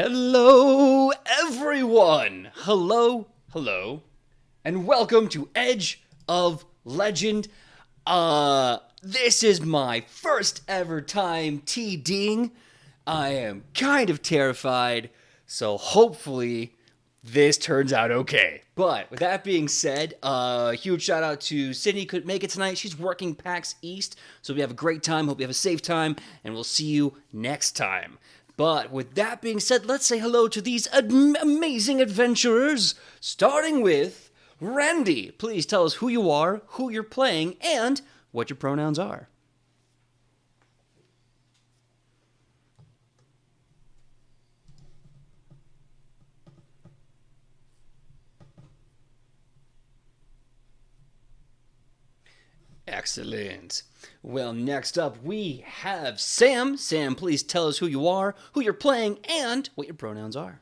Hello, everyone! Hello, and welcome to Edge of Legend. This is my first ever time TDing. I am kind of terrified, so hopefully this turns out okay. But with that being said, huge shout out to Sidney. Couldn't make it tonight. She's working PAX East, so we have a great time. Hope you have a safe time, and we'll see you next time. But with that being said, let's say hello to these amazing adventurers, starting with Randy. Please tell us who you are, who you're playing, and what your pronouns are. Excellent. Well, next up we have Sam. Sam, please tell us who you are, who you're playing, and what your pronouns are.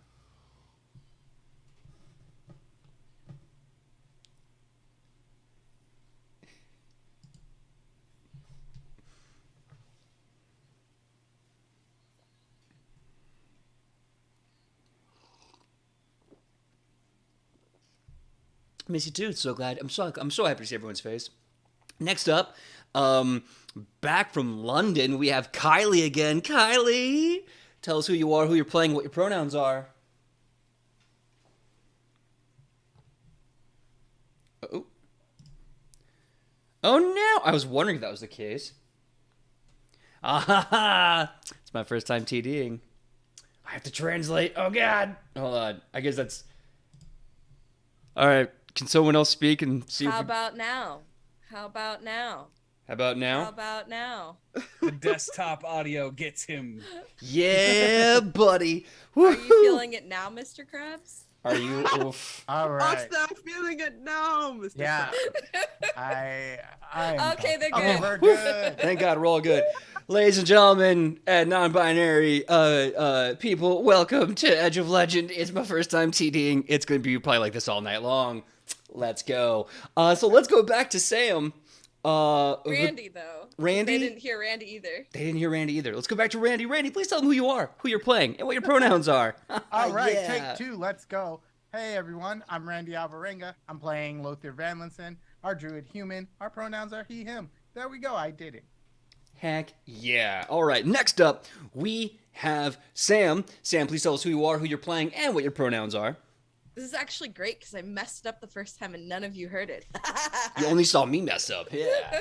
Miss you too. So glad. I'm so happy to see everyone's face. Next up, back from London, we have Kylie again. Kylie, tell us who you are, who you're playing, what your pronouns are. Oh. Oh no! I was wondering if that was the case. Ah ha ha! It's my first time TDing. I have to translate. Oh god! Hold on. I guess that's... Alright, can someone else speak and see How about now? How about now? How about now? How about now? The desktop audio gets him. Yeah, buddy. Are you feeling it now, Mr. Krabs? Are you? Oof. All right. I'll stop feeling it now, Mr. Yeah. I'm Okay, they're okay, good. we're good. Thank God we're all good. Ladies and gentlemen, and non-binary people, welcome to Edge of Legend. It's my first time TDing. It's going to be probably like this all night long. Let's go. So let's go back to Sam. Randy, though. Randy? They didn't hear Randy either. They didn't hear Randy either. Let's go back to Randy. Randy, please tell them who you are, who you're playing, and what your pronouns are. All right, Yeah. take two. Let's go. Hey, everyone. I'm Randy Alvarenga. I'm playing Lothar Vanlinson, our druid human. Our pronouns are he, him. There we go. I did it. Heck yeah. All right, next up, we have Sam. Sam, please tell us who you are, who you're playing, and what your pronouns are. This is actually great because I messed up the first time and none of you heard it. You only saw me mess up. Yeah.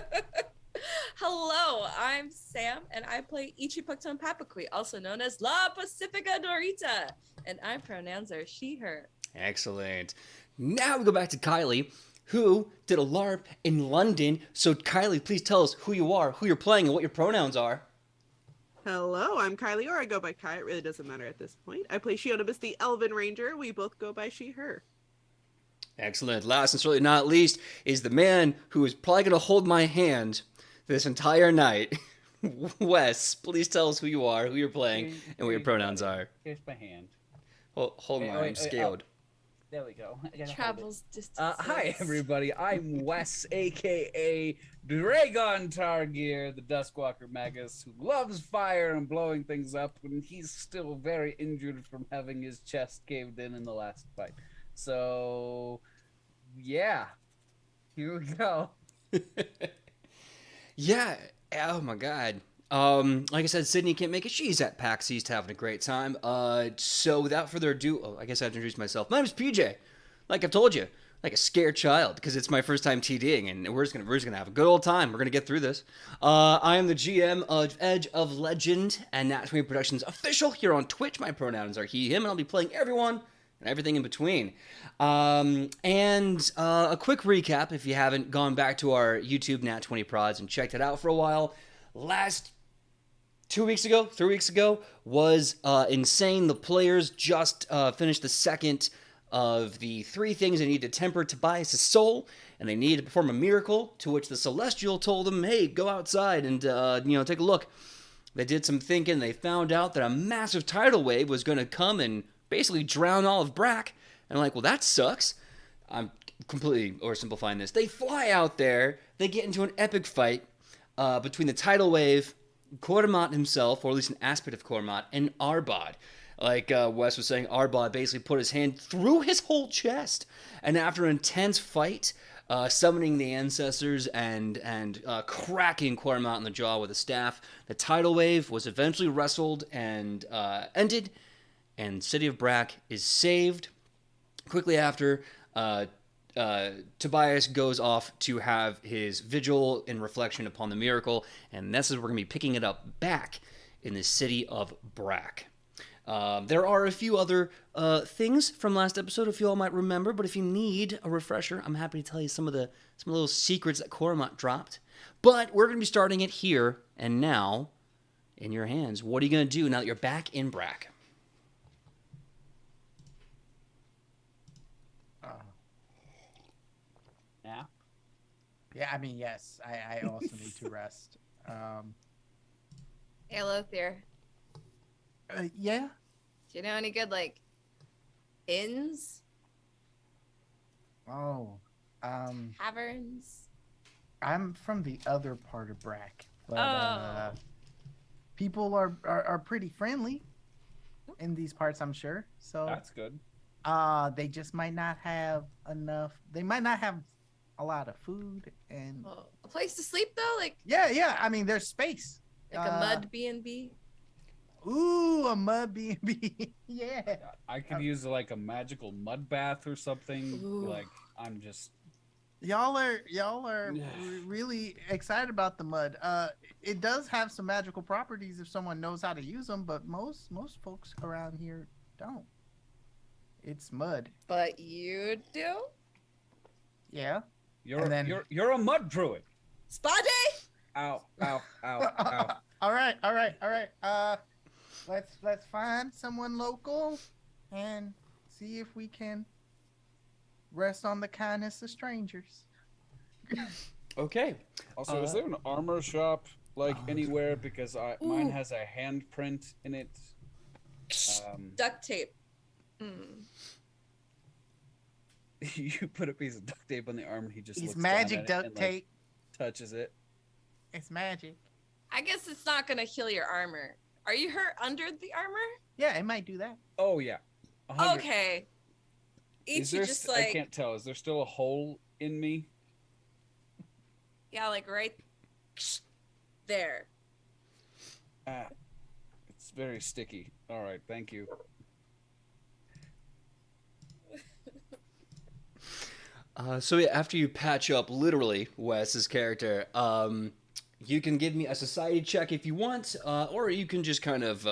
Hello, I'm Sam, and I play Ichipukton Papakui, also known as La Pacifica Dorita, and my pronouns are she, her. Excellent. Now we go back to Kylie, who did a LARP in London. So Kylie, please tell us who you are, who you're playing, and what your pronouns are. Hello, I'm Kylie, or I go by Kai. It really doesn't matter at this point. I play Shionibus the Elven Ranger. We both go by she, her. Excellent. Last and certainly not least is the man who is probably going to hold my hand this entire night. Wes, please tell us who you are, who you're playing, and what your pronouns are. Here's my hand. Hold on, I'm scaled. There we go. I gotta hold it. Travels distances. Hi, everybody. I'm Wes, a.k.a. Dragon Targear, the Duskwalker Magus, who loves fire and blowing things up, and he's still very injured from having his chest caved in the last fight. So, yeah. Here we go. Yeah. Oh my God. Like I said, Sidney can't make it. She's at PAX East having a great time. So without further ado, I guess I have to introduce myself. My name is PJ. Like I've told you, like a scared child, because it's my first time TDing, and we're just gonna have a good old time. We're gonna get through this. I am the GM of Edge of Legend and Nat 20 Productions official here on Twitch. My pronouns are he, him, and I'll be playing everyone and everything in between. And a quick recap, if you haven't gone back to our YouTube Nat 20 Prods and checked it out for a while. Last 3 weeks ago was insane. The players just finished the second of the 3 things they need to temper Tobias' soul, and they needed to perform a miracle, to which the Celestial told them, hey, go outside and take a look. They did some thinking. They found out that a massive tidal wave was going to come and basically drown all of Brack, and I'm like, well, that sucks. I'm completely oversimplifying this. They fly out there, they get into an epic fight between the tidal wave, Koromot himself, or at least an aspect of Koromot, and Arbad. Like Wes was saying, Arbot basically put his hand through his whole chest, and after an intense fight, summoning the ancestors and cracking Quartermount in the jaw with a staff, the tidal wave was eventually wrestled and ended, and City of Brack is saved. Quickly after, Tobias goes off to have his vigil in reflection upon the miracle, and this is where we're going to be picking it up back in the City of Brack. There are a few other things from last episode, if you all might remember, but if you need a refresher, I'm happy to tell you some little secrets that Coromont dropped. But we're going to be starting it here and now in your hands. What are you going to do now that you're back in Brack? Yeah. Yeah, I mean, yes. I also need to rest. Hey, Lothier. Yeah. Do you know any good inns, Oh. taverns? I'm from the other part of Brack, but Oh. people are pretty friendly in these parts, I'm sure. So That's good. they just might not have enough. They might not have a lot of food and Well, a place to sleep though, yeah. I mean, there's space. a mud B&B. Ooh, a mud B&B. Yeah. I could use a magical mud bath or something. Ooh. I'm just. Y'all are really excited about the mud. It does have some magical properties if someone knows how to use them, but most folks around here don't. It's mud. But you do? Yeah. You're a mud druid. Spa day? Ow! Ow! Ow! Ow! All right. Let's find someone local and see if we can rest on the kindness of strangers. Okay. Also, is there an armor shop anywhere? Because mine has a handprint in it. Duct tape. Mm. You put a piece of duct tape on the arm, and he just It's looks magic down at it duct and, tape. touches it. It's magic. I guess it's not gonna heal your armor. Are you hurt under the armor? Yeah, it might do that. Oh yeah. 100. Okay. Is Ichi there just I can't tell. Is there still a hole in me? yeah, right there. It's very sticky. All right, thank you. So yeah, after you patch up literally Wes's character, you can give me a society check if you want, or you can just kind of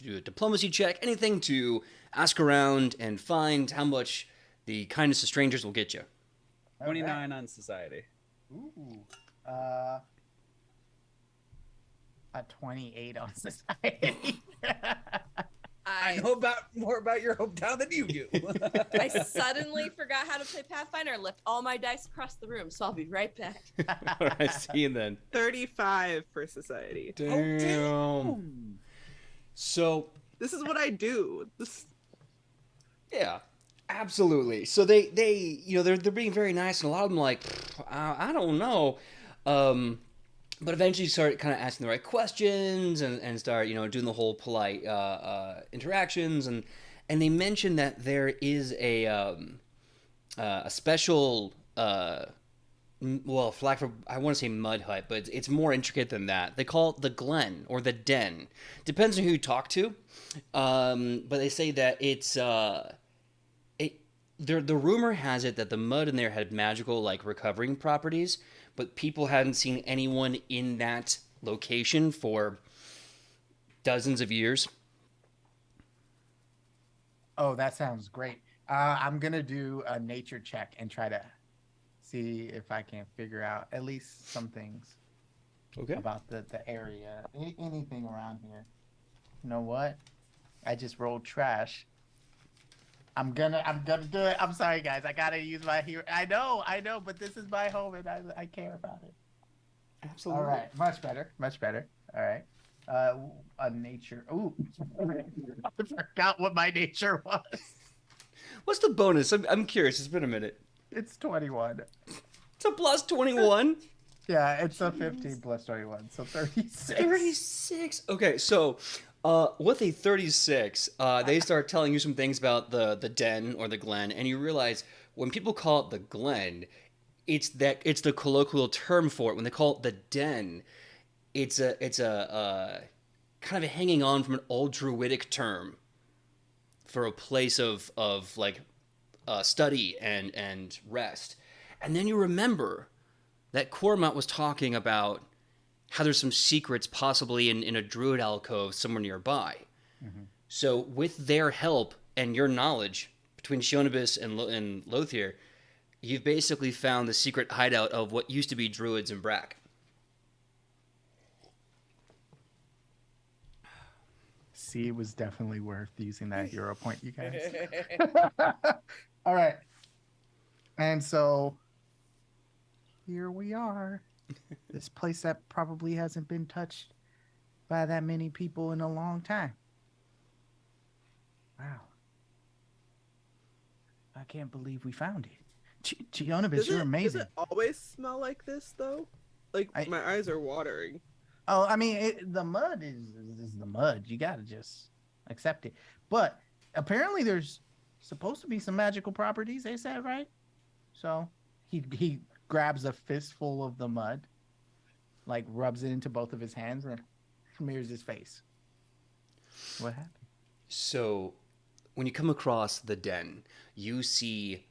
do a diplomacy check, anything to ask around and find how much the kindness of strangers will get you. 29 on society. Ooh. A 28 on society. I know more about your hometown than you do. I suddenly forgot how to play Pathfinder and left all my dice across the room, so I'll be right back. All right, see you then. 35 for society. Damn. So This is what I do. yeah, absolutely. So they they're being very nice, and a lot of them like, I don't know. But eventually you start kind of asking the right questions and start, doing the whole polite interactions. And they mention that there is a special, flag for, I want to say mud hut, but it's more intricate than that. They call it the Glen or the Den. Depends on who you talk to. But they say that it's, the rumor has it that the mud in there had magical, recovering properties, but people hadn't seen anyone in that location for dozens of years. Oh, that sounds great. I'm going to do a nature check and try to see if I can figure out at least some things about the area. Anything around here. You know what? I just rolled trash. I'm gonna do it. I'm sorry, guys. I gotta use my hero. I know, but this is my home, and I care about it. Absolutely. All right, much better. All right. A nature. Ooh, I forgot what my nature was. What's the bonus? I'm curious. It's been a minute. It's 21. It's a plus 21. Yeah, it's a 15 plus 21, so 36. 36. Okay, so With a 36, they start telling you some things about the den or the glen, and you realize when people call it the glen, it's the colloquial term for it. When they call it the den, it's a kind of hanging on from an old druidic term for a place of like study and rest. And then you remember that Cormont was talking about how there's some secrets possibly in a druid alcove somewhere nearby. Mm-hmm. So with their help and your knowledge between Shionibus and Lothier, you've basically found the secret hideout of what used to be druids in Brack. See, it was definitely worth using that hero point, you guys. All right. And so here we are. This place that probably hasn't been touched by that many people in a long time. Wow. I can't believe we found it. Gionibus, you're amazing. Does it always smell like this, though? Like, my eyes are watering. Oh, I mean, the mud is the mud. You got to just accept it. But apparently there's supposed to be some magical properties, they said, right? So he grabs a fistful of the mud, like rubs it into both of his hands, and smears his face. What happened? So when you come across the den, you see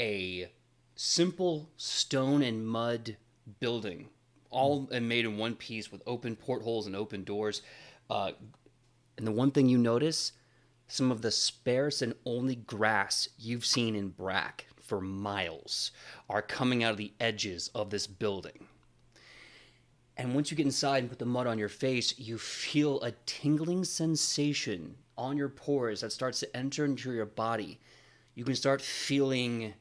a simple stone and mud building, all made in one piece with open portholes and open doors. And the one thing you notice, some of the sparse and only grass you've seen in Brack for miles are coming out of the edges of this building. And once you get inside and put the mud on your face, you feel a tingling sensation on your pores that starts to enter into your body. You can start feeling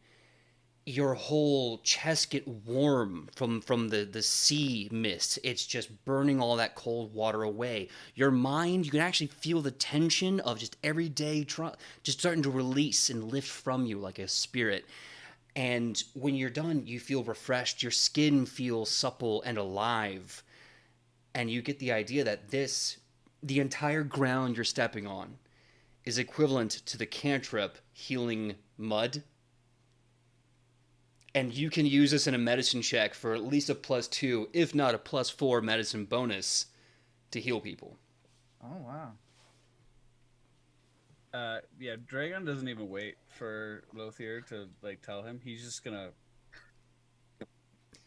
your whole chest get warm from the sea mist. It's just burning all that cold water away. Your mind, you can actually feel the tension of just everyday just starting to release and lift from you like a spirit. And when you're done, you feel refreshed. Your skin feels supple and alive. And you get the idea that the entire ground you're stepping on is equivalent to the cantrip healing mud. And you can use this in a medicine check for at least a +2, if not a +4 medicine bonus to heal people. Oh, wow. Yeah, Dragon doesn't even wait for Lothier to like tell him. He's just gonna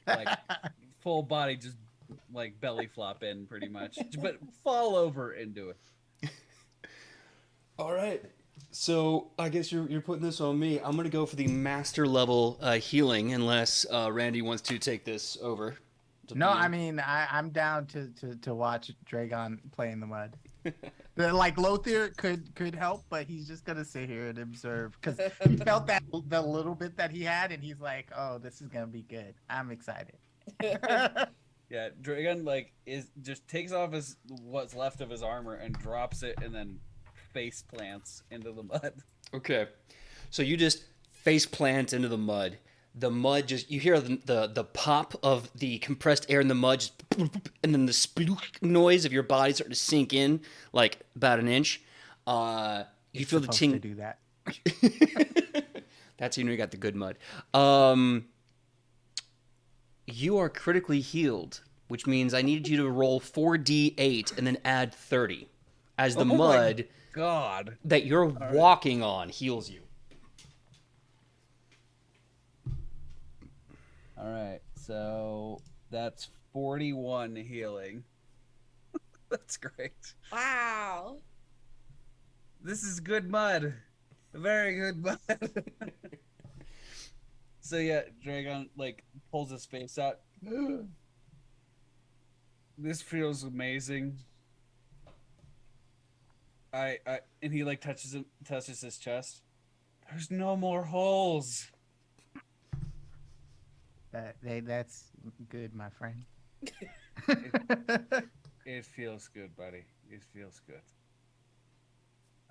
like full body just like belly flop in pretty much, but fall over into it. All right. So I guess you're putting this on me. I'm gonna go for the master level healing, unless Randy wants to take this over. No, I mean I'm down to watch Dragon play in the mud. Like Lothier could help, but he's just gonna sit here and observe because he felt that the little bit that he had, and he's like, "Oh, this is gonna be good. I'm excited." Yeah, Dragon like just takes off what's left of his armor and drops it, and then face plants into the mud. Okay, so you just face plant into the mud. The mud you hear the pop of the compressed air in the mud, just, and then the splook noise of your body starting to sink in like about an inch. You feel the ting. To do that. That's how you got the good mud. You are critically healed, which means I need you to roll 4d8 and then add 30, as the mud God that you're walking on heals you. All right, so that's 41 healing. That's great. Wow. This is good mud. Very good mud. So yeah, Dragon like pulls his face out. This feels amazing. I and he like touches his chest. There's no more holes. That's good, my friend. It feels good, buddy. It feels good.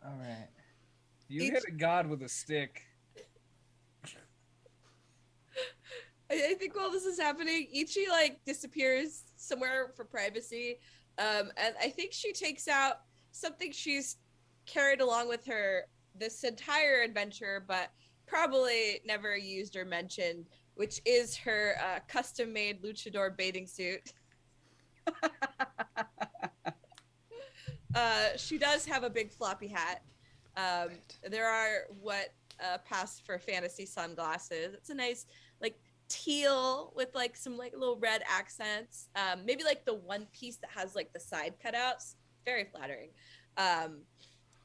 All right. You hit a god with a stick. I think while this is happening, Ichi like disappears somewhere for privacy, and I think she takes out something she's carried along with her this entire adventure, but probably never used or mentioned, which is her custom-made luchador bathing suit. She does have a big floppy hat. There are what pass for fantasy sunglasses. It's a nice like teal with like some like little red accents. Maybe like the one piece that has like the side cutouts. Very flattering.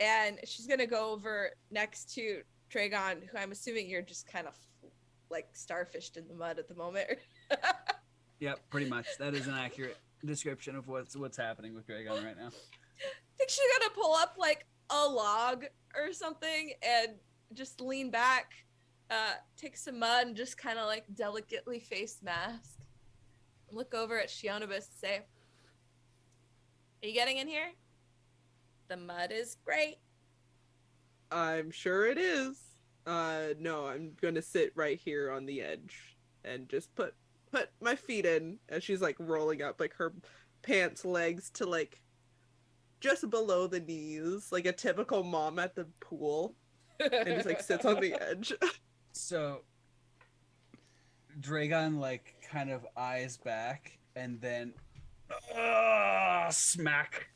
And she's gonna go over next to Dragon, who I'm assuming you're just kind of like starfished in the mud at the moment. Yep, pretty much. That is an accurate description of what's happening with Dragon right now. I think she's gonna pull up like a log or something and just lean back, take some mud and just kind of like delicately face mask. Look over at Shionabis and say, "Are you getting in here? The mud is great." I'm sure it is. No, I'm gonna sit right here on the edge and just put my feet in as she's like rolling up like her pants legs to like just below the knees, like a typical mom at the pool, and just like sits on the edge. So Dragon like kind of eyes back and then smack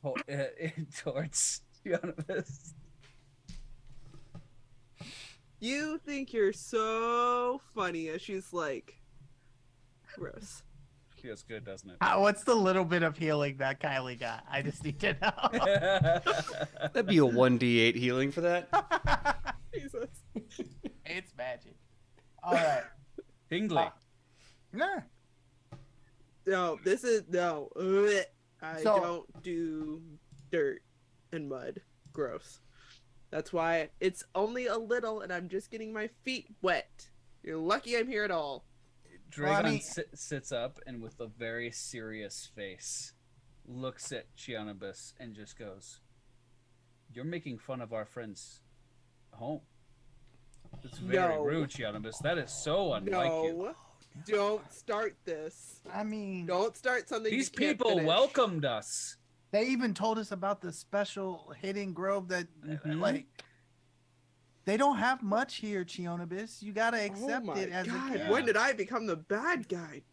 towards Giannis. You think you're so funny, as she's like, gross. Feels good, doesn't it? What's the little bit of healing that Kylie got? I just need to know. That'd be a 1d8 healing for that. Jesus. It's magic. All right. Bingley. Nah. No, this is no. Ugh. I So- don't do dirt and mud. Gross. That's why it's only a little, and I'm just getting my feet wet. You're lucky I'm here at all. Dragon Well, I mean- sits up and with a very serious face looks at Chianabus and just goes, "You're making fun of our friend's home. It's very No. rude, Chianabus. That is so unlike you. No, don't start this. I mean, Don't start something. These you can't people finish. welcomed us." they even told us about the special hidden grove that, Mhm. like, they don't have much here, Chionabis. You gotta accept Oh my it as God, a kid. when did I become the bad guy?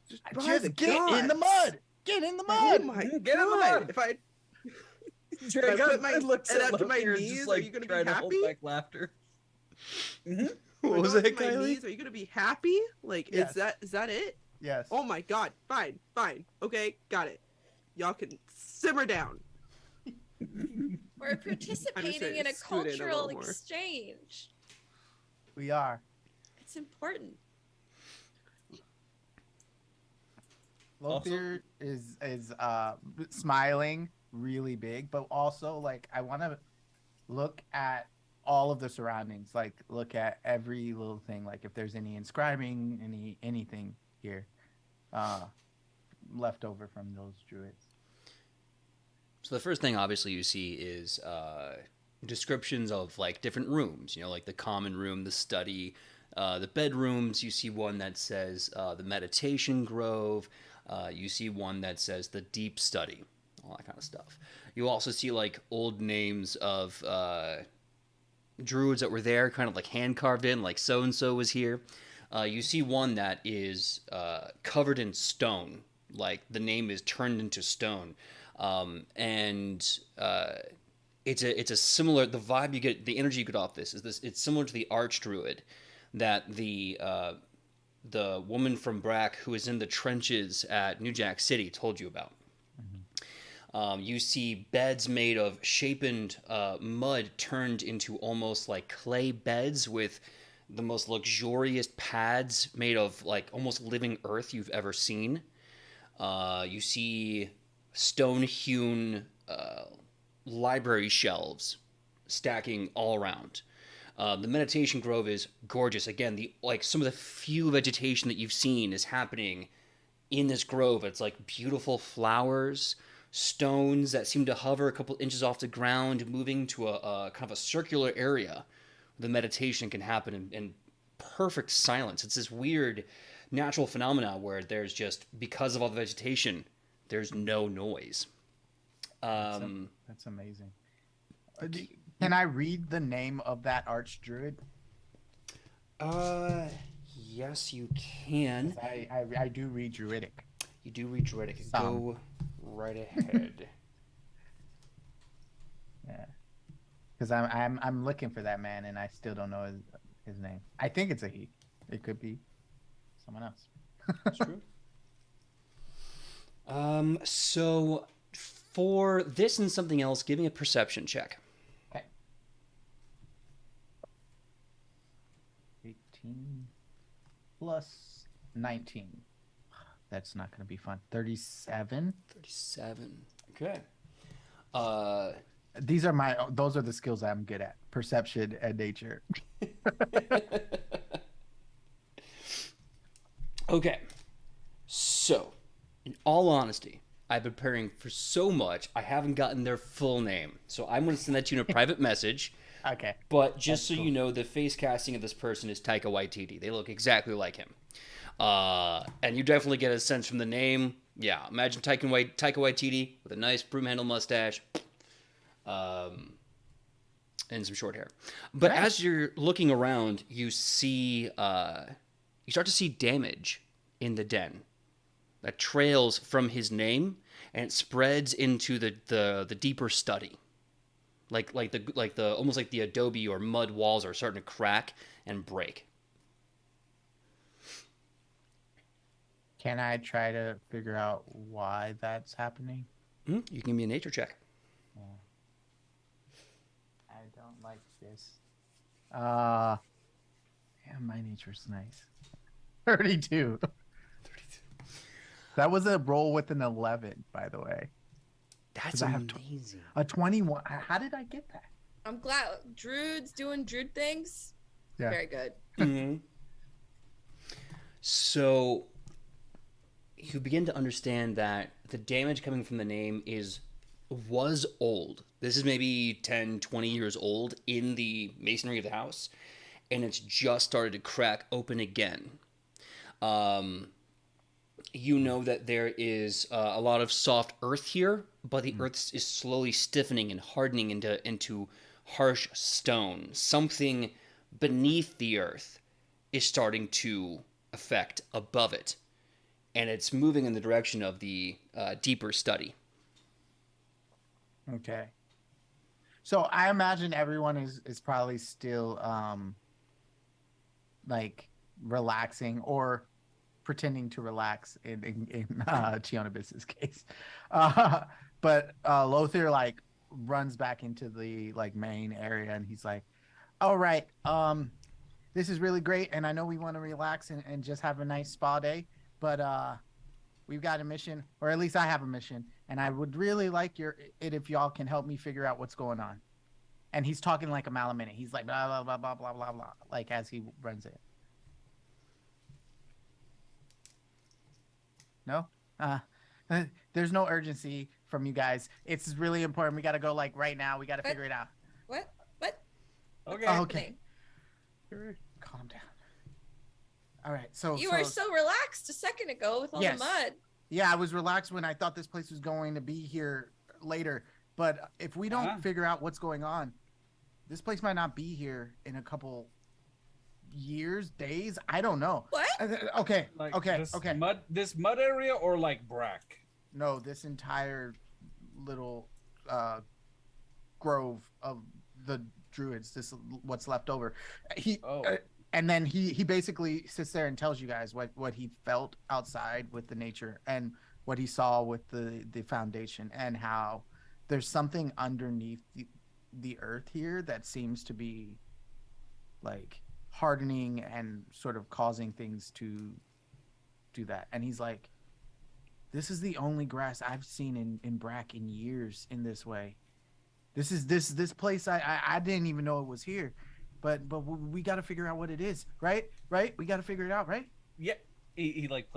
Just, by Just the get in the gods. mud. Get in the Oh mud. my Get in the God. mud. If I Dragon put my looks head at up to my Loki and knees, just, are like, you gonna be trying to hold happy? back laughter. What was If I that, go to my Kylie? knees, are you gonna be happy? Like, Yes. is that it? Yes. Oh my God. Fine. Okay, got it. Y'all can simmer down. We're participating in a scoot in a cultural little more. exchange. We are. It's important. Lothier is smiling really big, but also like I want to look at all of the surroundings, like look at every little thing, like if there's any inscribing, anything here left over from those druids. So the first thing obviously you see is descriptions of like different rooms, like the common room, the study, the bedrooms. You see one that says the meditation grove. You see one that says the deep study, all that kind of stuff. You also see like old names of druids that were there, kind of like hand carved in, like so and so was here. You see one that is covered in stone, like the name is turned into stone. And it's a similar, the vibe you get, the energy you get off this is this. It's similar to the archdruid that the woman from Brack who is in the trenches at New Jack City told you about. You see beds made of shapen mud turned into almost like clay beds with the most luxurious pads made of like almost living earth you've ever seen. You see stone-hewn library shelves stacking all around. The meditation grove is gorgeous. Again, some of the few vegetation that you've seen is happening in this grove. It's like beautiful flowers, stones that seem to hover a couple inches off the ground, moving to a kind of a circular area. The meditation can happen in perfect silence. It's this weird natural phenomena where there's just, because of all the vegetation, there's no noise. That's amazing. Can I read the name of that archdruid? Yes, you can. 'Cause I do read druidic. You do read Druidic. Some. Go right ahead. Yeah, because I'm looking for that man, and I still don't know his name. I think it's a he. It could be someone else. That's true. So for this and something else, give me a perception check. Okay. 18 plus 19. That's not going to be fun. 37. 37. Okay. Those are the skills I'm good at. Perception and nature. Okay. So, in all honesty, I've been preparing for so much, I haven't gotten their full name. So I'm going to send that to you in a private message. Okay. But just That's so you know, the face casting of this person is Taika Waititi. They look exactly like him. And you definitely get a sense from the name. Yeah, imagine Taika Waititi with a nice broom handle mustache. And some short hair. But Right. as you're looking around, you see, you start to see damage in the den that trails from his name, and it spreads into the deeper study. Like the almost like the adobe or mud walls are starting to crack and break. Can I try to figure out why that's happening? You can give me a nature check. I don't like this. Yeah, my nature's nice. 32. 32. That was a roll with an 11, by the way. That's I have amazing. A 21. How did I get that? I'm glad Druid's doing Druid things. Yeah. Very good. Mhm. So you begin to understand that the damage coming from the name was old. This is maybe 10, 20 years old in the masonry of the house, and it's just started to crack open again. You know that there is a lot of soft earth here, but the earth is slowly stiffening and hardening into harsh stone. Something beneath the earth is starting to affect above it, and it's moving in the direction of the deeper study. Okay. So I imagine everyone is probably still like relaxing or pretending to relax in Chionabis's case. But Lothar like runs back into the like main area, and he's like, all right, this is really great, and I know we want to relax and just have a nice spa day, but we've got a mission, or at least I have a mission, and I would really like it if y'all can help me figure out what's going on. And he's talking like a Malamine. He's like blah blah blah blah blah blah blah, like as he runs it. No, there's no urgency from you guys. It's really important. We got to go like right now. We got to What? figure it out. What? What? Okay. Oh, okay. Calm down. All right. So You were so relaxed a second ago with all Yes. the mud. Yeah, I was relaxed when I thought this place was going to be here later. But if we don't figure out what's going on, this place might not be here in a couple years, days. I don't know. What? Okay. Like Okay. this Okay. This mud area or like Brack? No, this entire little grove of the druids. This what's left over. And then he basically sits there and tells you guys what he felt outside with the nature and what he saw with the foundation, and how there's something underneath the earth here that seems to be like hardening and sort of causing things to do that. And he's like, this is the only grass I've seen in Brack in years in this way. This is this place I didn't even know it was here. But we got to figure out what it is, right? Right? We got to figure it out, right? Yeah. He like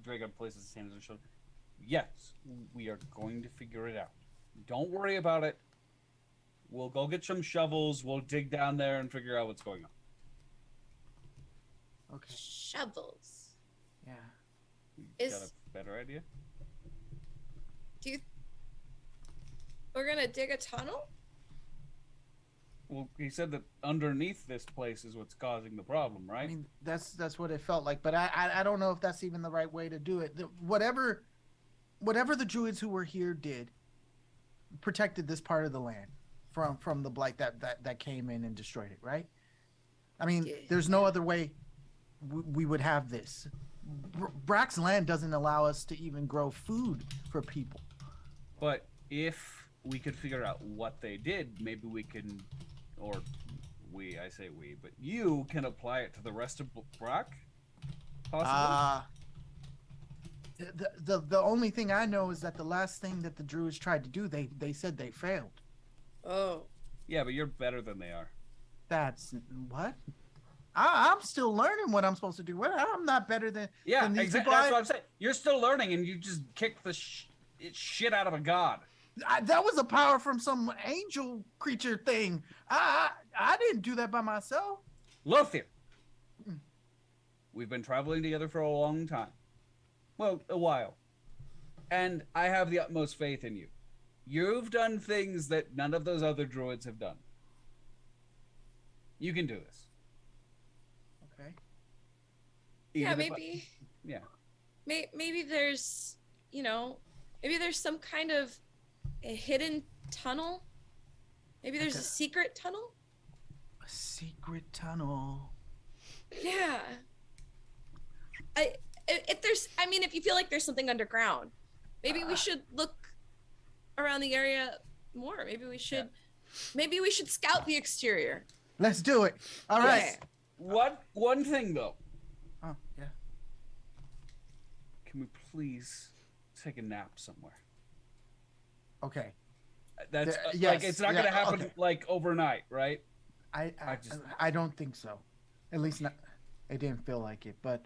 Dragon places his hands on his shoulder. Yes, we are going to figure it out. Don't worry about it. We'll go get some shovels. We'll dig down there and figure out what's going on. Okay. Shovels. Yeah. You Is- got a better idea? Do you We're gonna dig a tunnel? Well, he said that underneath this place is what's causing the problem, right? I mean, that's what it felt like, but I don't know if that's even the right way to do it. Whatever the druids who were here did, protected this part of the land from the blight that came in and destroyed it, right? I mean, there's no other way we would have this. Brack's land doesn't allow us to even grow food for people. But if we could figure out what they did, maybe we can, or I say we, but you can apply it to the rest of Brack, possibly? The only thing I know is that the last thing that the druids tried to do, they said they failed. Oh. Yeah, but you're better than they are. That's what? I'm still learning what I'm supposed to do. I'm not better than these exactly. people. That's what I'm saying. You're still learning, and you just kicked the shit out of a god. That was a power from some angel creature thing. I didn't do that by myself. Lothier, we've been traveling together for a long time. Well, a while. And I have the utmost faith in you. You've done things that none of those other druids have done. You can do this. Okay. Yeah, maybe. Yeah. Maybe there's, maybe there's some kind of a hidden tunnel. Maybe there's a secret tunnel. A secret tunnel. Yeah. If you feel like there's something underground, maybe we should look around the area more. Maybe we should scout the exterior. Let's do it. All right. One thing though. Oh, yeah. Can we please take a nap somewhere? Okay. That's yes, like it's not going to happen okay. like overnight, right? I don't think so. At least not. It didn't feel like it, but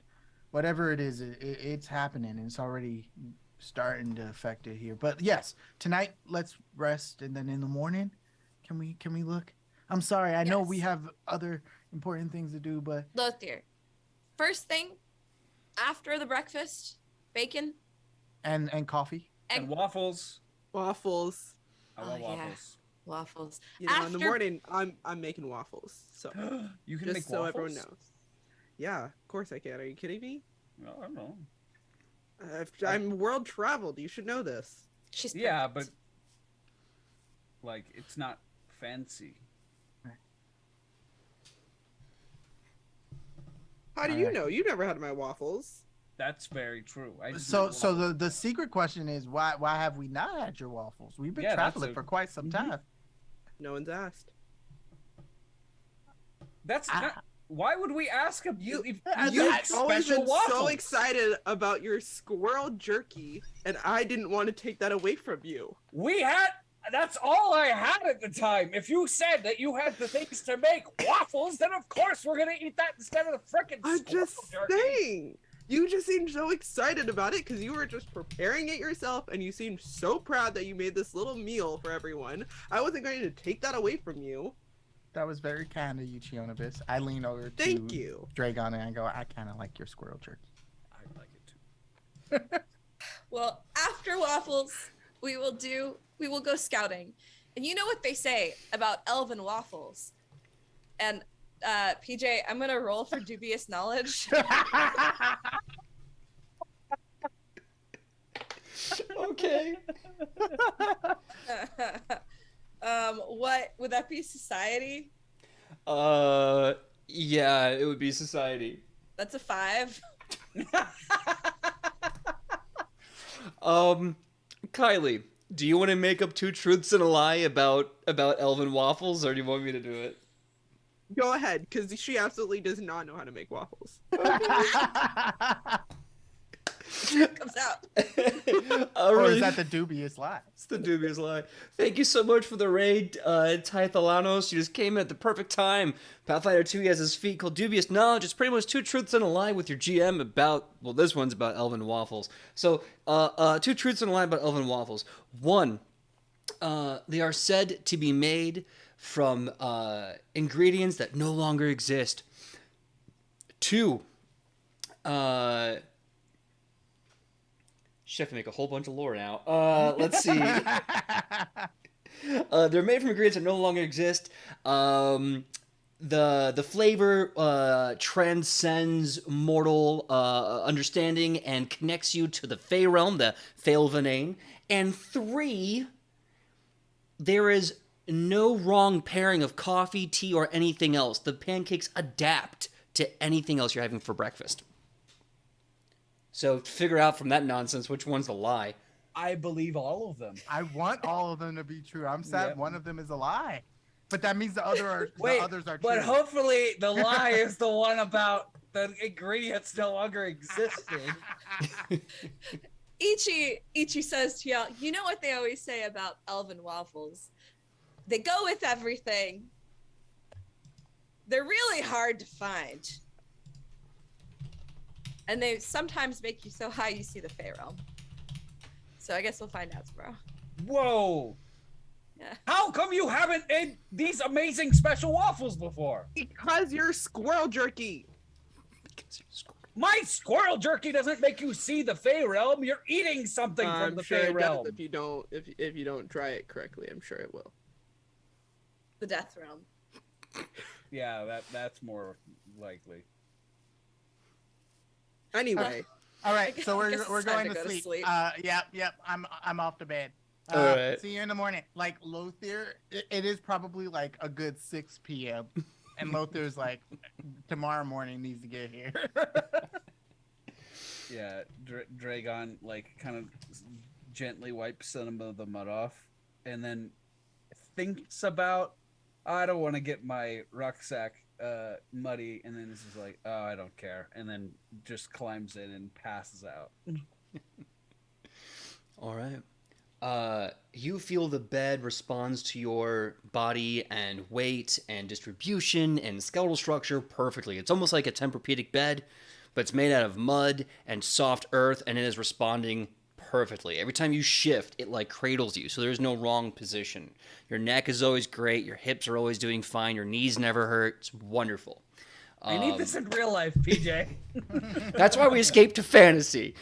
whatever it is, it's happening, and it's already starting to affect it here. But yes, tonight let's rest, and then in the morning, can we look? I'm sorry, I know we have other important things to do, but Lothier, first thing after the breakfast, bacon and coffee And waffles. Waffles. I love yeah. waffles. Waffles. In the morning, I'm making waffles. So You can just make so waffles? everyone knows. Yeah, of course I can. Are you kidding me? No, I don't know. I'm world traveled. You should know this. She's Yeah, perfect. but like it's not fancy. How do you know? You never had my waffles. That's very true. I just so make so waffles. the secret question is why have we not had your waffles? We've been Yeah, that's traveling a- for quite some time. No one's asked. That's not. Why would we ask him? You- if I've you You've always special been waffles? so excited about your squirrel jerky, and I didn't want to take that away from you. We had. That's all I had at the time. If you said that you had the things to make waffles, then of course we're gonna eat that instead of the frickin' I'm squirrel just jerky. saying. You just seemed so excited about it because you were just preparing it yourself, and you seemed so proud that you made this little meal for everyone. I wasn't going to take that away from you. That was very kind of you, Chionobis. I lean over to Thank you. Dragon and I go, I kind of like your squirrel jerky. I like it too. Well, after waffles, we will go scouting. And you know what they say about elven waffles. And PJ, I'm gonna roll for dubious knowledge. Okay. What would that be? Society? Yeah, it would be society. That's a 5. Kylie, do you want to make up 2 truths and a lie about elven waffles, or do you want me to do it? Go ahead, because she absolutely does not know how to make waffles. Comes out. Or is that the dubious lie? It's the dubious lie. Thank you so much for the raid, Tythalanos. You just came in at the perfect time. Pathfinder 2 has his feat called Dubious Knowledge. It's pretty much 2 truths and a lie with your GM about, well, this one's about elven waffles. So, 2 truths and a lie about elven waffles. 1, they are said to be made from ingredients that no longer exist. 2, should have to make a whole bunch of lore now. Let's see. They're made from ingredients that no longer exist. The flavor transcends mortal understanding and connects you to the Fey realm, the Faelvanane. And 3, there is no wrong pairing of coffee, tea, or anything else. The pancakes adapt to anything else you're having for breakfast. So figure out from that nonsense which one's a lie. I believe all of them. I want all of them to be true. I'm sad one of them is a lie. But that means the others are true. But hopefully the lie is the one about the ingredients no longer existing. Ichi says to y'all, you know what they always say about elven waffles? They go with everything. They're really hard to find. And they sometimes make you so high you see the Fey realm. So I guess we'll find out tomorrow. Whoa! Yeah. How come you haven't made these amazing special waffles before? Because you're squirrel jerky. My squirrel jerky doesn't make you see the Fey realm. You're eating something from the sure Fey it does realm. if you don't try it correctly, I'm sure it will. The death realm. Yeah, that's more likely. Anyway. All right, so I guess we're it's time going to to go to sleep. sleep. Yep. I'm off to bed. All right. See you in the morning. Like Lothier, it is probably like a good 6 p.m. And Lothier's like, tomorrow morning needs to get here. Yeah, Dragon like kind of gently wipes some of the mud off, and then thinks about, I don't want to get my rucksack muddy, and then this is like, oh, I don't care, and then just climbs in and passes out. All right. You feel the bed responds to your body and weight and distribution and skeletal structure perfectly. It's almost like a Tempur-Pedic bed, but it's made out of mud and soft earth, and it is responding perfectly. Every time you shift, it like cradles you, so there's no wrong position. Your neck is always great. Your hips are always doing fine. Your knees never hurt. It's wonderful. I need this in real life, PJ. That's why we escaped to fantasy.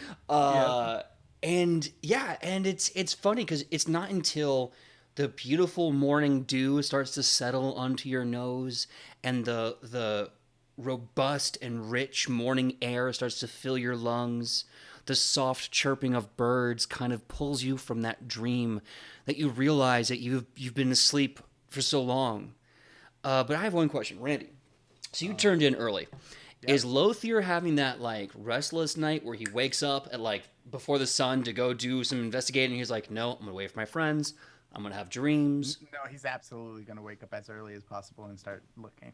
And it's funny because it's not until the beautiful morning dew starts to settle onto your nose and the robust and rich morning air starts to fill your lungs, the soft chirping of birds kind of pulls you from that dream, that you realize that you've been asleep for so long. But I have one question, Randy. So you turned in early. Yep. Is Lothier having that like restless night where he wakes up at like before the sun to go do some investigating? He's like, no, I'm gonna wait for my friends. I'm gonna have dreams. No, he's absolutely gonna wake up as early as possible and start looking,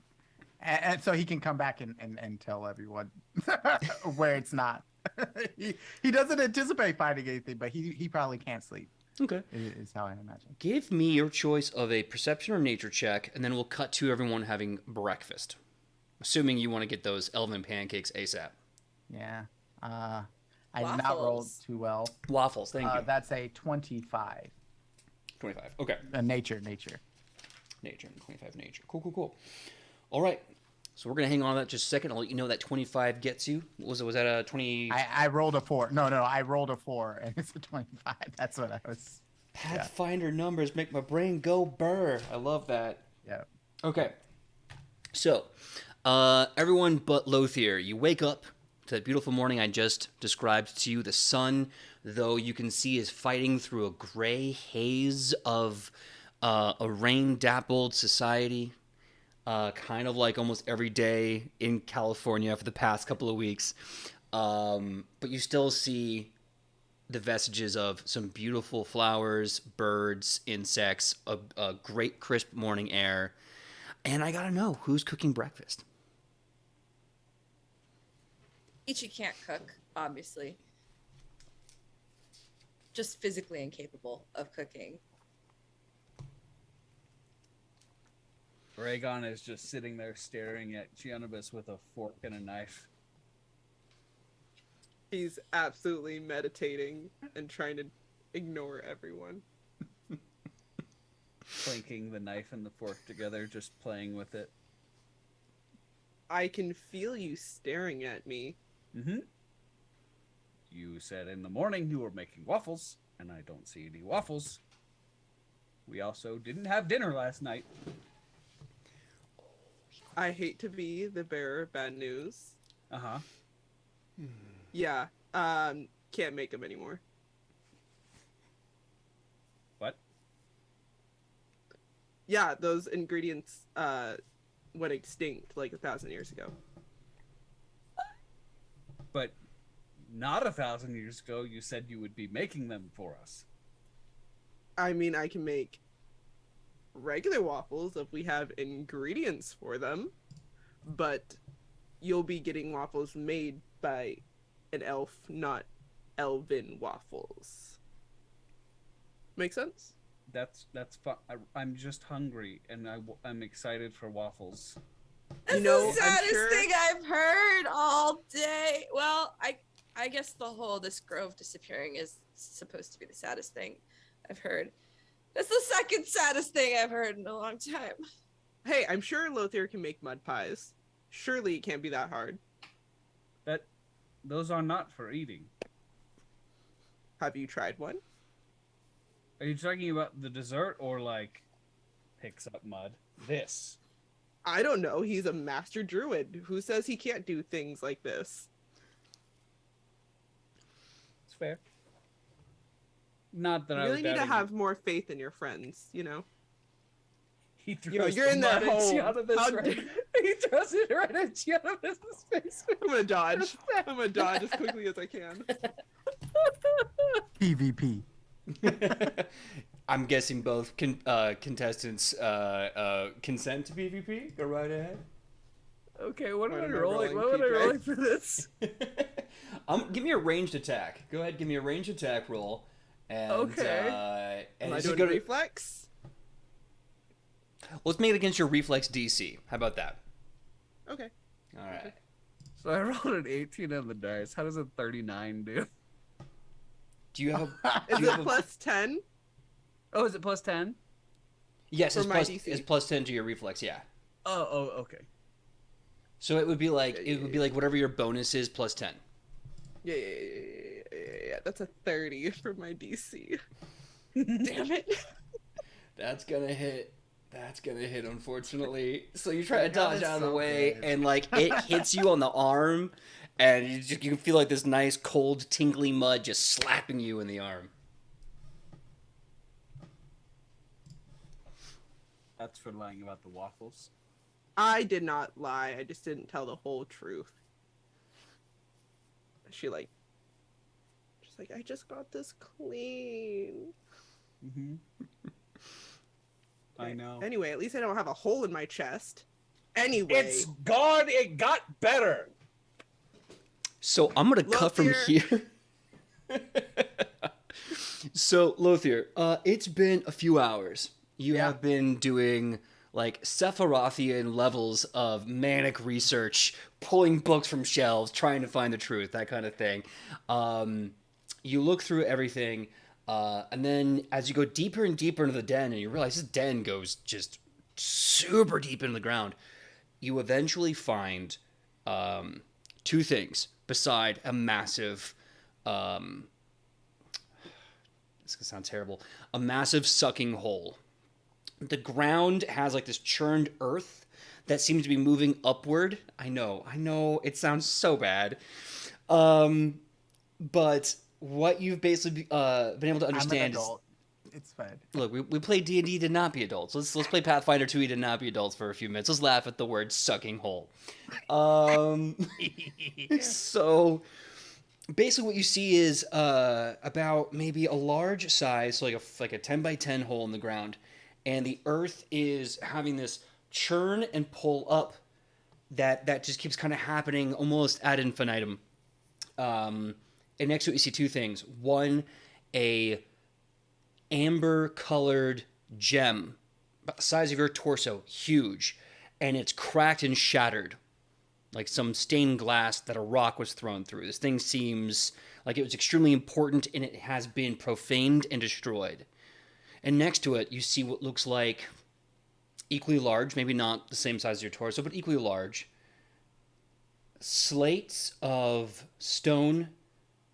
and so he can come back and tell everyone where it's not. he doesn't anticipate finding anything, but he probably can't sleep. Okay, is how I imagine. Give me your choice of a perception or nature check, and then we'll cut to everyone having breakfast. Assuming you want to get those elven pancakes ASAP. Yeah. I did not roll too well. Waffles, thank you. That's a 25. 25, okay. Nature. 25 nature. Cool. All right. So we're going to hang on that just a second. I'll let you know that 25 gets you. Was that a 20? I rolled a 4. No, I rolled a 4, and it's a 25. That's what I was... Pathfinder numbers make my brain go burr. I love that. Yeah. Okay. So... everyone but Lothier, you wake up to that beautiful morning I just described to you. The sun, though you can see, is fighting through a gray haze of a rain-dappled society, kind of like almost every day in California for the past couple of weeks. But you still see the vestiges of some beautiful flowers, birds, insects, a great crisp morning air. And I gotta know, who's cooking breakfast? Ichi can't cook, obviously. Just physically incapable of cooking. Dragon is just sitting there staring at Gianibus with a fork and a knife. He's absolutely meditating and trying to ignore everyone. Clinking the knife and the fork together, just playing with it. I can feel you staring at me. Mm-hmm. You said in the morning you were making waffles, and I don't see any waffles. We also didn't have dinner last night. I hate to be the bearer of bad news. Uh-huh. Yeah, can't make them anymore. What? Yeah, those ingredients went extinct like 1,000 years ago. But not 1,000 years ago, you said you would be making them for us. I mean, I can make regular waffles if we have ingredients for them, but you'll be getting waffles made by an elf, not elven waffles. Make sense? That's fun. I'm just hungry, and I'm excited for waffles. That's You know, the I'm saddest sure- thing I've heard all day. Well, I guess this grove disappearing is supposed to be the saddest thing I've heard. That's the second saddest thing I've heard in a long time. Hey, I'm sure Lothier can make mud pies. Surely it can't be that hard. Those are not for eating. Have you tried one? Are you talking about the dessert or like picks up mud? This. I don't know. He's a master druid. Who says he can't do things like this? It's fair. Not that You I really was need to doubting have more faith in your friends, you know? He throws You know, you're in the that mud at hole. Gianna's How right. dare- He throws it right at Gianna's face. I'm gonna dodge. I'm gonna dodge as quickly as I can. PvP. I'm guessing both contestants consent to PvP. Go right ahead. Okay, what Why am I am I rolling? rolling, What am I PJ? rolling for this? Give me a ranged attack. Go ahead, give me a ranged attack roll. And, Okay. and Am I this is doing gonna- reflex? Let's make it against your reflex DC. How about that? Okay. All right. So I rolled an 18 on the dice. How does a 39 do? Do you have a? Is you it have a- plus 10? Oh, is it plus 10? Yes, for it's my plus, DC? it's plus 10 to your reflex. Yeah. Oh, okay. So it would be like Yeah, it would be like whatever your bonus is plus 10. Yeah. That's a 30 for my DC. Damn it. That's gonna hit. That's gonna hit, unfortunately. So you try to God, dodge it's out of the so way, good. and like it hits you on the arm, and you can feel like this nice, cold, tingly mud just slapping you in the arm. That's for lying about the waffles. I did not lie. I just didn't tell the whole truth. She's like, I just got this clean. Mm-hmm. I know. Anyway, at least I don't have a hole in my chest. Anyway, It's gone. It got better. So I'm gonna cut from Lothier. here. So Lothier, it's been a few hours. You Yeah. have been doing like Sephirothian levels of manic research, pulling books from shelves, trying to find the truth, that kind of thing. You look through everything, and then as you go deeper and deeper into the den, and you realize this den goes just super deep into the ground, you eventually find two things beside a massive this could sound terrible, a massive sucking hole. The ground has like this churned earth that seems to be moving upward. I know, it sounds so bad. But what you've basically been able to I'm an understand is, adult. It's fine. look, we play D&D to not be adults. Let's play Pathfinder 2 to not be adults for a few minutes. Let's laugh at the word sucking hole. So basically what you see is about maybe a large size, so like a 10 by 10 hole in the ground, and the earth is having this churn and pull up that just keeps kind of happening almost ad infinitum. And next to it you see two things. One, a amber colored gem about the size of your torso, huge, and it's cracked and shattered like some stained glass that a rock was thrown through. This thing seems like it was extremely important, and it has been profaned and destroyed. And next to it, you see what looks like equally large, maybe not the same size as your torso, but equally large, slates of stone,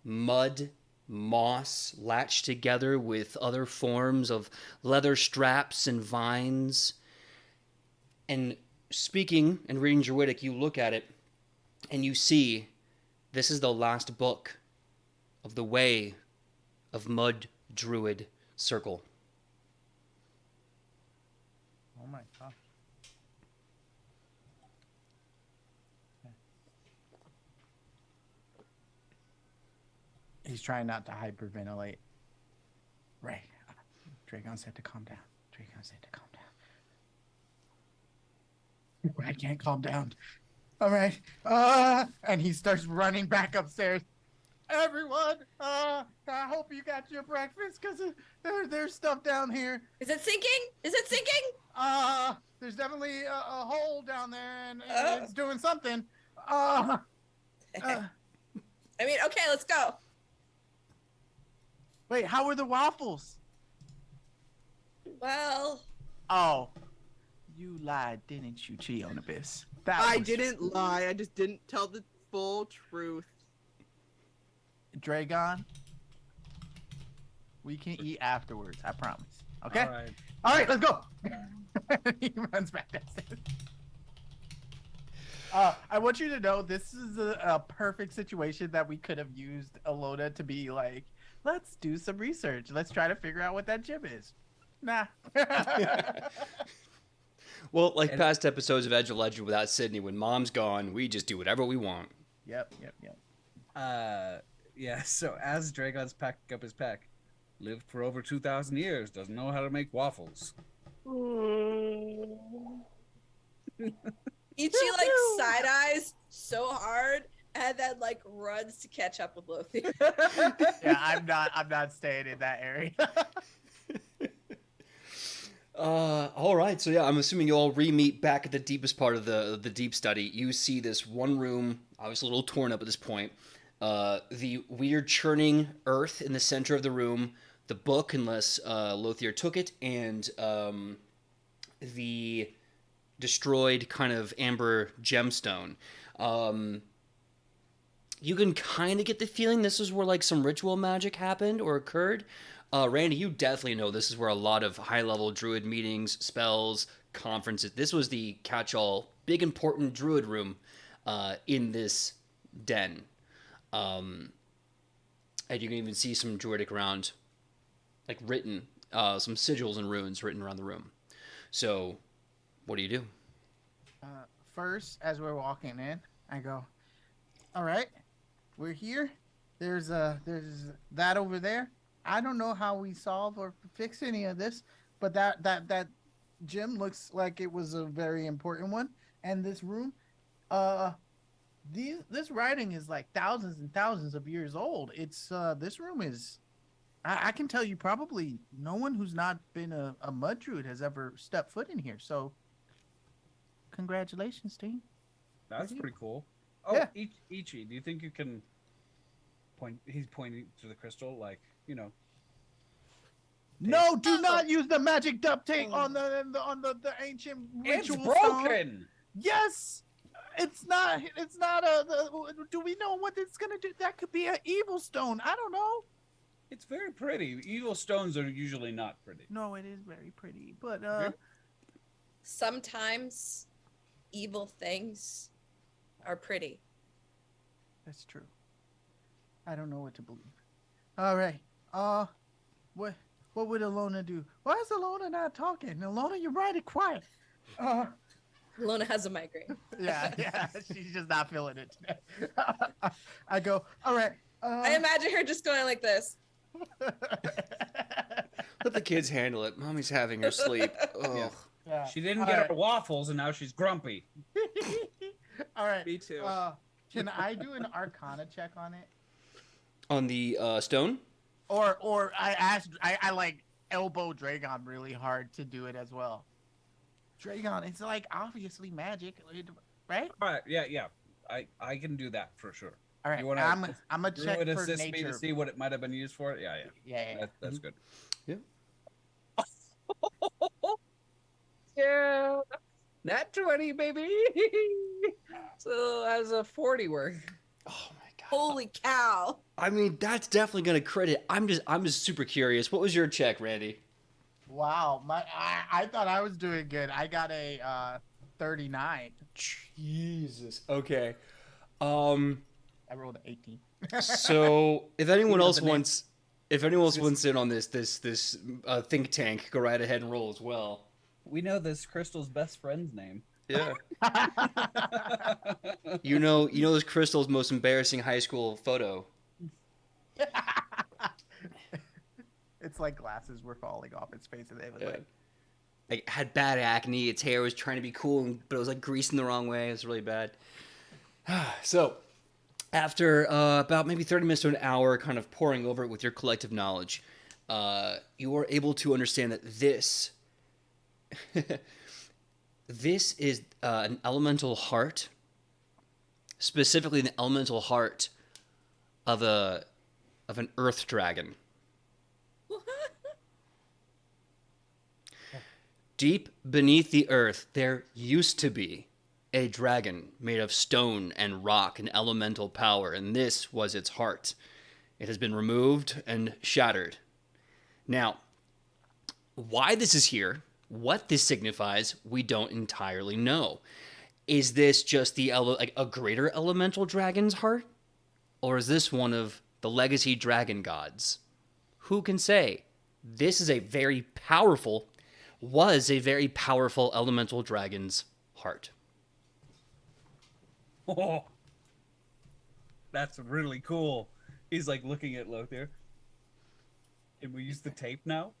mud, moss latched together with other forms of leather straps and vines. And speaking and reading Druidic, you look at it and you see this is the last book of the Way of Mud Druid Circle. Oh my gosh. He's trying not to hyperventilate. Right. Dragon said to calm down. Dragon said to calm down. I can't calm down. All right. And he starts running back upstairs. Everyone, I hope you got your breakfast because there's stuff down here. Is it sinking? Is it sinking? There's definitely a hole down there, and it's doing something. I mean, okay, let's go. Wait, how were the waffles? Well, Oh, you lied, didn't you, Cheonibus? I didn't lie. I just didn't tell the full truth. Dragon, we can eat afterwards, I promise. Okay? All right. All right, let's go. He runs back downstairs. I want you to know this is a perfect situation that we could have used Alona to be like, let's do some research. Let's try to figure out what that gym is. Nah. Well, like past episodes of Edge of Legend without Sidney, when Mom's gone, we just do whatever we want. Yep. Yeah, so as Dragon's packing up his pack, lived for over 2,000 years, doesn't know how to make waffles. Ichi like side eyes so hard and then like runs to catch up with Lothier. Yeah, I'm not staying in that area. All right. So yeah, I'm assuming you all re-meet back at the deepest part of the deep study. You see this one room, obviously a little torn up at this point. The weird churning earth in the center of the room, the book, unless Lothier took it, and the destroyed kind of amber gemstone. You can kind of get the feeling this is where like some ritual magic happened or occurred. Randy, you definitely know this is where a lot of high-level druid meetings, spells, conferences. This was the catch-all, big important druid room in this den. And you can even see some druidic around, like written, some sigils and runes written around the room. So, what do you do? First, as we're walking in, I go, all right, we're here. There's that over there. I don't know how we solve or fix any of this, but that gym looks like it was a very important one. And this room, this writing is like thousands and thousands of years old. It's this room is, I can tell you probably no one who's not been a mud druid has ever stepped foot in here. So, congratulations, team. That's pretty cool. Oh, Yeah. Ichi, do you think you can point? He's pointing to the crystal, like, you know. No, do not use the magic duct tape on the ancient It's ritual broken. stone. Yes, it's not. It's not do we know what it's gonna do? That could be an evil stone. I don't know. It's very pretty. Evil stones are usually not pretty. No, it is very pretty, but Sometimes evil things are pretty. that's true. I don't know what to believe. All right. What would Alona do? Why is Alona not talking? Alona, you're right. It's quiet. Lona has a migraine. Yeah. She's just not feeling it today. I go. All right. I imagine her just going like this. Let the kids handle it. Mommy's having her sleep. Oh. Yeah. She didn't All get right. her waffles, and now she's grumpy. All right. Me too. Can I do an Arcana check on it? On the stone? Or I like elbow Dragon really hard to do it as well. Dragon, it's like obviously magic, right? All right, yeah. I can do that for sure. All right, You wanna I'm gonna check Druid for assist me to nature. see what it might have been used for. Yeah. Yeah. That's good. Yeah. Yeah. Nat 20, baby. So as a 40 work. Oh my god. Holy cow. I mean, that's definitely gonna credit. I'm just super curious. What was your check, Randy? Wow, I thought I was doing good. I got a 39. Jesus. Okay. I rolled an 18. So if anyone He else doesn't wants, if anyone else wants in on this think tank, go right ahead and roll as well. We know this Crystal's best friend's name. Yeah. You know this Crystal's most embarrassing high school photo. It's like glasses were falling off its face, and it was Yeah. like, Like had bad acne. Its hair was trying to be cool, but it was like greasing the wrong way. It was really bad. So, after about maybe 30 minutes to an hour, kind of poring over it with your collective knowledge, you are able to understand that this this is an elemental heart, specifically the elemental heart of an earth dragon. Deep beneath the earth, there used to be a dragon made of stone and rock and elemental power, and this was its heart. It has been removed and shattered. Now, why this is here, what this signifies, we don't entirely know. Is this just a greater elemental dragon's heart? Or is this one of the legacy dragon gods? Who can say? This is was a very powerful elemental dragon's heart. Oh, that's really cool. He's like looking at Lothair. Can we use the tape now?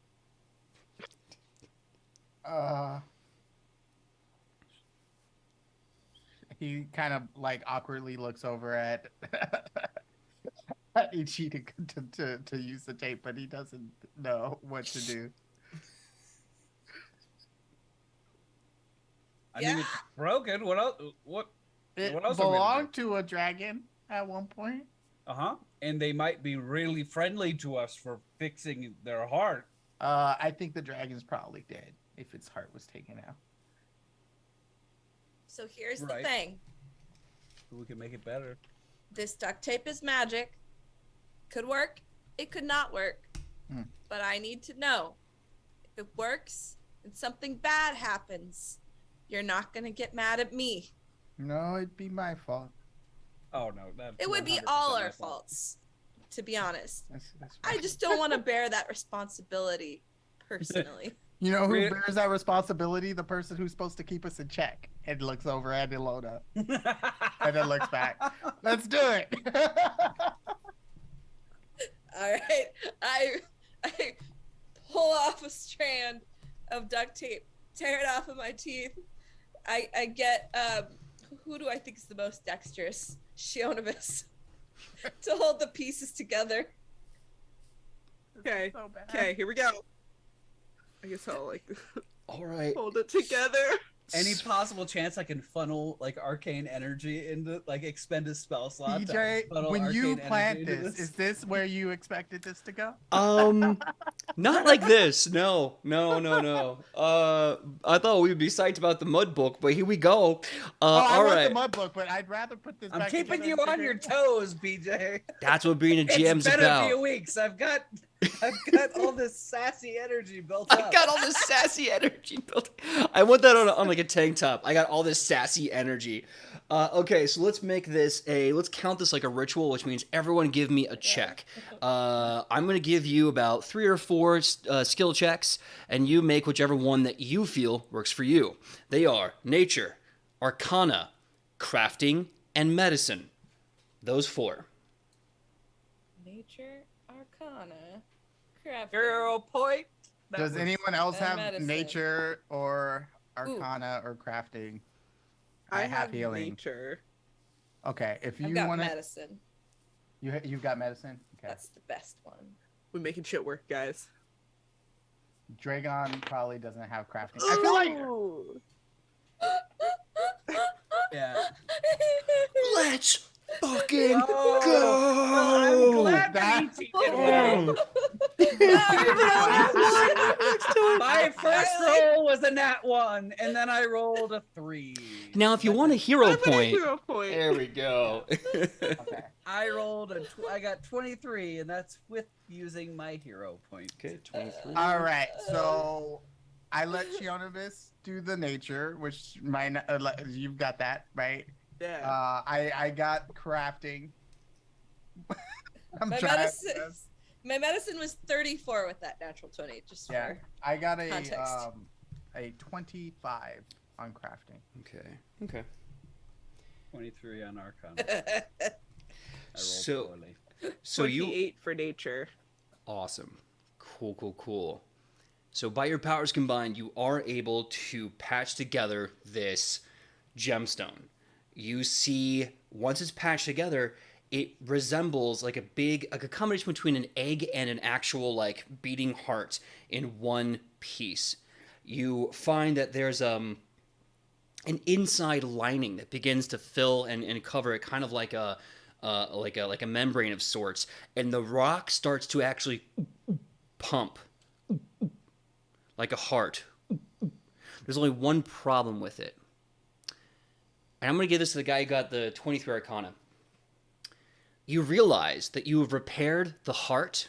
he kind of like awkwardly looks over at Ichi to use the tape, but he doesn't know what to do. I mean, it's broken. What else? What It else are we gonna belonged to a dragon at one point. And they might be really friendly to us for fixing their heart. I think the dragon's probably dead if its heart was taken out. So here's the Right. thing. We can make it better. This duct tape is magic. Could work. It could not work. But I need to know. If it works and something bad happens, you're not going to get mad at me. No, it'd be my fault. Oh no, that It would be 100% all my our fault. faults, to be honest. That's I just don't want to bear that responsibility personally. You know who Re- bears that responsibility? The person who's supposed to keep us in check and looks over at Ilona and then looks back. Let's do it. All right. I pull off a strand of duct tape, tear it off of my teeth. I get who do I think is the most dexterous? Shionovis. To hold the pieces together. Okay. So bad. Okay, here we go. I guess I'll like All right. hold it together. Any possible chance I can funnel like arcane energy into like expend a spell slot? to PJ, funnel when you arcane plant energy into this, is this where you expected this to go? Not like this. No. I thought we'd be psyched about the mud book, but here we go. I All want right. the mud book, but I'd rather put this I'm back keeping together you and on figure your it out. toes, BJ. That's what being a GM's It's been a few about. weeks. I've got all this sassy energy built up. I got all this sassy energy built. I want that on like a tank top. I got all this sassy energy. Okay, so let's count this like a ritual, which means everyone give me a check. I'm going to give you about 3 or 4 skill checks, and you make whichever one that you feel works for you. They are nature, arcana, crafting, and medicine. Those 4. Nature, Arcana, crafting. 0 point. That Does was- anyone else and have medicine. nature or arcana or crafting? I have healing. nature. Okay, if I've you got want to, medicine. you've got medicine. Okay, That's the best one. We're making shit work, guys. Dragon probably doesn't have crafting. I feel like Ooh. Yeah. Let's fucking Oh, go! I'm glad That- that ET did well. Oh. My first roll was a nat 1, and then I rolled a 3. Now, if you want a hero I've been a point, hero point. there we go. Okay. I I got 23, and that's with using my hero point. Okay, 23. All right. So I let Shionovis do the nature, which you've got that, right? Yeah. I got crafting. My medicine was 34 with that natural 20. Just for I got context. a 25 on crafting. Okay. 23 on Arcana. I rolled So- poorly. So you 28 for nature. awesome. Cool. So by your powers combined, you are able to patch together this gemstone. You see, once it's patched together, it resembles like a combination between an egg and an actual like beating heart in one piece. You find that there's an inside lining that begins to fill and cover it, kind of like a membrane of sorts, and the rock starts to actually pump like a heart. There's only one problem with it. And I'm going to give this to the guy who got the 23 Arcana. You realize that you have repaired the heart,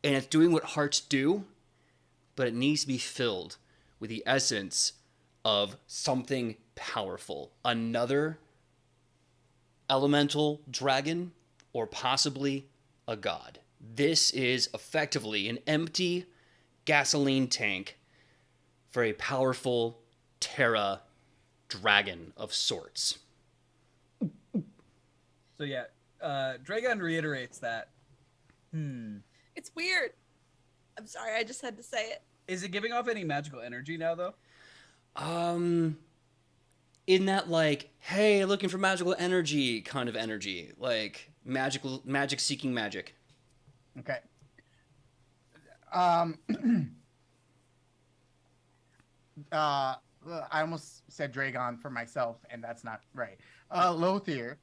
and it's doing what hearts do, but it needs to be filled with the essence of something powerful. Another elemental dragon, or possibly a god. This is effectively an empty gasoline tank for a powerful Terra dragon of sorts. So yeah, Dragon reiterates that. It's weird. I'm sorry, I just had to say it. Is it giving off any magical energy now, though? In that, like, hey, looking for magical energy kind of energy. Like, magic seeking magic. Okay. I almost said Dragon for myself, and that's not right. Lothier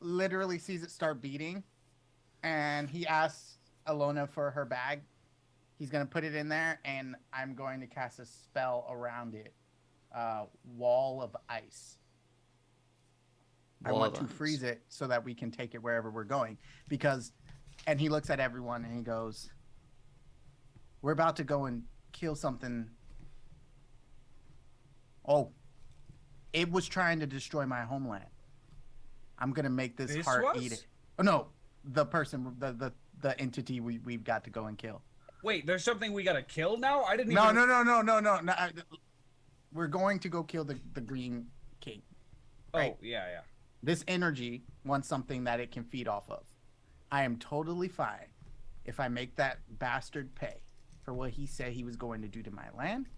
literally sees it start beating, and he asks Alona for her bag. He's going to put it in there, and I'm going to cast a spell around it. Wall of ice. I want to freeze it so that we can take it wherever we're going. And he looks at everyone and he goes, we're about to go and kill something. Oh, it was trying to destroy my homeland. I'm going to make this heart eat it. Oh, no, the person, the entity we've got to go and kill. Wait, there's something we gotta kill now? I didn't No. even... We're going to go kill the Green King. Right? Oh, yeah. This energy wants something that it can feed off of. I am totally fine if I make that bastard pay for what he said he was going to do to my land,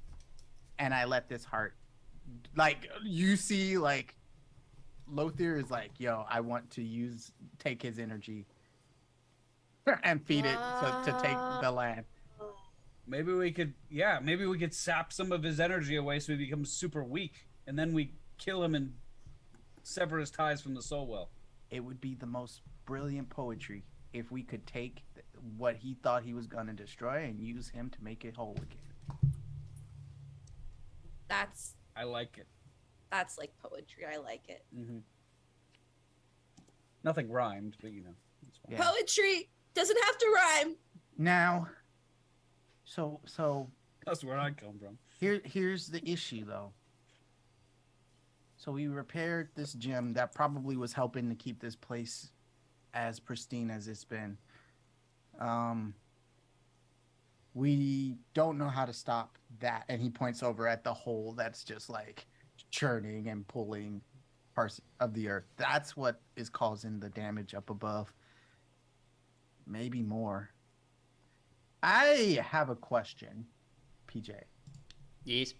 and I let this heart, like, you see, like, Lothier is like, yo, I want to take his energy and feed it to take the land. Maybe we could sap some of his energy away so he becomes super weak, and then we kill him and sever his ties from the soul well. It would be the most brilliant poetry if we could take what he thought he was going to destroy and use him to make it whole again. I like it. That's like poetry. I like it. Mm-hmm. Nothing rhymed, but it's fine. Yeah. Poetry doesn't have to rhyme. Now, so That's where I come from. here's the issue, though. So we repaired this gym that probably was helping to keep this place as pristine as it's been. We don't know how to stop that. And he points over at the hole that's just like churning and pulling parts of the earth. That's what is causing the damage up above. Maybe more. I have a question, PJ. Yes.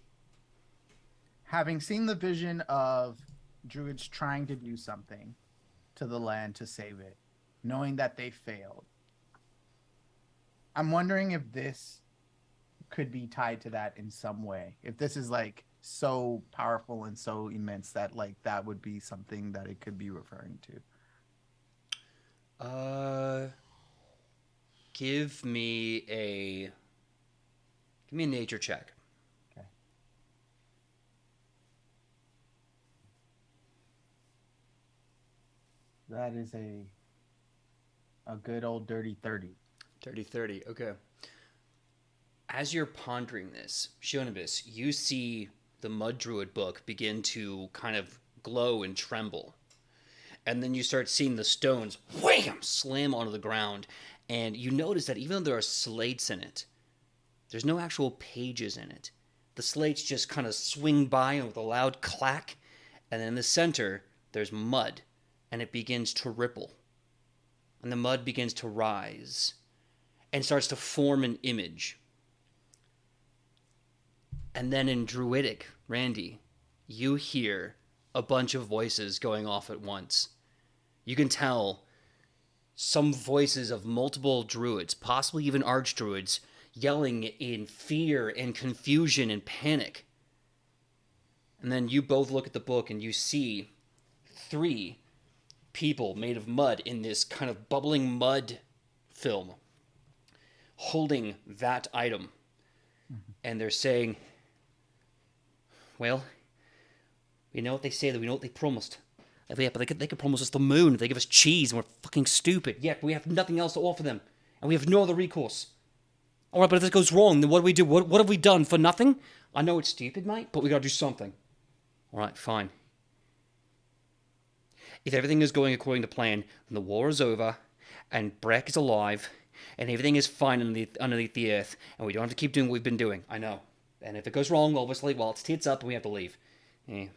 Having seen the vision of druids trying to do something to the land to save it, knowing that they failed, I'm wondering if this could be tied to that in some way. If this is like so powerful and so immense that like that would be something that it could be referring to. Give me a Give me a nature check. Okay. That is a good old dirty 30. Dirty 30. Okay. As you're pondering this, Shionibus, you see the Mud Druid book begin to kind of glow and tremble. And then you start seeing the stones wham slam onto the ground. And you notice that even though there are slates in it, there's no actual pages in it. The slates just kind of swing by and with a loud clack. And then in the center, there's mud. And it begins to ripple. And the mud begins to rise. And starts to form an image. And then in Druidic, Randy, you hear a bunch of voices going off at once. You can tell some voices of multiple druids, possibly even archdruids, yelling in fear and confusion and panic. And then you both look at the book and you see 3 people made of mud in this kind of bubbling mud film holding that item. Mm-hmm. And they're saying, well, we know what they say, that we know what they promised. Yeah, but they could promise us the moon if they give us cheese and we're fucking stupid. Yeah, but we have nothing else to offer them. And we have no other recourse. Alright, but if this goes wrong, then what do we do? What have we done? For nothing? I know it's stupid, mate, but we gotta do something. Alright, fine. If everything is going according to plan, then the war is over, and Breck is alive, and everything is fine underneath the earth, and we don't have to keep doing what we've been doing. I know. And if it goes wrong, obviously, well, it's tits up and we have to leave. Yeah.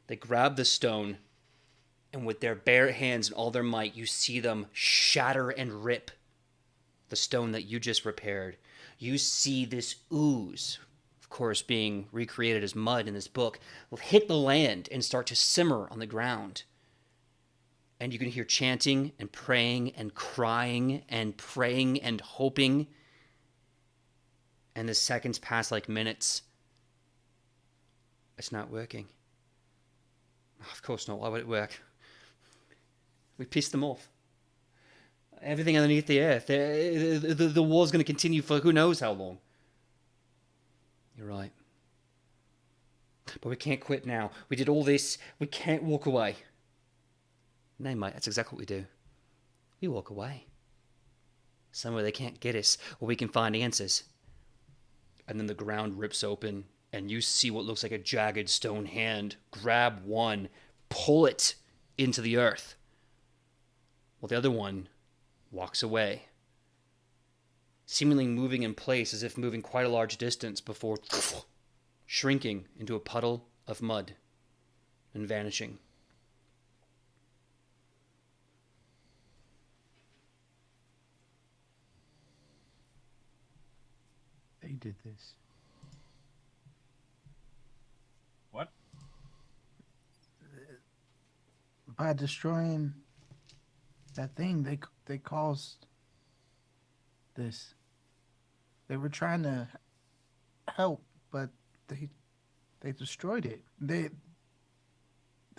They grab the stone, and with their bare hands and all their might, you see them shatter and rip the stone that you just repaired. You see this ooze, of course being recreated as mud in this book, hit the land and start to simmer on the ground. And you can hear chanting and praying and crying and praying and hoping. And the seconds pass like minutes. It's not working. Of course not. Why would it work? We pissed them off. Everything underneath the earth. The war's going to continue for who knows how long. You're right. But we can't quit now. We did all this. We can't walk away. No, mate, that's exactly what we do. We walk away. Somewhere they can't get us, or we can find answers. And then the ground rips open, and you see what looks like a jagged stone hand grab one, pull it into the earth, while the other one walks away, seemingly moving in place as if moving quite a large distance before shrinking into a puddle of mud and vanishing. They did this. What? By destroying that thing, they caused this. They were trying to help, but they destroyed it. They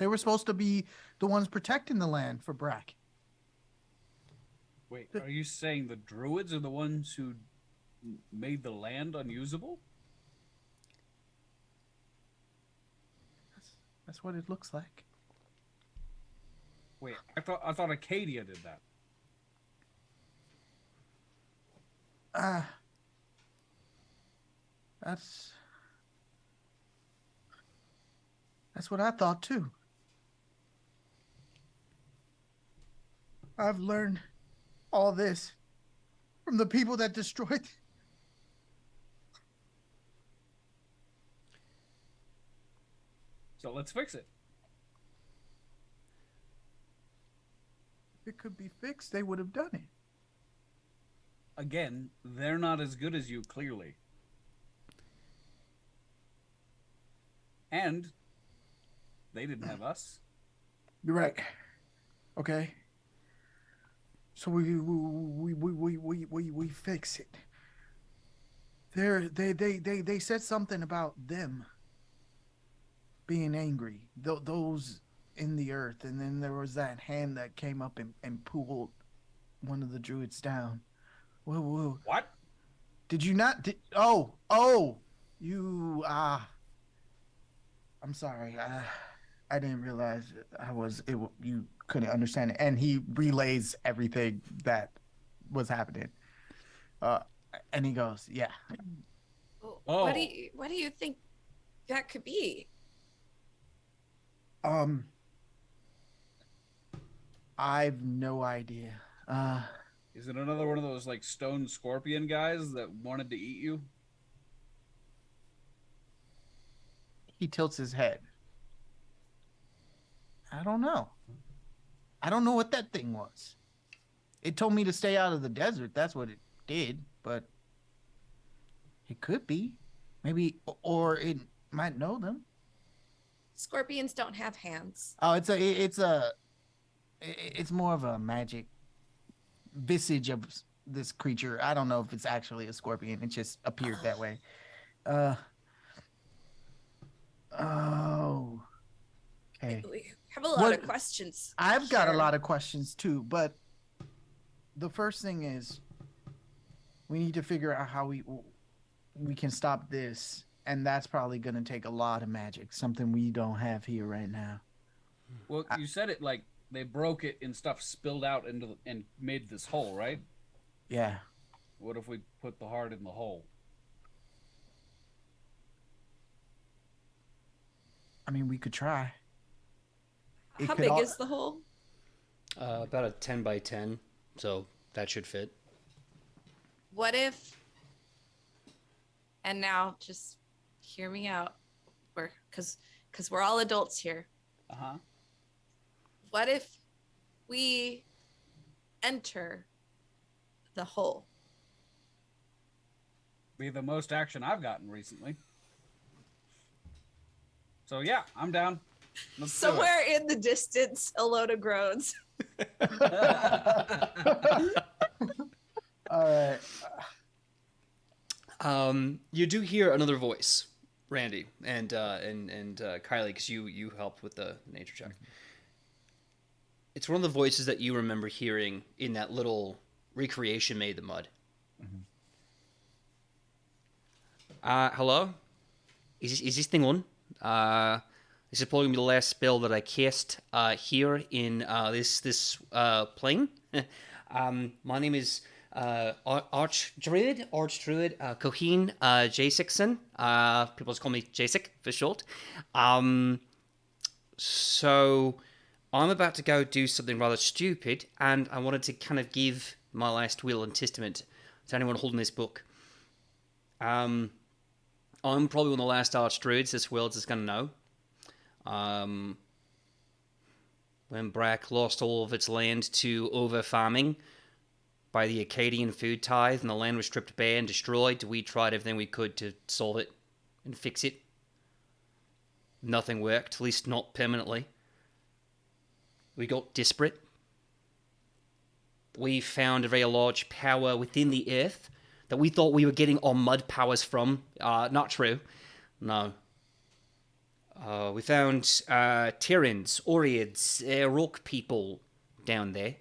were supposed to be the ones protecting the land for Brack. Wait, are you saying the druids are the ones who made the land unusable? That's what it looks like. Wait, I thought Acadia did that. That's what I thought too. I've learned all this from the people that destroyed. So let's fix it. If it could be fixed, they would have done it. Again, they're not as good as you, clearly. And they didn't have us. You're right. Okay. So we fix it. They said something about them being angry. Those in the earth, and then there was that hand that came up and pulled one of the druids down. Whoa. What? Did you not? You. I'm sorry. I didn't realize you couldn't understand it. And he relays everything that was happening. And he goes, yeah. What do you think that could be? I've no idea. Is it another one of those like stone scorpion guys that wanted to eat you? He tilts his head. I don't know. I don't know what that thing was. It told me to stay out of the desert. That's what it did, but it could be. Maybe, or it might know them. Scorpions don't have hands. Oh, it's more of a magic visage of this creature. I don't know if it's actually a scorpion. It just appeared that way. Oh. Okay. We have a lot of questions. I've got a lot of questions too, but the first thing is we need to figure out how we can stop this, and that's probably going to take a lot of magic, something we don't have here right now. Well, you said it like they broke it and stuff spilled out and made this hole, right? Yeah. What if we put the heart in the hole? I mean, we could try. How big is the hole? About a 10 by 10, so that should fit. What if, and now just hear me out, because we're all adults here. Uh-huh. What if we enter the hole? Be the most action I've gotten recently. So yeah, I'm down. Let's Somewhere in the distance, a load of groans. All right. You do hear another voice, Randy and Kylie, because you helped with the nature check. It's one of the voices that you remember hearing in that little recreation made of the mud. Hello? Is this thing on? This is probably gonna be the last spell that I cast here in this plane. My name is Archdruid Coheen Jasixson. People just call me Jasik for short. So I'm about to go do something rather stupid, and I wanted to kind of give my last will and testament to anyone holding this book. I'm probably one of the last Archdruids this world is going to know. When Brack lost all of its land to over-farming by the Acadian food tithe and the land was stripped bare and destroyed, we tried everything we could to solve it and fix it. Nothing worked, at least not permanently. We got desperate. We found a very large power within the earth that we thought we were getting our mud powers from. Not true. No. We found Tyrans, Oreads, rock people down there.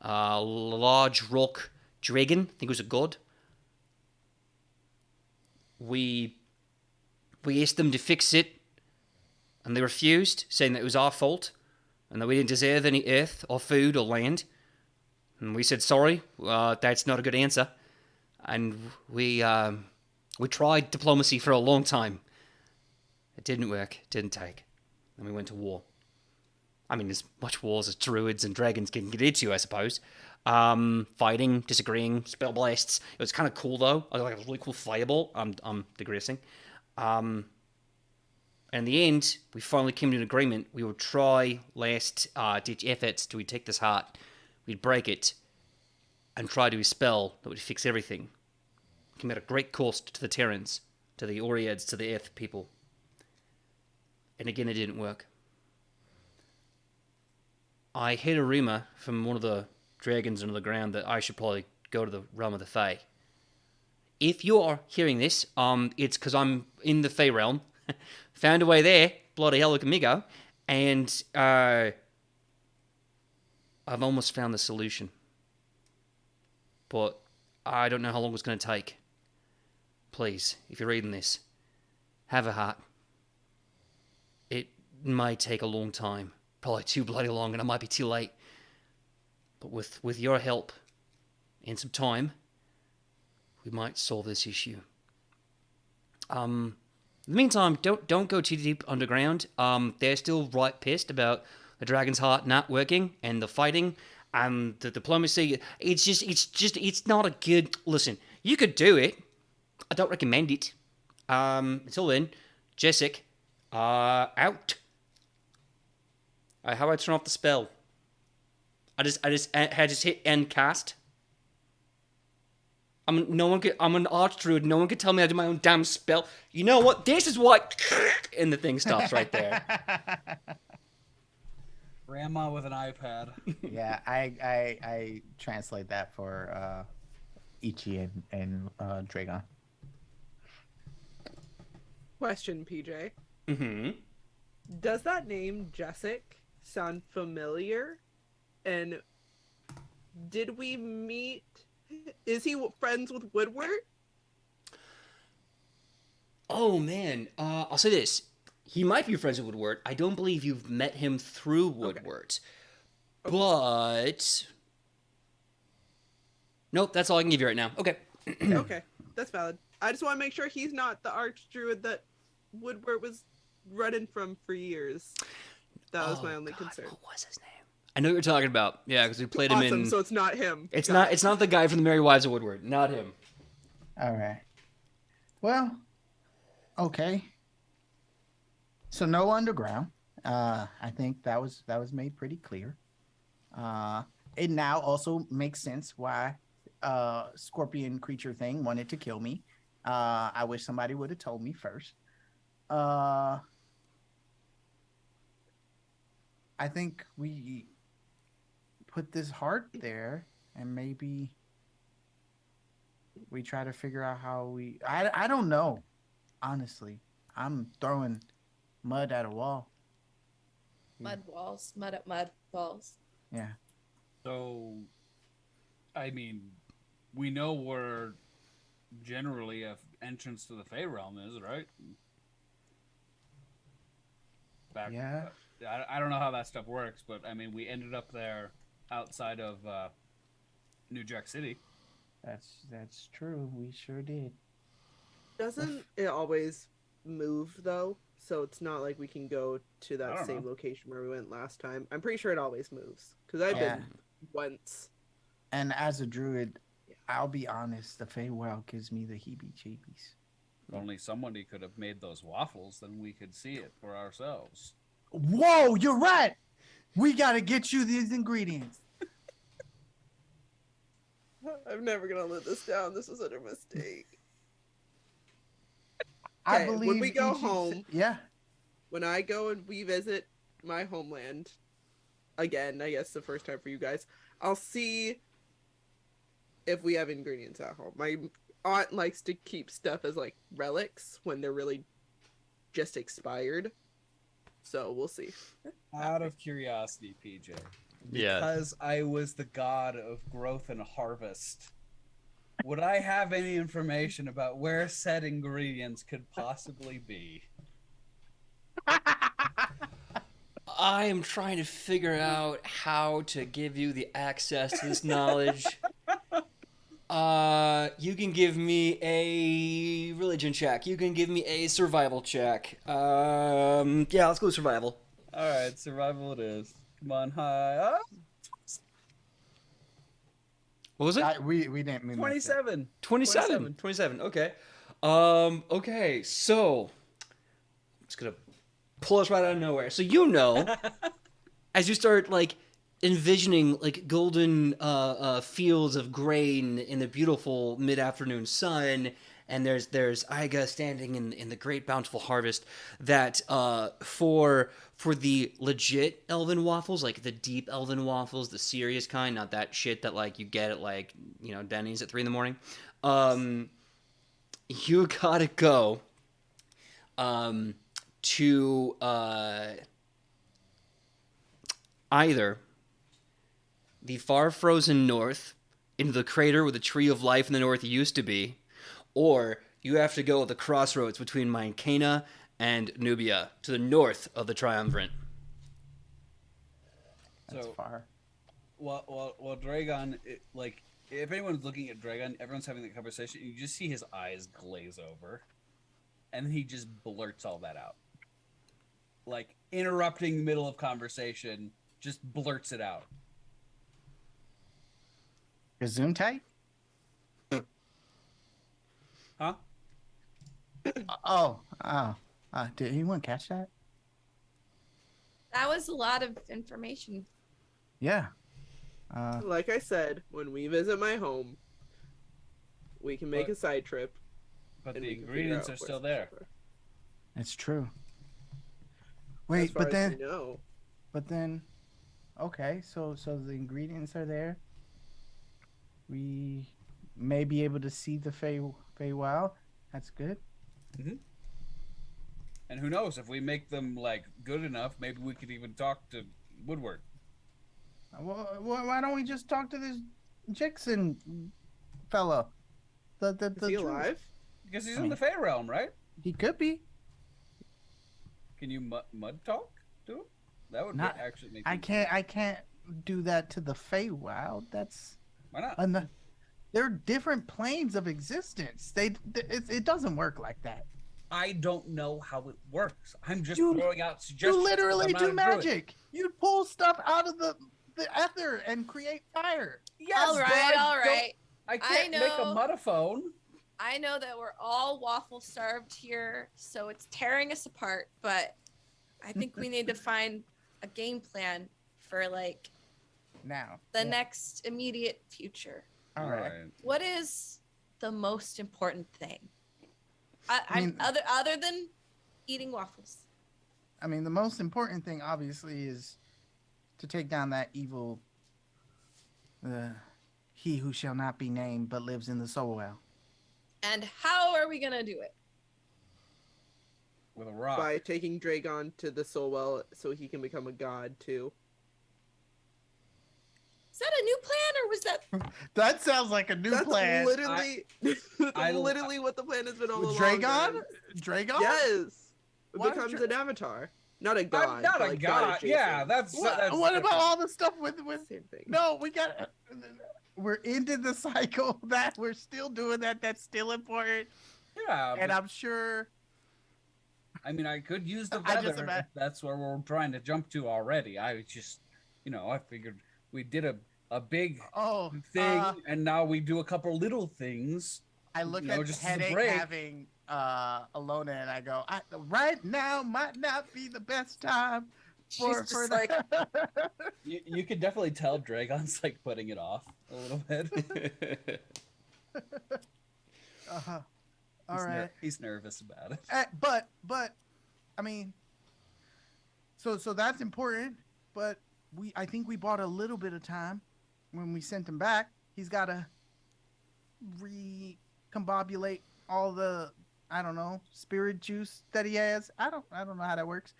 Large rock dragon, I think it was a god. We asked them to fix it, and they refused, saying that it was our fault, and that we didn't deserve any earth or food or land. And we said, sorry, that's not a good answer. And we tried diplomacy for a long time. It didn't work, didn't take. And we went to war. I mean, as much wars as druids and dragons can get into, I suppose. Fighting, disagreeing, spell blasts. It was kind of cool, though. I like a really cool fireball. I'm digressing. And in the end, we finally came to an agreement. We would try last-ditch efforts to take this heart. We'd break it and try to spell that would fix everything. Came at a great cost to the Terrans, to the Oreads, to the Earth people. And again, it didn't work. I heard a rumor from one of the dragons under the ground that I should probably go to the realm of the Fae. If you are hearing this, it's because I'm in the Fae realm. Found a way there. Bloody hell, look at me go. And I've almost found the solution. But I don't know how long it's going to take. Please, if you're reading this, have a heart. It may take a long time. Probably too bloody long, and I might be too late. But with your help and some time, we might solve this issue. In the meantime, don't go too deep underground. They're still right pissed about the Dragon's Heart not working and the fighting and the diplomacy. It's not a good. Listen, you could do it. I don't recommend it. Until then, Jessic, out. How do I turn off the spell? I just hit end cast. I'm an archdruid. No one could tell me how to do my own damn spell. You know what? This is what. And the thing stops right there. Grandma with an iPad. Yeah, I translate that for Ichi and Dragon. Question, PJ. Mm-hmm. Does that name Jessic sound familiar? And did we meet? Is he friends with Woodward? Oh man, I'll say this: he might be friends with Woodward. I don't believe you've met him through Woodward, but nope. That's all I can give you right now. Okay. Okay, that's valid. I just want to make sure he's not the archdruid that Woodward was running from for years. That was my only concern. What was his name? I know what you're talking about. Yeah, because we played him in. So it's not him. It's not the guy from the Merry Wives of Woodward. Not him. All right. Well, okay. So no underground. I think that was made pretty clear. It now also makes sense why scorpion creature thing wanted to kill me. I wish somebody would have told me first. I think we put this heart there and maybe we try to figure out how we I don't know. Honestly, I'm throwing mud at a wall. Mud walls, mud at mud walls. Yeah. So, I mean, we know where generally a entrance to the Fey realm is, right? Yeah. I don't know how that stuff works, but I mean, we ended up there outside of New Jack City. That's true. We sure did. Doesn't it always move though? So it's not like we can go to that same location where we went last time. I'm pretty sure it always moves because I've been once. And as a druid, I'll be honest, the Feywild gives me the heebie-jeebies. If only somebody could have made those waffles, then we could see it for ourselves. Whoa, you're right. We gotta get you these ingredients. I'm never gonna let this down. This was such a mistake. I believe when we go home, when I go and we visit my homeland again, I guess the first time for you guys, I'll see if we have ingredients at home. My aunt likes to keep stuff as like relics when they're really just expired. So we'll see. Out of curiosity, PJ. Because I was the god of growth and harvest, would I have any information about where said ingredients could possibly be? I am trying to figure out how to give you the access to this knowledge. You can give me a religion check. You can give me a survival check. Yeah, let's go survival. All right, survival it is. Come on, high. What was it? We didn't mean 27. 27. 27. Okay. Okay. So I'm just gonna pull us right out of nowhere. So as you start like envisioning like golden fields of grain in the beautiful mid-afternoon sun, and there's Iga standing in the great bountiful harvest that for the legit elven waffles, like the deep elven waffles, the serious kind, not that shit that like you get at like, Denny's at 3 a.m. You gotta go to either the far frozen north into the crater where the tree of life in the north used to be, or you have to go at the crossroads between Mycena and Nubia to the north of the Triumvirate. That's So, far. Well, Dragon, like, if anyone's looking at Dragon, everyone's having that conversation. You just see his eyes glaze over, and then he just blurts all that out, like interrupting the middle of conversation, just blurts it out. Gesundheit? Huh? Did anyone catch that? That was a lot of information. Yeah. Like I said, when we visit my home, we can make But- a side trip. But and the we can figure ingredients out are still what's there. cheaper. It's true. As Wait, far but as then, we know. okay, so the ingredients are there. We may be able to see the Feywild. That's good. And who knows, if we make them like good enough, maybe we could even talk to Woodward. Well, why don't we just talk to this Jackson fellow? The Is he druid. alive? Because he's I in the Fey realm, right? He could be. Can you mud talk to him? That would Not- actually make. I can't do that to the Feywild. That's Why not? they're different planes of existence. It doesn't work like that. I don't know how it works. I'm just You- throwing out suggestions. You literally I'm not do a druid. magic. You pull stuff out of the ether and create fire. Yes, all but right, I all don't- right. I can't make a know. mudophone. I know that we're all waffle starved here, so it's tearing us apart, but I think we need to find a game plan for like Now. the Yeah. next immediate future. All right. What is the most important thing? I mean- Other than eating waffles. I mean, the most important thing, obviously, is to take down that evil, he who shall not be named but lives in the soul well. And how are we gonna do it? With a rock. By taking Dragon to the soul well so he can become a god too. Is that a new plan or was that That sounds like a new That's plan. literally I- literally what the plan has been all With along. Dragon? man. Dragon? Yes. It Why becomes Dra- an avatar. Not a god. I'm not but a like god. adjacent. Yeah, that's What, that's what about different. all the stuff with Same thing. No, we got. We're into the cycle that we're still doing that. That's still important, Yeah, and but, I'm sure. I mean, I could use the I just feather. ima- If that's where we're trying to jump to already. I just, I figured we did a big Oh, thing, and now we do a couple little things. I look you know, at just as a headache break. having Alona, and I go, right now might not be the best time for She's for just like, the. You could definitely tell Dragon's like putting it off a little bit. uh-huh. All right. He's nervous about it. But I mean, so that's important. But I think we bought a little bit of time when we sent him back. He's got to recombobulate all the spirit juice that he has. I don't know how that works.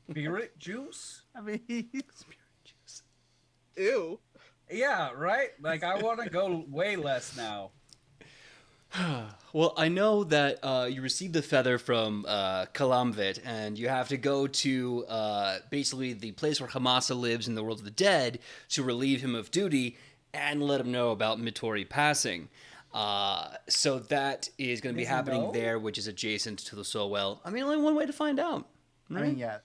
Spirit juice? I mean, Spirit juice. Ew. Yeah, right? Like, I want to go way less now. Well, I know that you received the feather from Kalamvit, and you have to go to basically the place where Hamasa lives in the world of the dead to relieve him of duty and let him know about Mittori passing. So that is going to be Does he happening know? there, which is adjacent to the soul well. I mean, only one way to find out. I mean, yeah.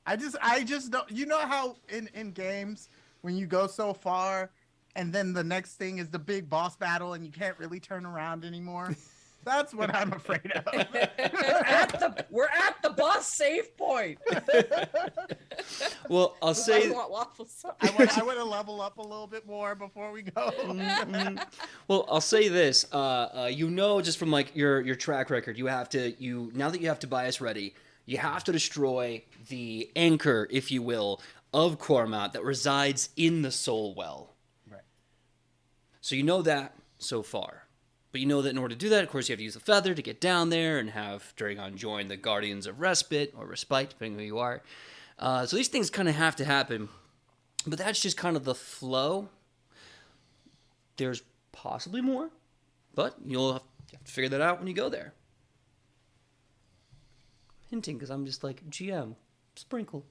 I just don't. You know how in games when you go so far, and then the next thing is the big boss battle, and you can't really turn around anymore. That's what I'm afraid of. We're at the boss save point. Well, I'll I say. want waffles. I want to level up a little bit more before we go. Well, I'll say this. Just from like your track record, now that you have Tobias ready, you have to destroy the anchor, if you will, of Cormont that resides in the soul well. Right. So you know that so far. But you know that in order to do that, of course, you have to use the feather to get down there and have Dragon join the Guardians of Respite, or Respite, depending who you are. So these things kind of have to happen. But that's just kind of the flow there's possibly more, but you'll have to figure that out when you go there. Hinting, because I'm just like, GM, sprinkle,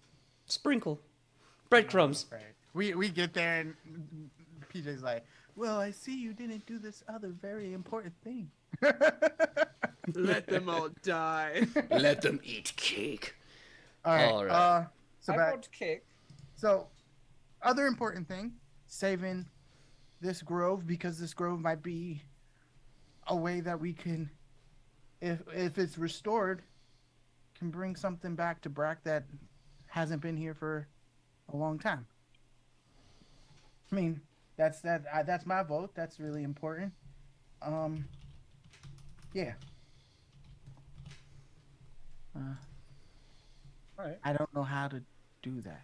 breadcrumbs. Right. We get there and PJ's like, well, I see you didn't do this other very important thing. Let them all die. Let them eat cake. All right. All right. So I back. want cake. So, other important thing, saving this grove, because this grove might be a way that we can, if it's restored, can bring something back to Brack that hasn't been here for a long time. I mean, that's my vote. That's really important. Yeah. All right. I don't know how to do that.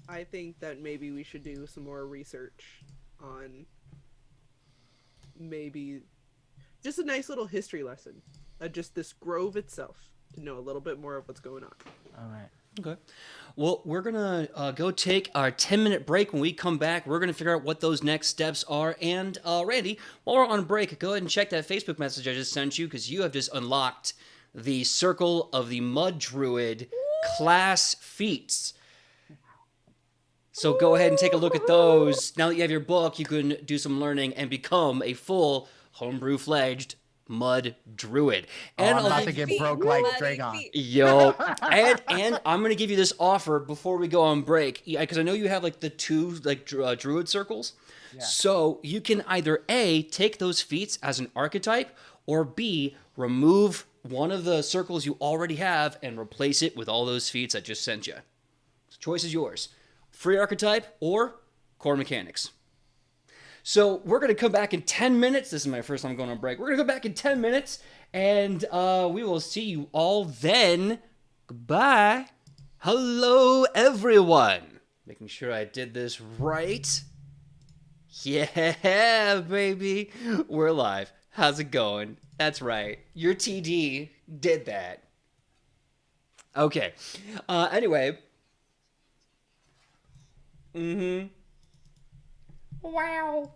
I think that maybe we should do some more research on maybe just a nice little history lesson of just this grove itself to know a little bit more of what's going on. All right. Okay. Well, we're going to go take our 10-minute break. When we come back, we're going to figure out what those next steps are. And, Randy, while we're on break, go ahead and check that Facebook message I just sent you, because you have just unlocked the Circle of the Mud Druid class feats. So go ahead and take a look at those. Now that you have your book, you can do some learning and become a full homebrew-fledged Mud Druid. And I'm about to get broke like Dragon. Yo, and I'm gonna give you this offer before we go on break, because I know you have like the two like druid circles. Yeah. So you can either A, take those feats as an archetype, or B, remove one of the circles you already have and replace it with all those feats I just sent you. The choice is yours: free archetype or core mechanics. So we're going to come back in 10 minutes. This is my first time going on break. We're going to go back in 10 minutes, and we will see you all then. Goodbye. Hello, everyone. Making sure I did this right. Yeah, baby. We're live. How's it going? That's right. Your TD did that. Okay. Anyway. Wow.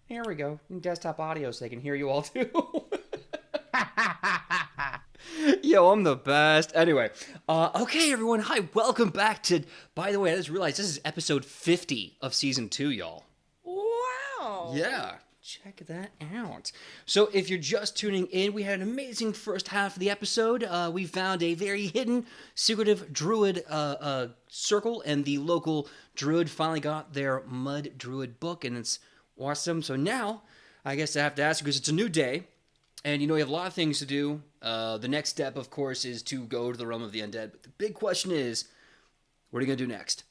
Here we go. Desktop audio so they can hear you all too. Yo, I'm the best. Anyway, okay, everyone. Hi, welcome back to, by the way, I just realized this is episode 50 of season 2, y'all. Wow. Yeah, check that out. So if you're just tuning in, we had an amazing first half of the episode. We found a very hidden, secretive druid circle, and the local druid finally got their Mud Druid book, and it's awesome. So now, I guess I have to ask you, because it's a new day, and you know we have a lot of things to do. The next step, of course, is to go to the realm of the undead. But the big question is, what are you going to do next?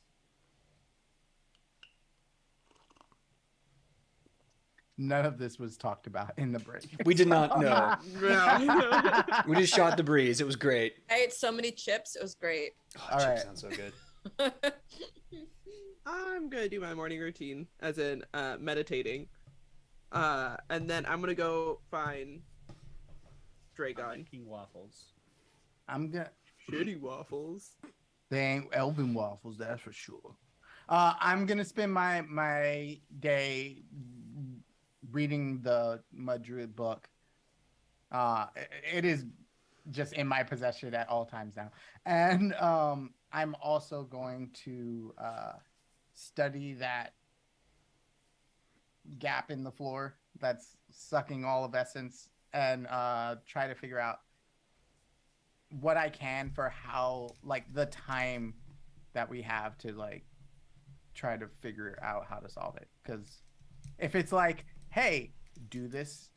None of this was talked about in the break. We did not know. Yeah. We just shot the breeze. It was great. I ate so many chips. It was great. Oh, All chips right. sound so good. I'm gonna do my morning routine, as in meditating, and then I'm gonna go find Dragon. Making waffles. I'm gonna. Shitty waffles. They ain't elven waffles, that's for sure. I'm gonna spend my day reading the Mud Druid book. It is just in my possession at all times now, and I'm also going to study that gap in the floor that's sucking all of essence, and try to figure out what I can for how, like, the time that we have to, like, try to figure out how to solve it. Because if it's like, hey, do this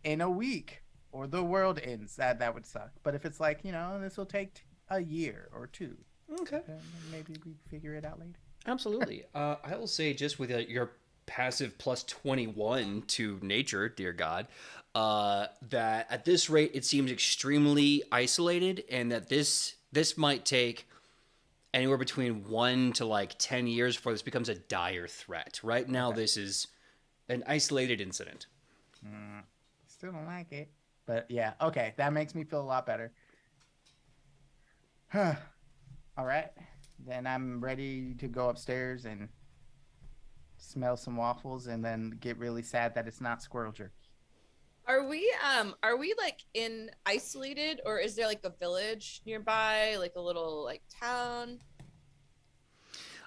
in a week or the world ends, that would suck. But if it's like, you know, this will take a year or two, Okay. then maybe we figure it out later. Absolutely. I will say, just with your passive plus 21 to nature, dear God, that at this rate it seems extremely isolated, and that this might take anywhere between 1 to like 10 years before this becomes a dire threat. Right now, This is an isolated incident. Still don't like it. But yeah, okay. That makes me feel a lot better. All right. then I'm ready to go upstairs and smell some waffles, and then get really sad that it's not squirrel jerky. Are we like in isolated, or is there like a village nearby, like a little like town?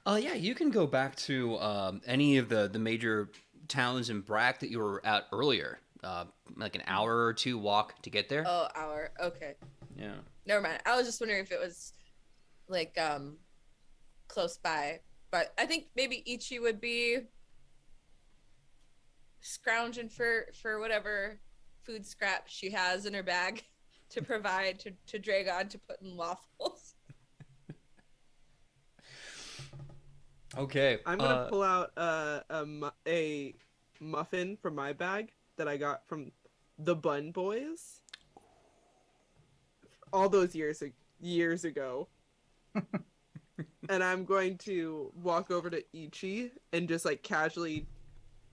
Yeah, you can go back to any of the major towns in Brack that you were at earlier. Like an hour or two walk to get there. Oh, hour. Okay. Yeah. Never mind. I was just wondering if it was like close by. But I think maybe Ichi would be scrounging for whatever food scraps she has in her bag to provide to Dragon to put in waffles. Okay. I'm gonna pull out a muffin from my bag that I got from the Bun Boys all those years ago. And I'm going to walk over to Ichi and just like casually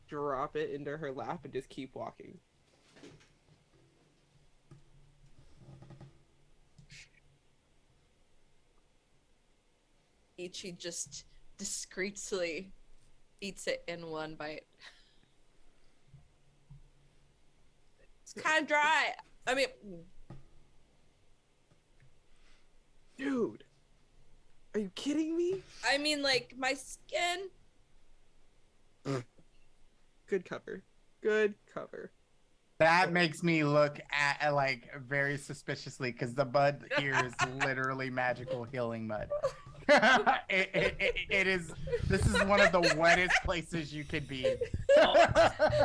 drop it into her lap and just keep walking. Ichi just discreetly eats it in one bite. It's kind of dry. I mean, Dude, are you kidding me? like my skin. Good cover. Good cover. That makes me look at like very suspiciously, because the mud here is literally magical healing mud. It is. This is one of the wettest places you could be.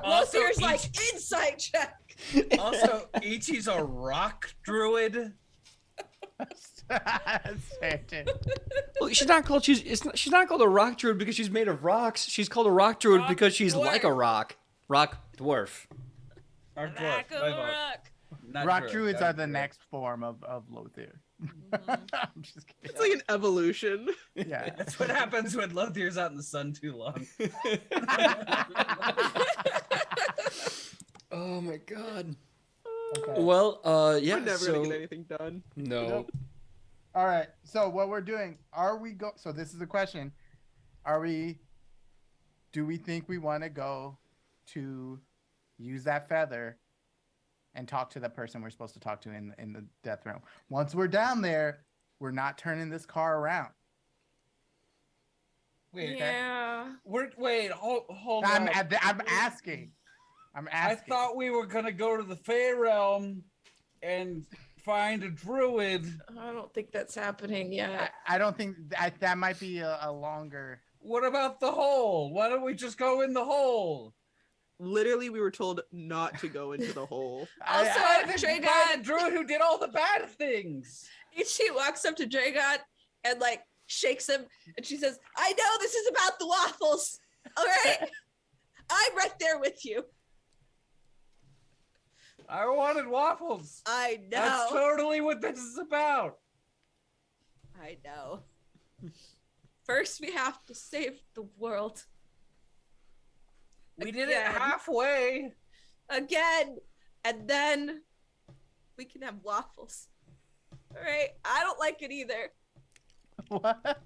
Also, like insight check. Also, Ichi's a rock druid. Well, she's not called a rock druid because she's made of rocks. She's called a rock druid because she's dwarf. like a rock dwarf. Or dwarf. Back of my a fault. rock. Not Rock druid, druids not are the druid. next form of Lothier. Mhm. I'm just kidding. It's like an evolution. Yeah. That's what happens when Lothier's out in the sun too long. Oh my god. Okay. Well, yeah. We're never so gonna get anything done. no. Nope. All right. So what we're doing? So this is the question. Do we think we want to go to use that feather and talk to the person we're supposed to talk to in the death realm? Once we're down there, we're not turning this car around. Wait, Yeah. hold I'm on. asking. I thought we were gonna go to the Fey realm and find a druid. I don't think that's happening yet. I don't think that might be a longer. What about the hole? Why don't we just go in the hole? Literally, we were told not to go into the hole. Also, Find the Dragon. druid who did all the bad things. Ichi walks up to Dragon and like shakes him, and she says, "I know this is about the waffles. All right, I'm right there with you. I wanted waffles. I know. That's totally what this is about. I know. First, we have to save the world. We did it Again. halfway. Again, and then we can have waffles. All right. I don't like it either. What?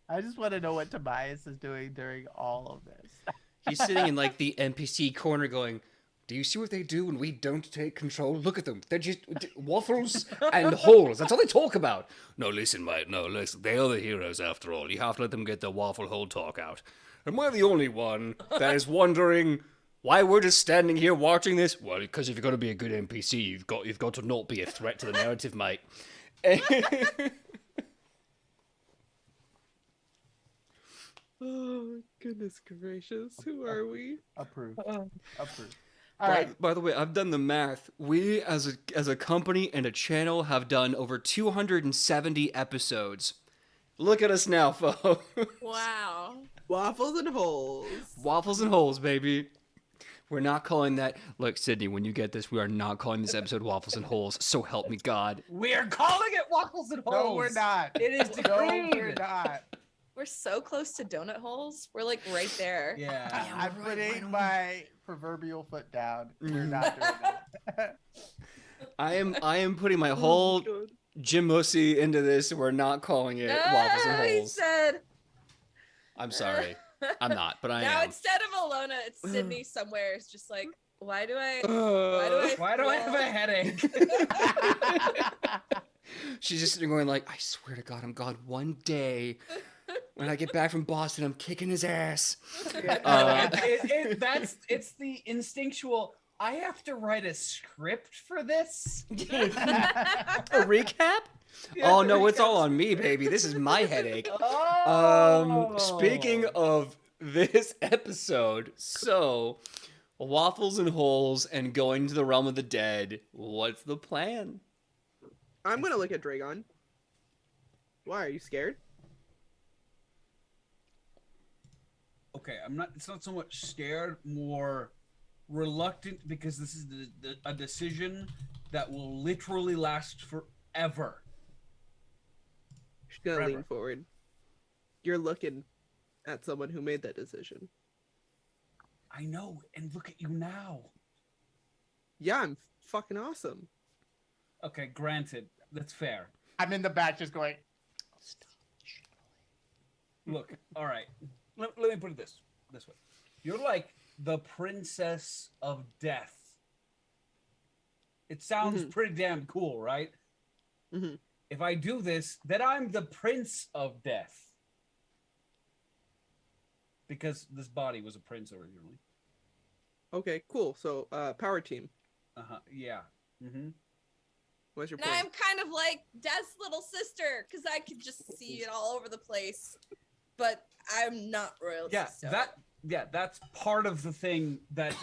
I just want to know what Tobias is doing during all of this. He's sitting in like the NPC corner going, "Do you see what they do when we don't take control? Look at them. They're just waffles and holes. That's all they talk about." "No, listen, mate. No, listen. They are the heroes after all. You have to let them get their waffle hole talk out. Am I the only one that is wondering why we're just standing here watching this? Well, because if you're going to be a good NPC, you've got to not be a threat to the narrative, mate." Oh, goodness gracious. Who are we? Approved. Approved. All right. By the way, I've done the math. We, as a company and a channel, have done over 270 episodes. Look at us now, folks. Wow. Waffles and holes. Waffles and holes, baby. We're not calling that. Look, Sidney, when you get this, we are not calling this episode Waffles and Holes. So help me God. We are calling it waffles and holes. No, we're not. It is No, decreed. we're not. We're so close to donut holes. We're like right there. Yeah. I'm putting my proverbial foot down. We're not doing that. I am putting my whole God. Jim Mussy into this. We're not calling it Waffles and He Holes. said. I'm sorry. I'm not, but I Now am. instead of Alona, it's Sidney somewhere. It's just like, why do I Why do I have a headache? She's just sitting going like, I swear to God, I'm God. One day, when I get back from Boston, I'm kicking his ass. It's the instinctual. I have to write a script for this. A recap? Yeah, Oh no, recap. it's all on me, baby. This is my headache. Oh. Speaking of this episode, so Waffles and Holes and going to the realm of the dead. What's the plan? I'm gonna look at Dragon. Why are you scared? Okay, I'm not. It's not so much scared, more reluctant because this is a decision that will literally last forever. She's gonna Forever. lean forward. You're looking at someone who made that decision. I know, and look at you now. Yeah, I'm fucking awesome. Okay, granted, that's fair. I'm in the back just going. Look, all right. Let me put it this way. You're like the princess of death. It sounds pretty damn cool, right? Mm-hmm. If I do this, then I'm the prince of death. Because this body was a prince originally. Okay, cool. So, power team. Yeah. Mm-hmm. What's your And plan? I'm kind of like Death's little sister because I could just see it all over the place, but I'm not royalty. Yeah, so. that's part of the thing that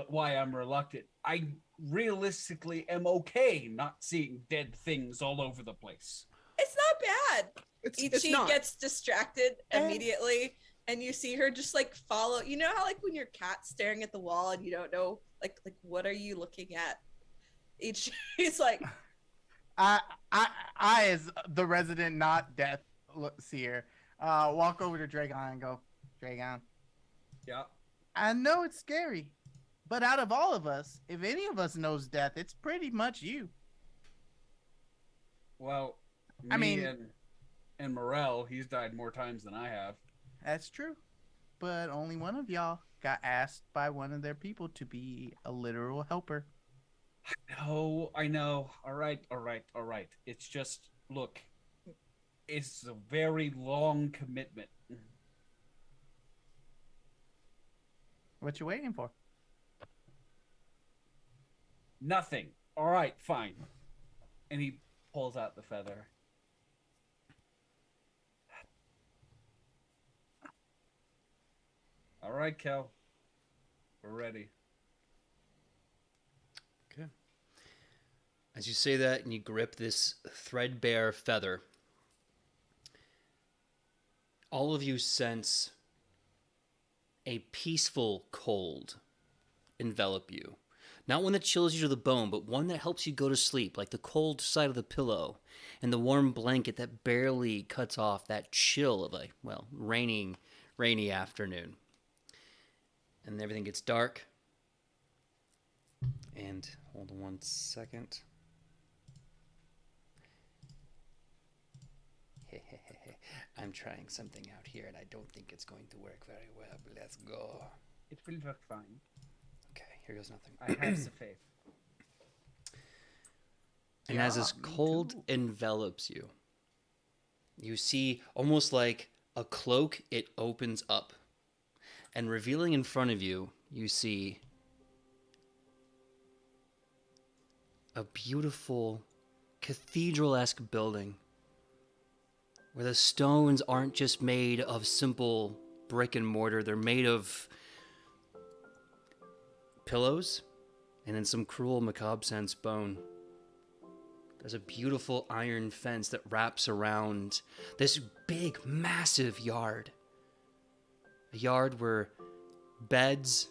why I'm reluctant. I realistically am okay not seeing dead things all over the place. It's not bad. It's Ichi not. gets distracted immediately, and you see her just like follow. You know how like when your cat's staring at the wall and you don't know like what are you looking at? Ichi's like, I as the resident not death seer, walk over to Dragon and go, Dragon, Yeah. I know it's scary, but out of all of us, if any of us knows death, it's pretty much you. Well, I mean- and Morel, he's died more times than I have. That's true. But only one of y'all got asked by one of their people to be a literal helper. No, I know. All right. It's just, look, it's a very long commitment. What you waiting for? Nothing. All right, fine. And he pulls out the feather. All right, Kel. We're ready. Okay. As you say that and you grip this threadbare feather, all of you sense a peaceful cold envelop you. Not one that chills you to the bone, but one that helps you go to sleep, like the cold side of the pillow and the warm blanket that barely cuts off that chill of a, well, rainy afternoon. And everything gets dark. And hold on one second. I'm trying something out here, and I don't think it's going to work very well. But let's go. It will work fine. Okay, here goes nothing. I have the faith. And as this cold envelops you, you see almost like a cloak, it opens up. And revealing in front of you, you see a beautiful cathedral-esque building where the stones aren't just made of simple brick and mortar. They're made of pillows and in some cruel, macabre sense, bone. There's a beautiful iron fence that wraps around this big, massive yard. A yard where beds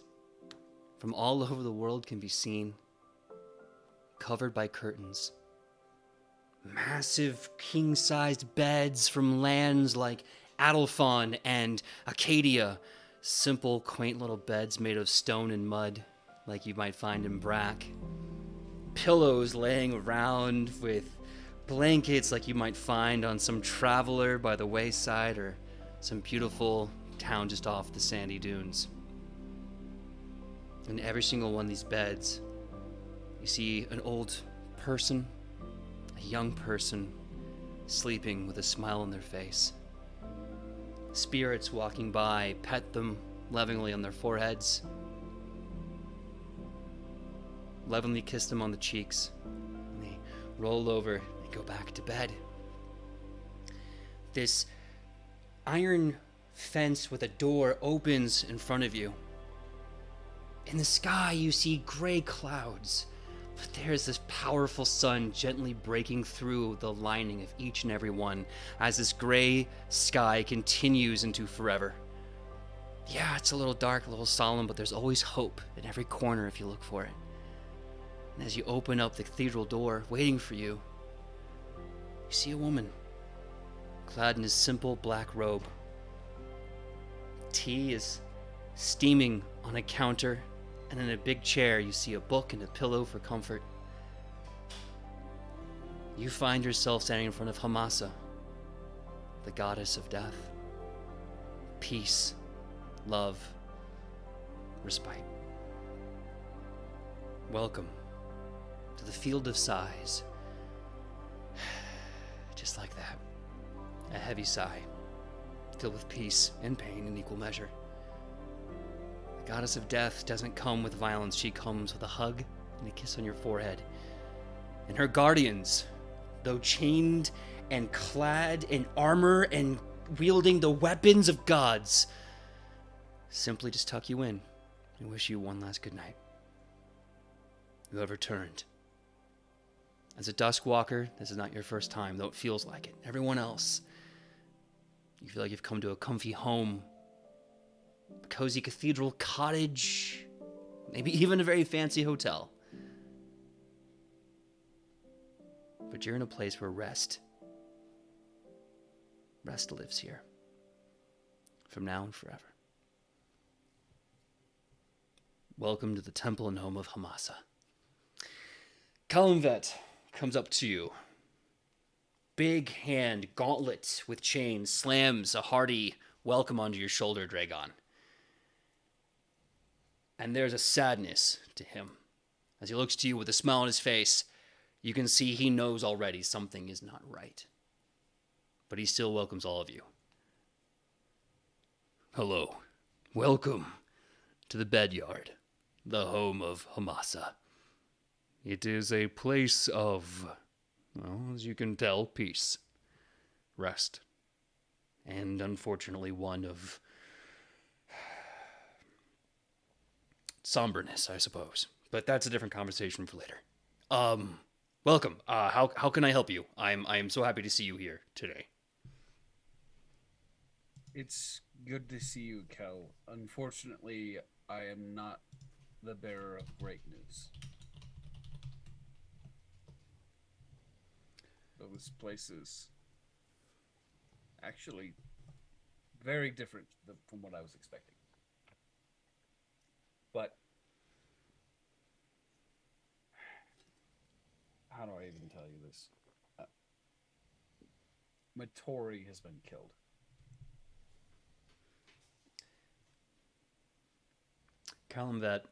from all over the world can be seen, covered by curtains. Massive king-sized beds from lands like Adelphon and Acadia. Simple, quaint little beds made of stone and mud, like you might find in Brack. Pillows laying around with blankets like you might find on some traveler by the wayside or some beautiful town just off the sandy dunes. In every single one of these beds, you see an old person, a young person, sleeping with a smile on their face. Spirits walking by pet them lovingly on their foreheads, lovingly kiss them on the cheeks, and they roll over and go back to bed. This iron fence with a door opens in front of you. In the sky, you see gray clouds, but there's this powerful sun gently breaking through the lining of each and every one as this gray sky continues into forever. Yeah, it's a little dark, a little solemn, but there's always hope in every corner if you look for it. And as you open up the cathedral door, waiting for you, you see a woman clad in a simple black robe. Tea is steaming on a counter, and in a big chair you see a book and a pillow for comfort. You find yourself standing in front of Hamasa, the goddess of death, peace, love, respite. Welcome to the field of sighs. Just like that, a heavy sigh, filled with peace and pain in equal measure. The goddess of death doesn't come with violence. She comes with a hug and a kiss on your forehead. And her guardians, though chained and clad in armor and wielding the weapons of gods, simply just tuck you in and wish you one last good night. You have returned. As a Duskwalker, this is not your first time, though it feels like it. Everyone else, you feel like you've come to a comfy home, a cozy cathedral cottage, maybe even a very fancy hotel. But you're in a place where rest lives here, from now and forever. Welcome to the temple and home of Hamasa. Kalimvet comes up to you. Big hand, gauntlet with chains, slams a hearty welcome onto your shoulder, Dragon. And there's a sadness to him. As he looks to you with a smile on his face, you can see he knows already something is not right. But he still welcomes all of you. Hello. Welcome to the bedyard, the home of Hamasa. It is a place of, well, as you can tell, peace, rest, and unfortunately one of somberness, I suppose. But that's a different conversation for later. Welcome. How can I help you? I'm so happy to see you here today. It's good to see you, Kel. Unfortunately, I am not the bearer of great news. Those places actually very different from what I was expecting. But how do I even tell you this? Matori has been killed. Kalimvet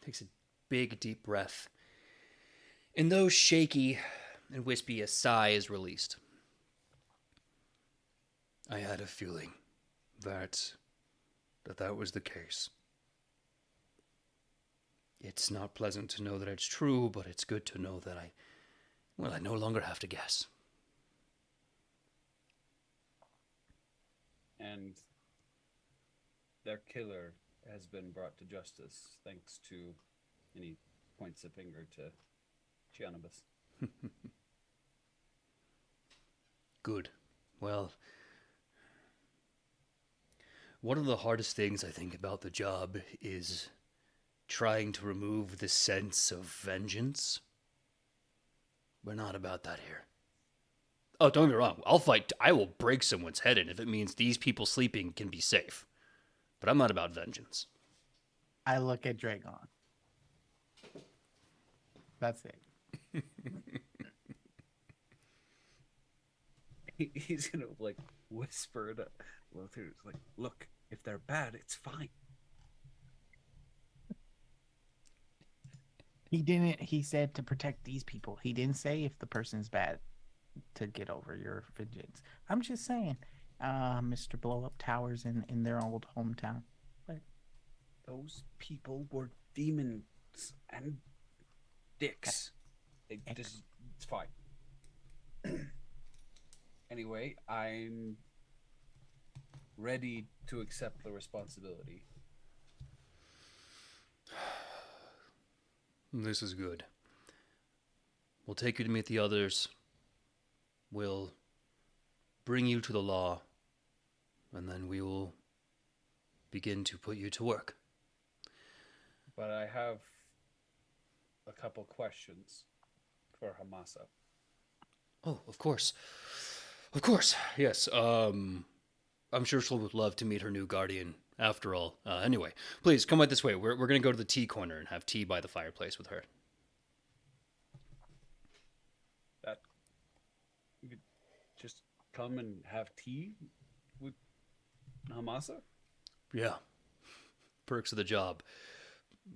takes a big, deep breath. And though shaky and wispy, a sigh is released. I had a feeling that was the case. It's not pleasant to know that it's true, but it's good to know that I no longer have to guess. And their killer has been brought to justice thanks to, and he points a finger to Chianabus. Good. Well, one of the hardest things I think about the job is trying to remove the sense of vengeance. We're not about that here. Oh, don't get me wrong. I'll fight. I will break someone's head in if it means these people sleeping can be safe. But I'm not about vengeance. I look at Dragon. That's it. he's gonna like whisper to Lothar, like, look, if they're bad, it's fine. He said to protect these people. He didn't say if the person's bad to get over your vengeance. I'm just saying, Mr. Blow Up Towers in their old hometown. But Those people were demons and dicks. It's fine. Anyway, I'm ready to accept the responsibility. This is good. We'll take you to meet the others. We'll bring you to the law, and then we will begin to put you to work. But I have a couple questions for Hamasa. Oh, of course. Of course, yes. I'm sure she'll would love to meet her new guardian, after all. Anyway, please, come right this way. We're going to go to the tea corner and have tea by the fireplace with her. That you could just come and have tea with Hamasa? Yeah. Perks of the job.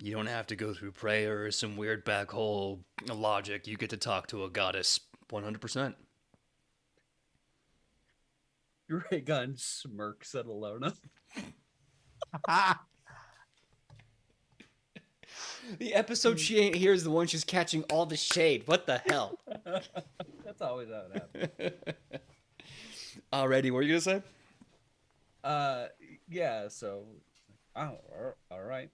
You don't have to go through prayer or some weird back hole logic. You get to talk to a goddess 100%. Raygun smirks at Alona. The episode she ain't here is the one she's catching all the shade. What the hell? That's always how it happens. Alrighty, what are you gonna say? Yeah, so all right.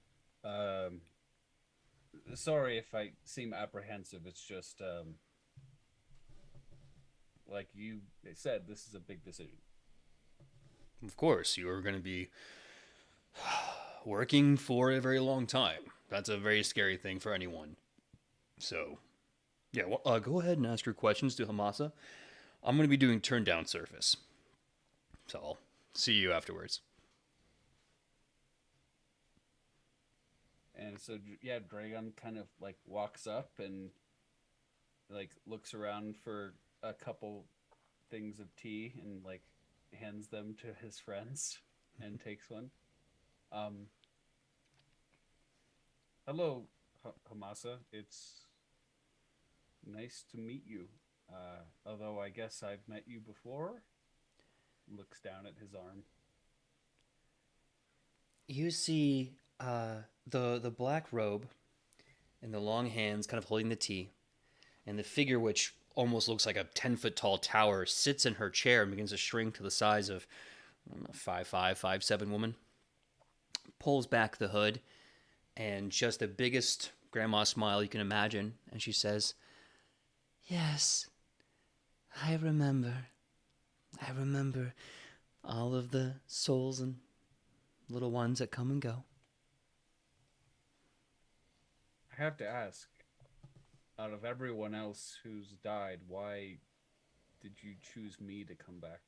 Sorry if I seem apprehensive. It's just like you said, this is a big decision. Of course, you are going to be working for a very long time. That's a very scary thing for anyone. So, yeah, well, go ahead and ask your questions to Hamasa. I'm going to be doing turn down surface. So I'll see you afterwards. And so, yeah, Dragon kind of like walks up and like looks around for a couple things of tea and like hands them to his friends and takes one. Hello, Hamasa. It's nice to meet you. Although I guess I've met you before. Looks down at his arm. You see the black robe and the long hands kind of holding the tea, and the figure, which almost looks like a 10-foot tall tower, sits in her chair and begins to shrink to the size of a 5'5", 5'7" woman. Pulls back the hood, and just the biggest grandma smile you can imagine, and she says, "Yes, I remember. I remember all of the souls and little ones that come and go." I have to ask, out of everyone else who's died, why did you choose me to come back?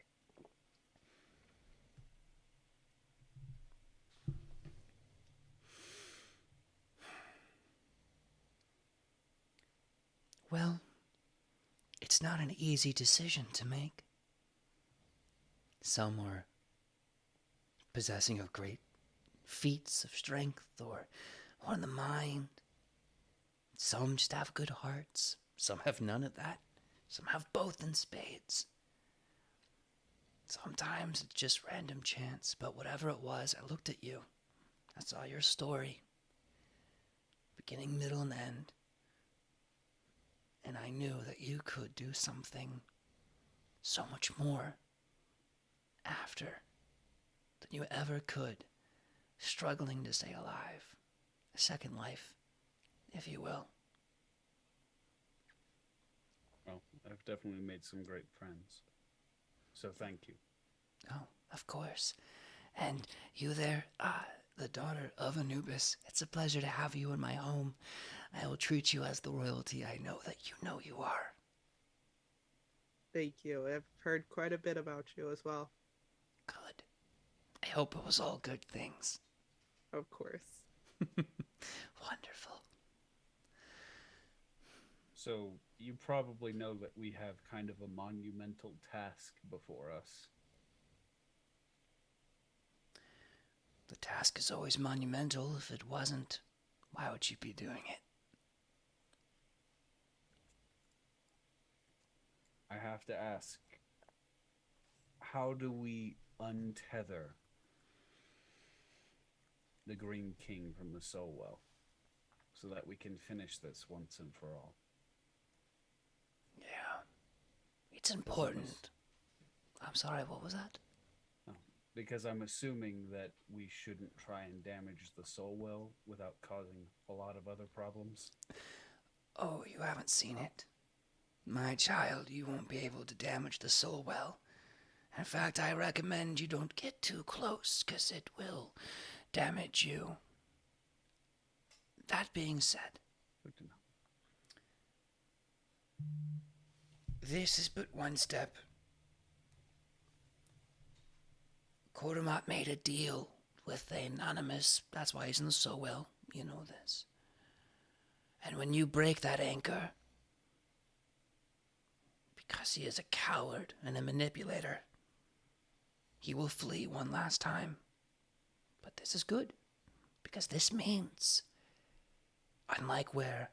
Well, it's not an easy decision to make. Some are possessing of great feats of strength or in the mind. Some just have good hearts. Some have none of that. Some have both in spades. Sometimes it's just random chance, but whatever it was, I looked at you. I saw your story. Beginning, middle, and end. And I knew that you could do something so much more after than you ever could, struggling to stay alive. A second life, if you will. Well, I've definitely made some great friends. So thank you. Oh, of course. And you there, the daughter of Anubis, it's a pleasure to have you in my home. I will treat you as the royalty I know that you know you are. Thank you. I've heard quite a bit about you as well. Good. I hope it was all good things. Of course. Wonderful. So You probably know that we have kind of a monumental task before us. The task is always monumental. If it wasn't, why would you be doing it? I have to ask, how do we untether the Green King from the Soul Well so that we can finish this once and for all? Yeah. It's important. I'm sorry, what was that? Because I'm assuming that we shouldn't try and damage the Soul Well without causing a lot of other problems. Oh, you haven't seen it? My child, you won't be able to damage the Soul Well. In fact, I recommend you don't get too close, because it will damage you. That being said, Good to know. this is but one step. Koromot made a deal with the Anonymous. That's why he's in the Soul Well. You know this. And when you break that anchor, because he is a coward and a manipulator, he will flee one last time. But this is good, because this means, unlike where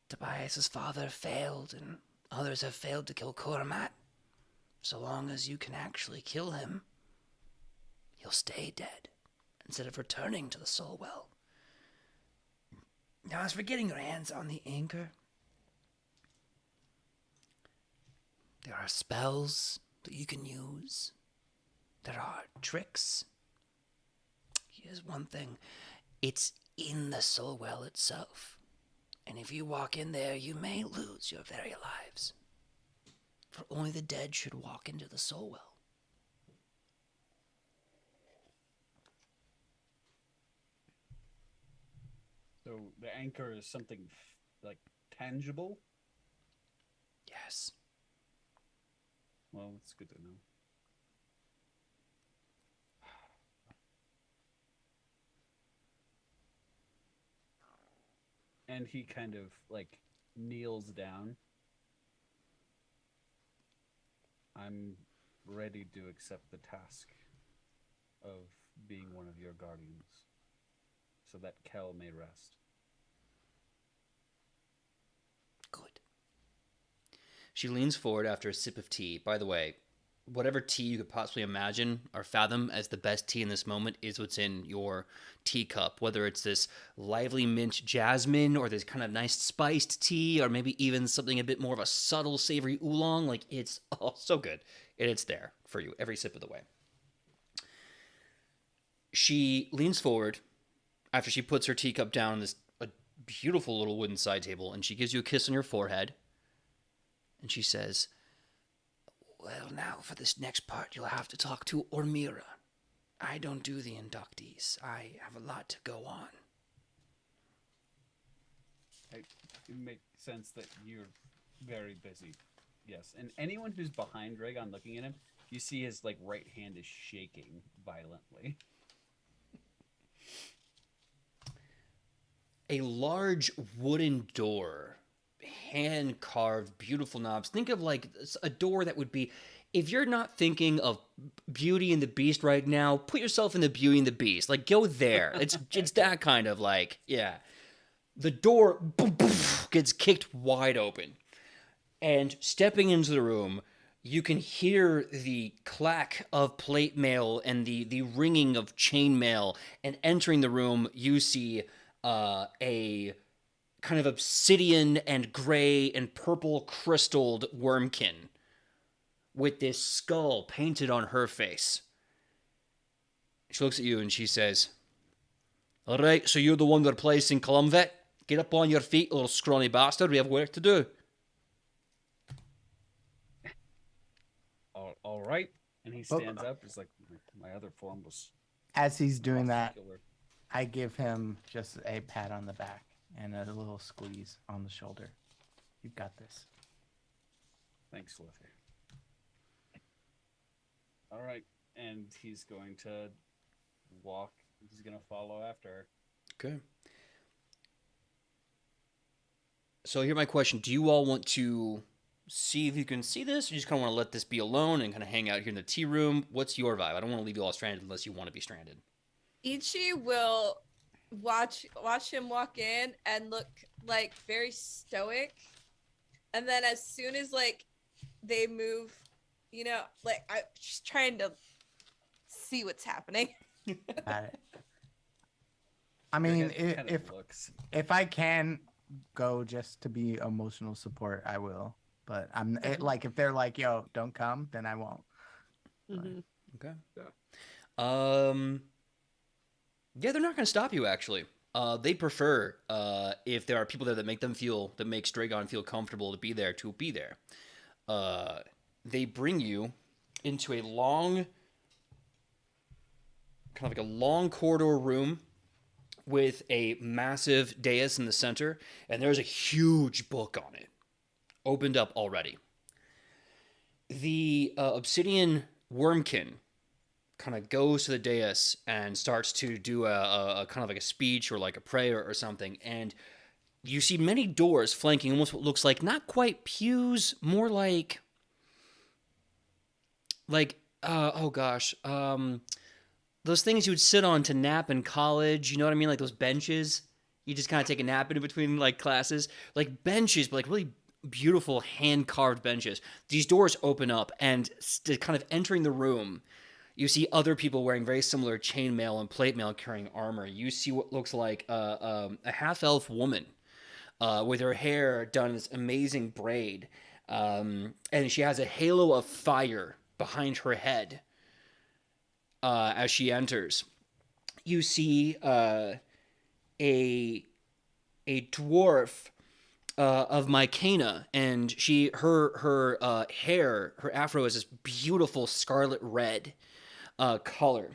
Tobias's father failed and others have failed to kill Koromot, so long as you can actually kill him, he'll stay dead instead of returning to the Soul Well. Now, as for getting your hands on the anchor, there are spells that you can use. There are tricks. Here's one thing. It's in the Soul Well itself. And if you walk in there, you may lose your very lives. For only the dead should walk into the Soul Well. So the anchor is something like tangible? Yes. Well, it's good to know. And he kind of like kneels down. I'm ready to accept the task of being one of your guardians so that Kel may rest. Good. She leans forward after a sip of tea. By the way, whatever tea you could possibly imagine or fathom as the best tea in this moment is what's in your teacup. Whether it's this lively mint jasmine or this kind of nice spiced tea or maybe even something a bit more of a subtle savory oolong. Like, it's so good. And it's there for you every sip of the way. She leans forward after she puts her teacup down on this a beautiful little wooden side table, and she gives you a kiss on your forehead. And she says, well, now for this next part, you'll have to talk to Ormira. I don't do the inductees. I have a lot to go on. It makes sense that you're very busy. Yes, and anyone who's behind Rhaegon looking at him, you see his like right hand is shaking violently. A large wooden door, hand-carved, beautiful knobs. Think of like a door that would be, if you're not thinking of Beauty and the Beast right now, put yourself in the Beauty and the Beast. Like, go there. It's that kind of like, yeah. The door boom, boom, gets kicked wide open. And stepping into the room, you can hear the clack of plate mail and the ringing of chain mail. And entering the room, you see a kind of obsidian and gray and purple crystalled wormkin with this skull painted on her face. She looks at you and she says, all right, so you're the one we're placing Columvet? Get up on your feet, little scrawny bastard. We have work to do. All right. And he stands up. He's like, my other form was... As he's doing that, muscular. I give him just a pat on the back and a little squeeze on the shoulder. You've got this. Thanks, Luther. All right. And he's going to walk. He's going to follow after her. Okay. So here's my question: do you all want to see if you can see this, or you just kind of want to let this be alone and kind of hang out here in the tea room? What's your vibe? I don't want to leave you all stranded unless you want to be stranded. Ichi will watch him walk in and look like very stoic, and then as soon as like they move, like I'm just trying to see what's happening. Got it. I mean, if I can go just to be emotional support, I will. But like if they're like, "Yo, don't come," then I won't. Mm-hmm. Okay. Yeah. Yeah, they're not going to stop you. Actually, they prefer if there are people there that make Stragon feel comfortable to be there. They bring you into a long, kind of like a long corridor room with a massive dais in the center, and there's a huge book on it, opened up already. The obsidian wormkin kind of goes to the dais and starts to do a kind of like a speech or like a prayer or something, and you see many doors flanking almost what looks like not quite pews, more like oh gosh, those things you would sit on to nap in college, you know what I mean? Like those benches. You just kind of take a nap in between like classes. Like benches, but like really beautiful hand-carved benches. These doors open up, and kind of entering the room, you see other people wearing very similar chainmail and plate mail carrying armor. You see what looks like a half-elf woman with her hair done in this amazing braid. And she has a halo of fire behind her head. As she enters, you see a dwarf of Mycena, and her hair, her afro is this beautiful scarlet red color.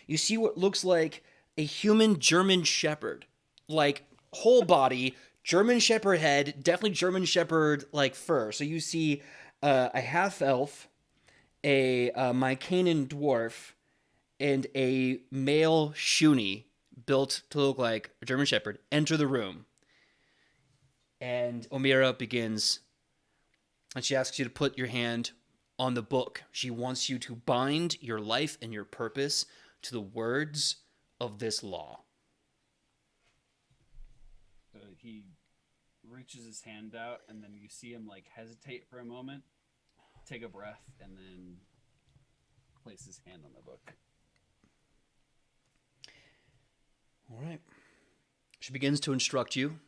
You see what looks like a human German Shepherd, like whole body, German Shepherd head, definitely German Shepherd like fur. So you see a half elf, a Mycanan dwarf, and a male Shuni built to look like a German Shepherd enter the room. And Omira begins, and she asks you to put your hand on the book. She wants you to bind your life and your purpose to the words of this law. He reaches his hand out, and then you see him like hesitate for a moment, take a breath, and then place his hand on the book. All right. She begins to instruct you.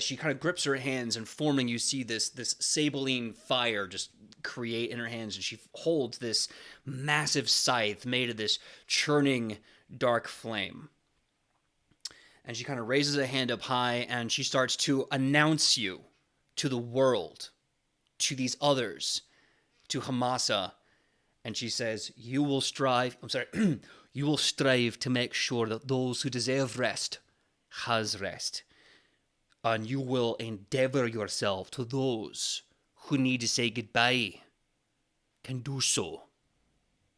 She kind of grips her hands, and forming, you see this sabeline fire just create in her hands, and she holds this massive scythe made of this churning dark flame. And she kind of raises a hand up high, and she starts to announce you to the world, to these others, to Hamasa. And she says, you will strive to make sure that those who deserve rest has rest. And you will endeavor yourself to those who need to say goodbye can do so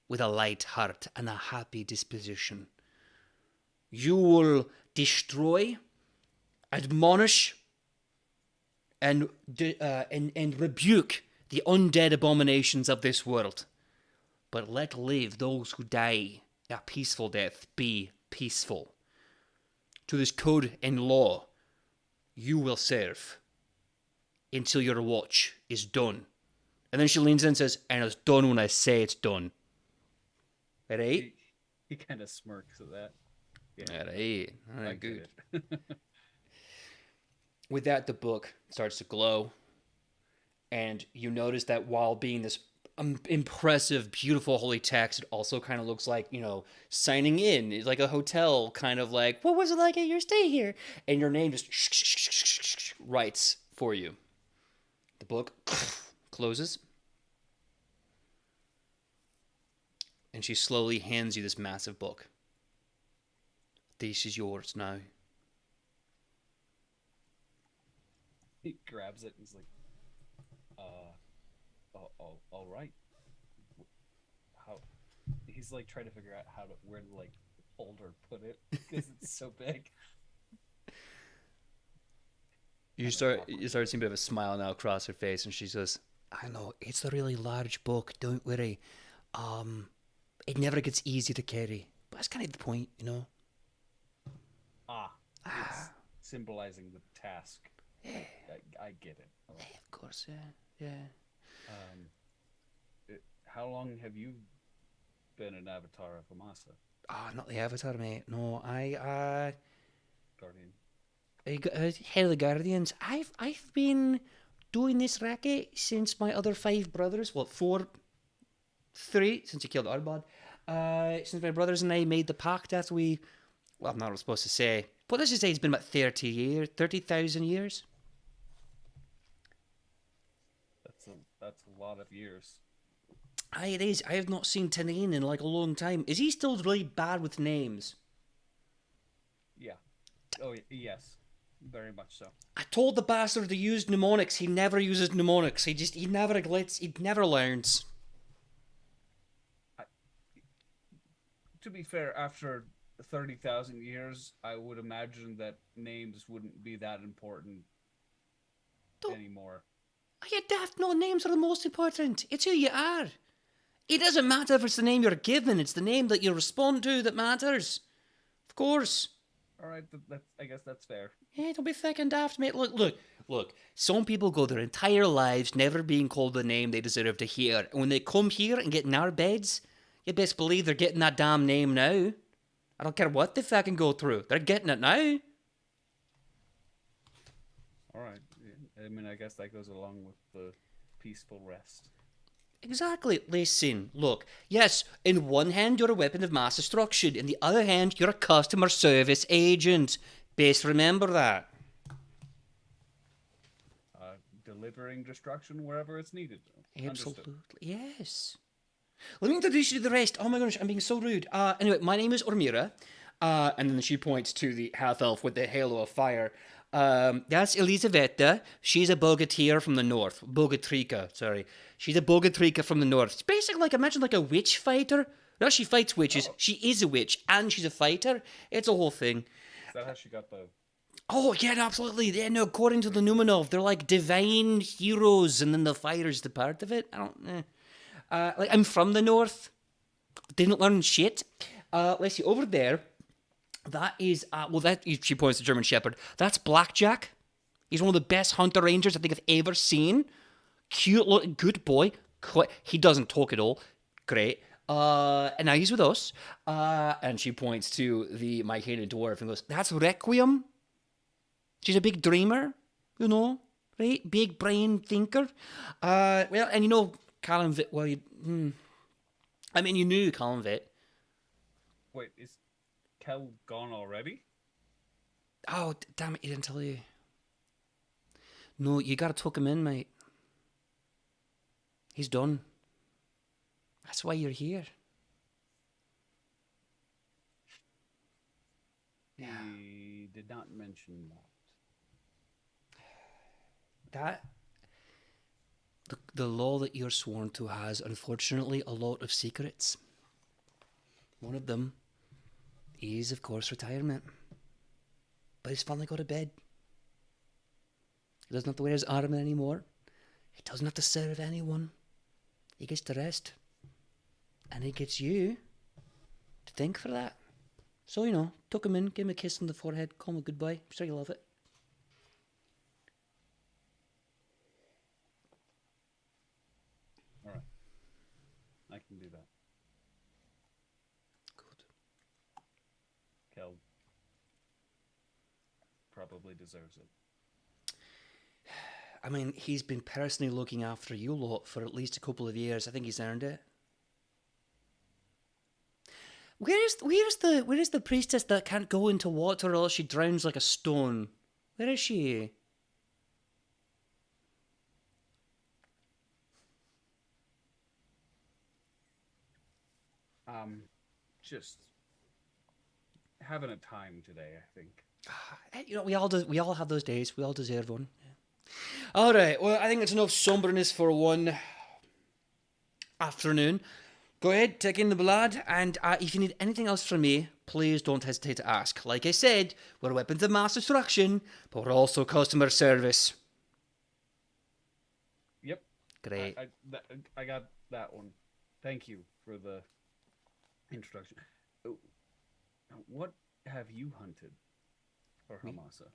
with a light heart and a happy disposition. You will destroy, admonish, and rebuke the undead abominations of this world. But let live those who die a peaceful death be peaceful. To this code and law, you will serve until your watch is done. And then she leans in and says, and it's done when I say it's done. Right? He kind of smirks at that. Yeah. Right. All right, good. With that, the book starts to glow. And you notice that while being this impressive, beautiful, holy text, it also kind of looks like, signing in. It's like a hotel, kind of like, what was it like at your stay here? And your name just writes for you. The book closes. And she slowly hands you this massive book. This is yours now. He grabs it and he's like, all right. How? He's like trying to figure out where to like hold or put it because it's so big. You start seeing a bit of a smile now across her face, and she says, "I know it's a really large book. Don't worry. It never gets easy to carry, but that's kind of the point, you know." It's symbolizing the task. Yeah, I get it. of course, yeah. How long have you been an avatar of Amasa, Not the Avatar, mate. No, Guardian? Head of the Guardians. I've been doing this racket since my other 5 brothers. Well, 3 since you killed Arbad. Since my brothers and I made the pact after we. Well, I'm not supposed to say, but let's just say it's been about 30,000 years. That's a lot of years. Aye, it is. I have not seen Tanane in like a long time. Is he still really bad with names? Yeah. Oh, yes. Very much so. I told the bastard to use mnemonics. He never uses mnemonics. He never glitz. He never learns. To be fair, after 30,000 years, I would imagine that names wouldn't be that important anymore. You daft, no, names are the most important. It's who you are. It doesn't matter if it's the name you're given. It's the name that you respond to that matters. Of course. All right, I guess that's fair. Yeah, don't be thick and daft, mate. Look. Some people go their entire lives never being called the name they deserve to hear. And when they come here and get in our beds, you best believe they're getting that damn name now. I don't care what they fucking go through. They're getting it now. All right. I mean, I guess that goes along with the peaceful rest. Exactly. Listen, look. Yes, in one hand, you're a weapon of mass destruction. In the other hand, you're a customer service agent. Best remember that. Delivering destruction wherever it's needed. Absolutely. Understood. Yes. Let me introduce you to the rest. Oh my gosh, I'm being so rude. Anyway, my name is Ormira. And then she points to the half-elf with the halo of fire. That's Elisaveta. She's a Bogatrica from the north. Bogatrica, sorry. She's a Bogatrica from the north. It's basically like, imagine like a witch fighter. No, she fights witches. Oh. She is a witch, and she's a fighter. It's a whole thing. Is that how she got the... Oh, yeah, absolutely. Yeah, no, according to the Numenov, they're like divine heroes, and then the fire's the part of it. I'm from the north. Didn't learn shit. Let's see, over there, that is, she points to German Shepherd. That's Blackjack. He's one of the best hunter rangers I think I've ever seen. Cute, looking, good boy. He doesn't talk at all. Great. And now he's with us. And she points to the Mycena dwarf and goes, that's Requiem. She's a big dreamer, you know, right? Big brain thinker. Well, and you know, Callum Vitt, well, you knew Callum Vitt. Wait, is Kel gone already? Oh, damn it, he didn't tell you. No, you gotta tuck him in, mate. He's done. That's why you're here. He did not mention that. The law that you're sworn to has, unfortunately, a lot of secrets. One of them is, of course, retirement. But he's finally got a bed. He doesn't have to wear his armor anymore. He doesn't have to serve anyone. He gets to rest. And he gets you to thank for that. So, you know, tuck him in, give him a kiss on the forehead, call him a goodbye. I'm sure you'll love it. All right. I can do that. Good. Kel probably deserves it. I mean, he's been personally looking after you lot for at least a couple of years. I think he's earned it. Where is the priestess that can't go into water or else she drowns like a stone? Where is she? Just having a time today, I think. You know, we all have those days. We all deserve one. Yeah. All right. Well, I think it's enough somberness for one afternoon. Go ahead, take in the blood, and if you need anything else from me, please don't hesitate to ask. Like I said, we're weapons of mass destruction, but we're also customer service. Yep. Great. I got that one. Thank you for the introduction. Oh, what have you hunted for Hamasa?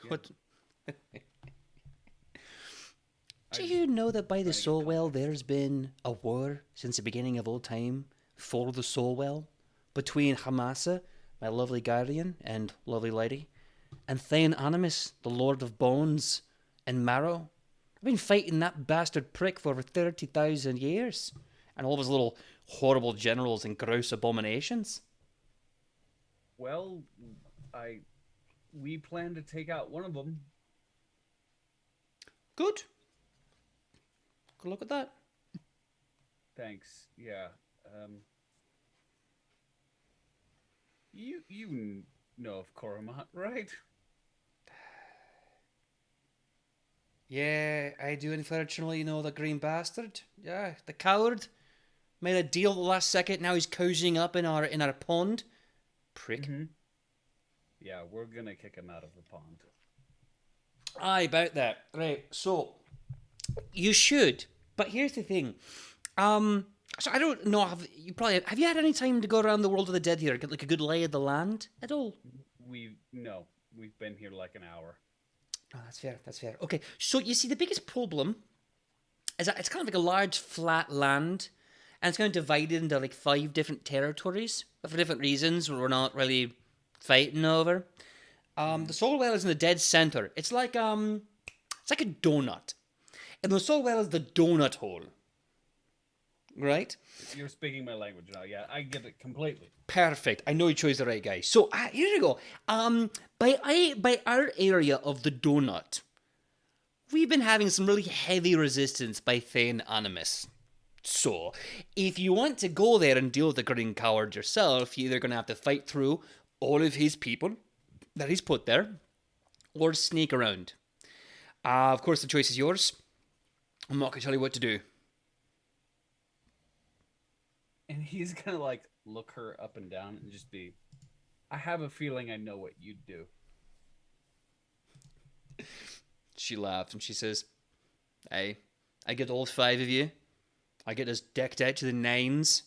What? Do you know that by the soul well there's been a war since the beginning of old time for the soul well between Hamasa, my lovely guardian and lovely lady, and Thane Animus, the lord of bones and marrow? I've been fighting that bastard prick for over 30,000 years, and all of his little horrible generals and gross abominations. Well, we plan to take out one of them. Good. Good luck with that. Thanks. Yeah. You know of Koromat, right? Yeah, I do unfortunately know the green bastard. Yeah, the coward. Made a deal at the last second, now he's cozying up in our pond. Prick. Mm-hmm. Yeah, we're gonna kick him out of the pond. Aye, about that. Right, so you should. But here's the thing. So I don't know, have you had any time to go around the world of the dead here, get like a good lay of the land at all? We've been here like an hour. Oh, that's fair. Okay, so you see the biggest problem is that it's kind of like a large flat land, and it's kind of divided into like 5 different territories, but for different reasons we're not really fighting over. The soul well is in the dead center. It's like a donut. And the soul well is the donut hole. Right? You're speaking my language now. Yeah, I get it completely. Perfect. I know you chose the right guy. So here you go. By our area of the donut, we've been having some really heavy resistance by Thane Animus. So, if you want to go there and deal with the green coward yourself, you're either going to have to fight through all of his people that he's put there, or sneak around. Of course, the choice is yours. I'm not going to tell you what to do. And he's gonna like look her up and down and just be, I have a feeling I know what you'd do. She laughs and she says, "Hey, I get all 5 of you. I get us decked out to the nines,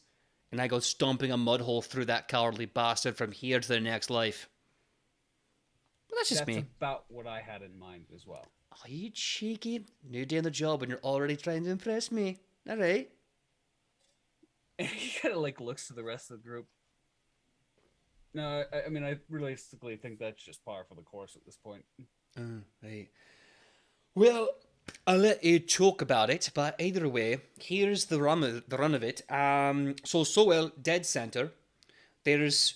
and I go stomping a mud hole through that cowardly bastard from here to the next life." But that's just me. That's about what I had in mind as well. Oh, you cheeky. New day on the job and you're already trying to impress me. All right. And he kind of like looks to the rest of the group. No, I mean, I realistically think that's just par for the course at this point. Right. Well, I'll let you talk about it, but either way, here's the run of it. So dead center. There's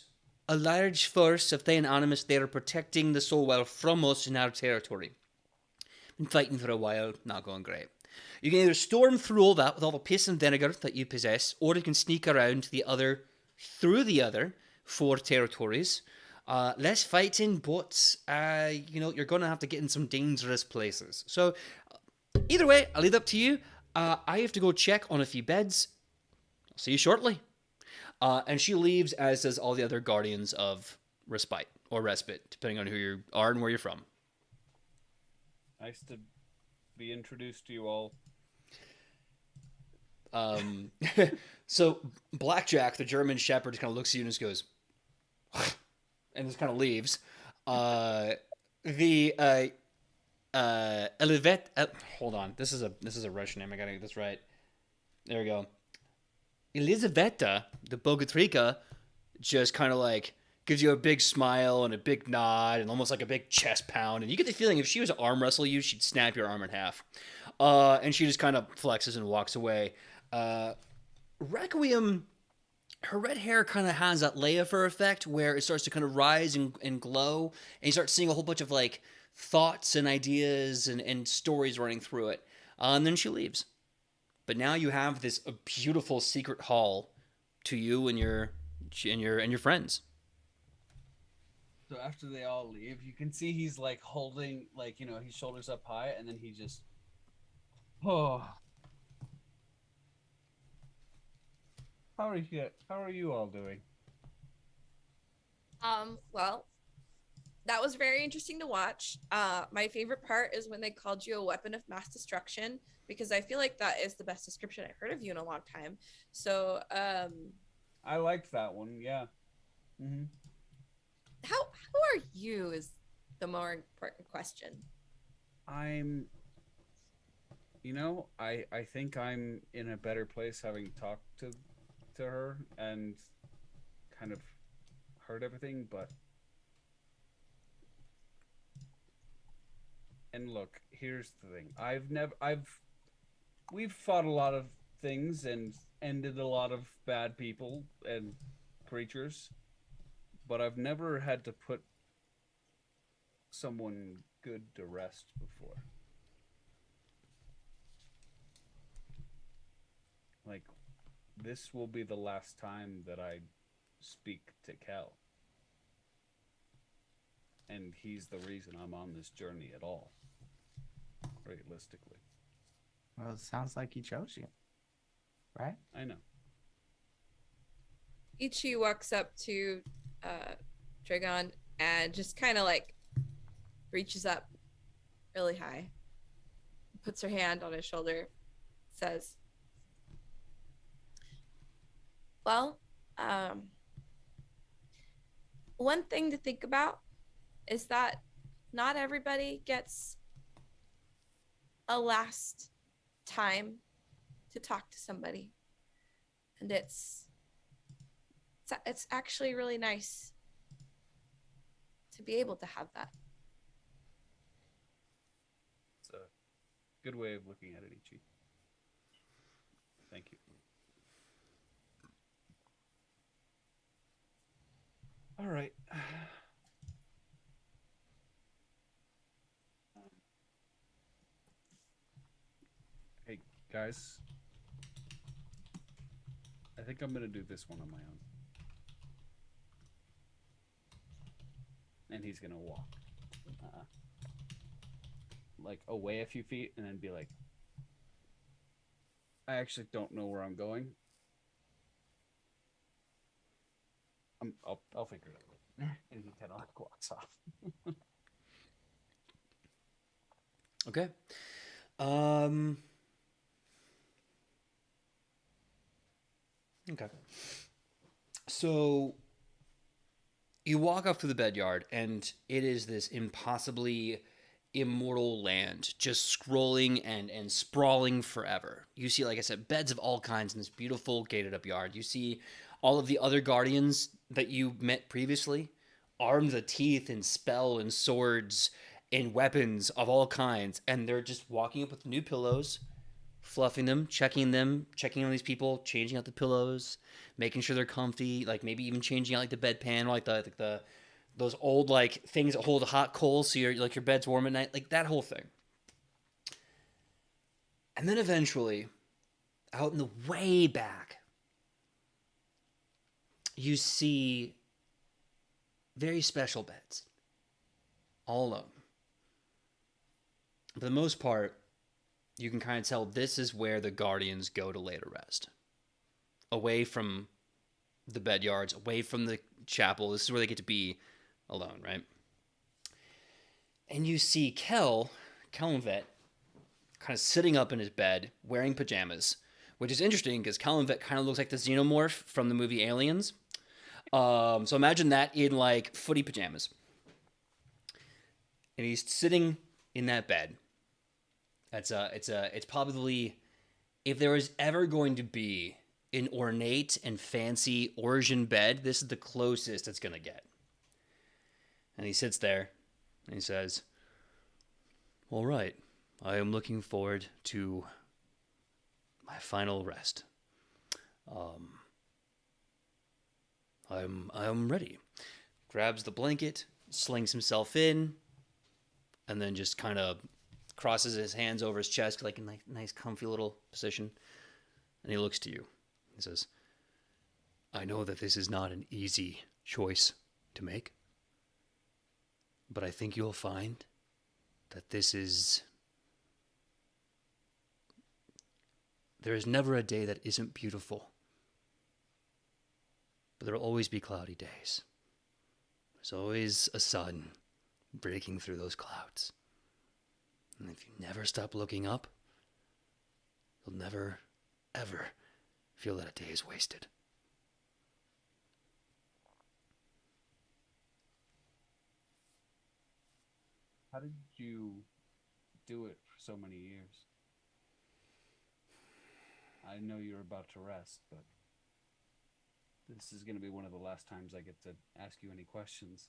a large force of Thane Animus there protecting the Soulwell from us in our territory. Been fighting for a while, not going great. You can either storm through all that with all the piss and vinegar that you possess, or you can sneak around through the other 4 territories. Less fighting, but you're going to have to get in some dangerous places. So either way, I'll leave it up to you. I have to go check on a few beds. I'll see you shortly. And she leaves, as does all the other guardians of respite, or respite, depending on who you are and where you're from. Nice to be introduced to you all. So Blackjack, the German shepherd, kind of looks at you and just goes, and just kind of leaves. Hold on, this is a Russian name. I gotta get this right. There we go. Elizaveta, the Bogatrika, just kind of like gives you a big smile and a big nod and almost like a big chest pound. And you get the feeling if she was to arm wrestle you, she'd snap your arm in half. And she just kind of flexes and walks away. Requiem, her red hair kind of has that layover effect where it starts to kind of rise and glow. And you start seeing a whole bunch of like thoughts and ideas and stories running through it. And then she leaves. But now you have this beautiful secret hall to you and your friends. So after they all leave, you can see he's like holding, like, his shoulders up high, and then he just, How are you all doing? Well, that was very interesting to watch. My favorite part is when they called you a weapon of mass destruction, because I feel like that is the best description I've heard of you in a long time. So, I liked that one. Yeah. Mm-hmm. how are you is the more important question. I'm. I think I'm in a better place having talked to her and kind of heard everything, but and look, here's the thing. We've fought a lot of things and ended a lot of bad people and creatures, but I've never had to put someone good to rest before. Like, this will be the last time that I speak to Kel. And he's the reason I'm on this journey at all. Realistically. Well, it sounds like he chose you, right? I know. Ichi walks up to Dragon and just kind of like reaches up really high, puts her hand on his shoulder, says, well, one thing to think about is that not everybody gets a last time to talk to somebody, and it's actually really nice to be able to have that. It's a good way of looking at it, Ichi. Thank you. All right. Hey, guys. I think I'm going to do this one on my own. And he's going to walk. Like, away a few feet and then be like, I actually don't know where I'm going. I'll figure it out. And he kind of like walks off. Okay. Okay. So you walk up to the bedyard, and it is this impossibly immortal land, just scrolling and sprawling forever. You see, like I said, beds of all kinds in this beautiful gated up yard. You see all of the other guardians that you met previously, armed to the teeth in spell and swords and weapons of all kinds, and they're just walking up with new pillows, fluffing them, checking on these people, changing out the pillows, making sure they're comfy, like maybe even changing out like the bedpan, or like the those old like things that hold hot coals so your bed's warm at night, like that whole thing. And then eventually, out in the way back, you see very special beds, all alone. For the most part, you can kind of tell this is where the guardians go to lay to rest. Away from the bed yards, away from the chapel. This is where they get to be alone, right? And you see Kellenvet, kind of sitting up in his bed, wearing pajamas, which is interesting because Kellenvet kind of looks like the xenomorph from the movie Aliens. So imagine that in like footy pajamas. And he's sitting in that bed. It's probably, if there was ever going to be an ornate and fancy origin bed, this is the closest it's going to get. And he sits there and he says, all right, I am looking forward to my final rest. I'm ready. Grabs the blanket, slings himself in, and then just kind of crosses his hands over his chest, like in a nice, comfy little position. And he looks to you. He says, I know that this is not an easy choice to make, but I think you'll find that there is never a day that isn't beautiful But there'll always be cloudy days. There's always a sun breaking through those clouds. And if you never stop looking up, you'll never, ever feel that a day is wasted. How did you do it for so many years? I know you're about to rest, but this is going to be one of the last times I get to ask you any questions.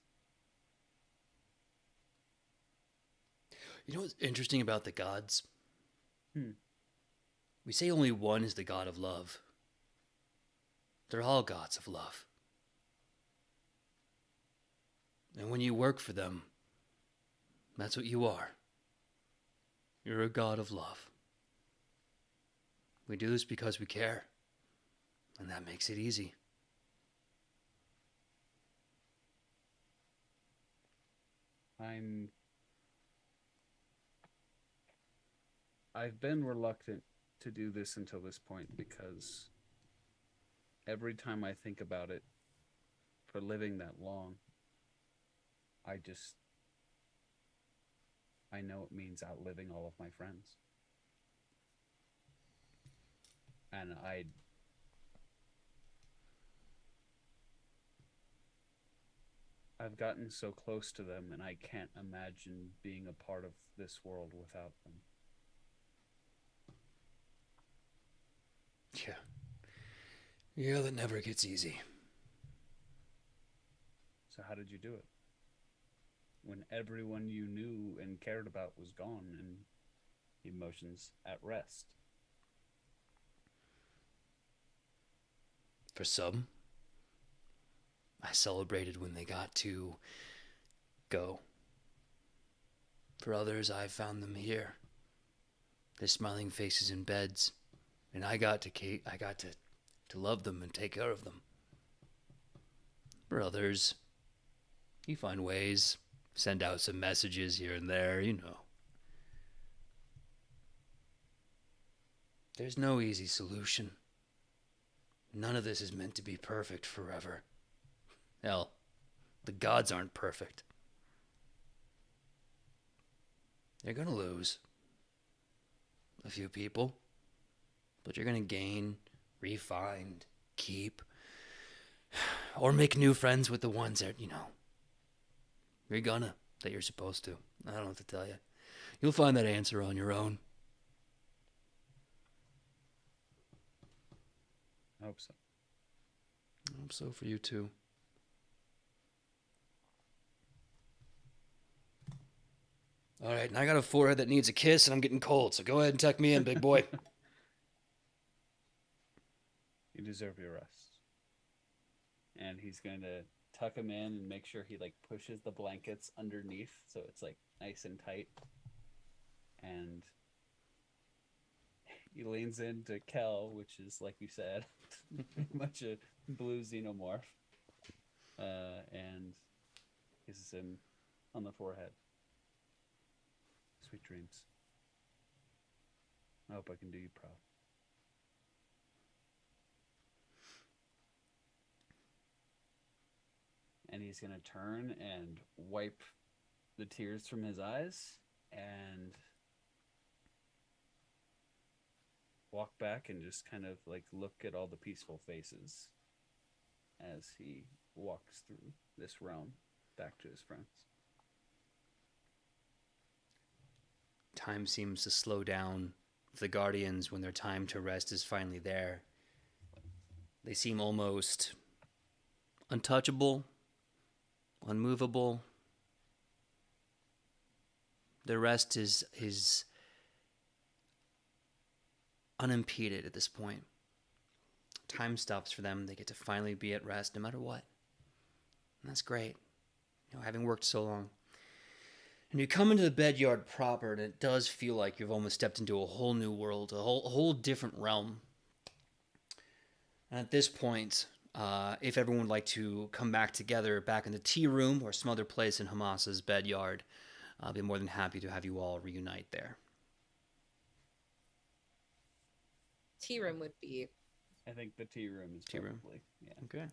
You know what's interesting about the gods? We say only one is the god of love. They're all gods of love. And when you work for them, that's what you are. You're a god of love. We do this because we care, and that makes it easy. I've been reluctant to do this until this point because every time I think about it, for living that long, I know it means outliving all of my friends. And I've gotten so close to them, and I can't imagine being a part of this world without them. Yeah. Yeah, that never gets easy. So how did you do it? When everyone you knew and cared about was gone and emotions at rest. For some, I celebrated when they got to go. For others, I found them here. Their smiling faces in beds. And I got to love them and take care of them. For others, you find ways, send out some messages here and there, you know. There's no easy solution. None of this is meant to be perfect forever. Hell, the gods aren't perfect. You're gonna lose a few people, but you're gonna gain, refine, keep, or make new friends with the ones that, you know, that you're supposed to. I don't know what to tell you. You'll find that answer on your own. I hope so. I hope so for you too. All right, and I got a forehead that needs a kiss, and I'm getting cold, so go ahead and tuck me in, big boy. You deserve your rest. And he's going to tuck him in and make sure he like pushes the blankets underneath so it's like nice and tight. And he leans into Kel, which is, like you said, much a blue xenomorph, and kisses him on the forehead. Sweet dreams. I hope I can do you proud. And he's going to turn and wipe the tears from his eyes and walk back and just kind of like look at all the peaceful faces as he walks through this realm back to his friends. Time seems to slow down for the Guardians when their time to rest is finally there. They seem almost untouchable, unmovable. Their rest is unimpeded at this point. Time stops for them. They get to finally be at rest no matter what. And that's great. You know, having worked so long. And you come into the bedyard proper, and it does feel like you've almost stepped into a whole new world, a whole different realm. And at this point, if everyone would like to come back together, back in the tea room or some other place in Hamasa's bedyard, I'll be more than happy to have you all reunite there. Tea room would be. I think the tea room is Tea room. probably, yeah. Okay.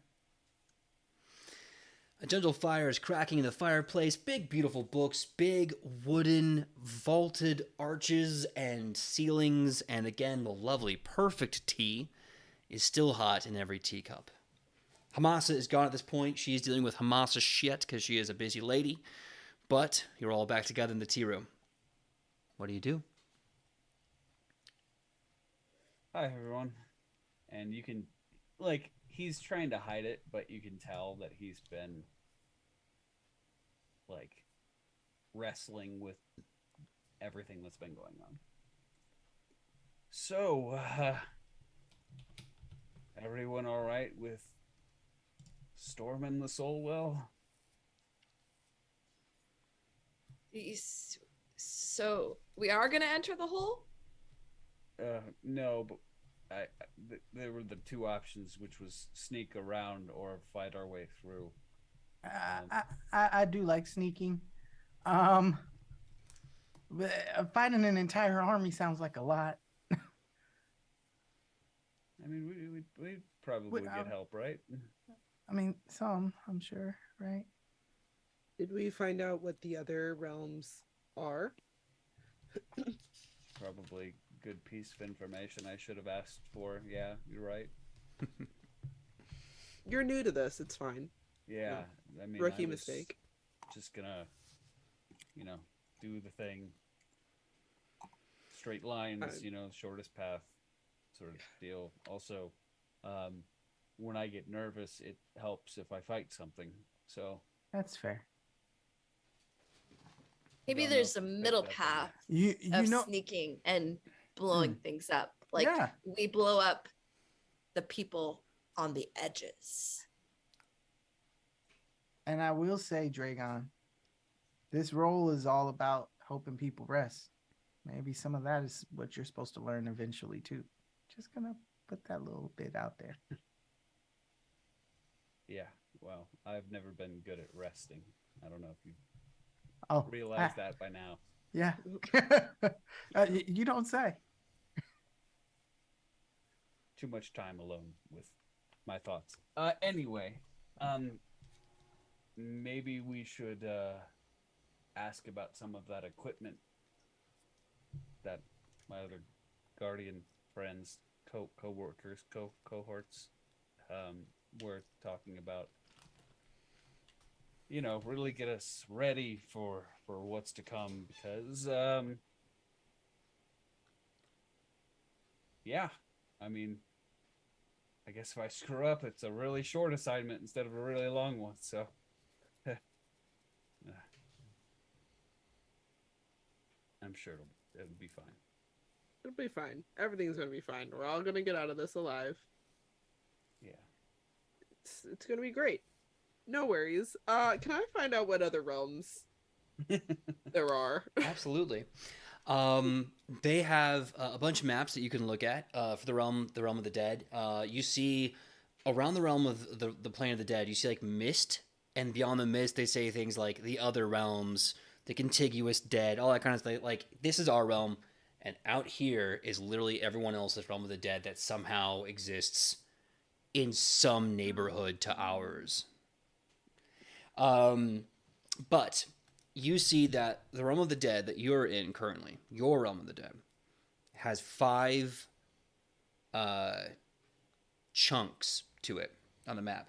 A gentle fire is cracking in the fireplace. Big, beautiful books, big wooden vaulted arches and ceilings, and again, the lovely, perfect tea is still hot in every teacup. Hamasa is gone at this point. She's dealing with Hamasa shit because she is a busy lady. But you're all back together in the tea room. What do you do? Hi, everyone. And you can, like, he's trying to hide it, but you can tell that he's been, like, wrestling with everything that's been going on. So, everyone all right with storming the soul well? So we are gonna enter the hole? No, but there were the two options, which was sneak around or fight our way through. I do like sneaking. But fighting an entire army sounds like a lot. I mean, we probably get help, right? I mean, some, I'm sure, right? Did we find out what the other realms are? Probably good piece of information I should have asked for. Yeah, you're right. You're new to this. It's fine. Yeah, I mean, Rookie I was mistake. Just gonna, do the thing. Straight lines, shortest path, sort of deal. Also, when I get nervous, it helps if I fight something. So That's fair. Maybe Don't know there's a if you picked middle up on path You of know, sneaking and blowing things up. Like Yeah. we blow up the people on the edges. and I will say, Dragon, this role is all about helping people rest. Maybe some of that is what you're supposed to learn eventually too. Just gonna put that little bit out there. yeah, well, I've never been good at resting. I don't know if you Oh, realize that by now. yeah. You don't say. Too much time alone with my thoughts. Anyway, maybe we should ask about some of that equipment that my other guardian friends, co-workers, cohorts, were talking about. Really get us ready for what's to come, because yeah, I mean, I guess if I screw up, it's a really short assignment instead of a really long one. So, I'm sure it'll be fine. It'll be fine. Everything's gonna be fine. We're all gonna get out of this alive. Yeah. It's gonna be great. No worries. Can I find out what other realms there are? Absolutely. They have a bunch of maps that you can look at for the realm of the dead. You see around the realm of the plane of the dead, you see like mist, and beyond the mist, they say things like the other realms, the contiguous dead, all that kind of stuff. Like, this is our realm, and out here is literally everyone else's realm of the dead that somehow exists in some neighborhood to ours. But you see that the realm of the dead that you're in currently, your realm of the dead, has 5 chunks to it on the map.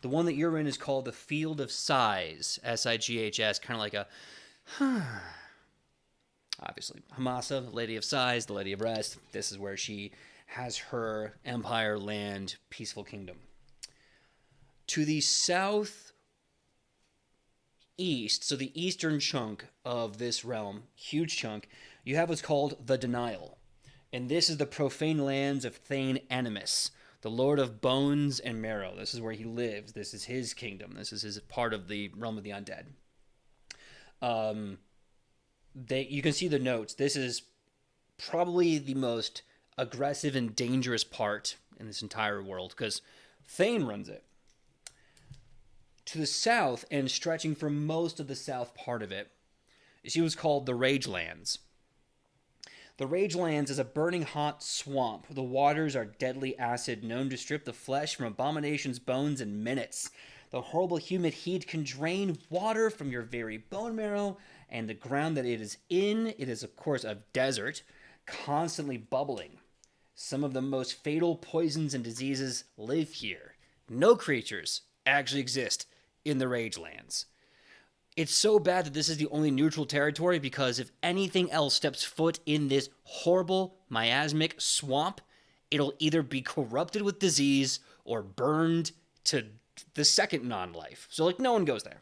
The one that you're in is called the Field of Sighs, Sighs, kind of like a, obviously, Hamasa, the Lady of Sighs, the Lady of Rest. This is where she has her empire, land, peaceful kingdom. To the southeast, so the eastern chunk of this realm, huge chunk, you have what's called the Denial. And this is the profane lands of Thane Animus, the Lord of Bones and Marrow. This is where he lives. This is his kingdom. This is his part of the realm of the undead. You can see the notes. This is probably the most aggressive and dangerous part in this entire world, because Thane runs it. To the south, and stretching for most of the south part of it, is what's called the Ragelands. The Ragelands is a burning hot swamp. The waters are deadly acid, known to strip the flesh from abominations' bones in minutes. The horrible humid heat can drain water from your very bone marrow, and the ground that it is in, it is of course a desert, constantly bubbling. Some of the most fatal poisons and diseases live here. No creatures actually exist in the Ragelands. It's so bad that this is the only neutral territory because if anything else steps foot in this horrible miasmic swamp, it'll either be corrupted with disease or burned to the second non-life. So, like, no one goes there.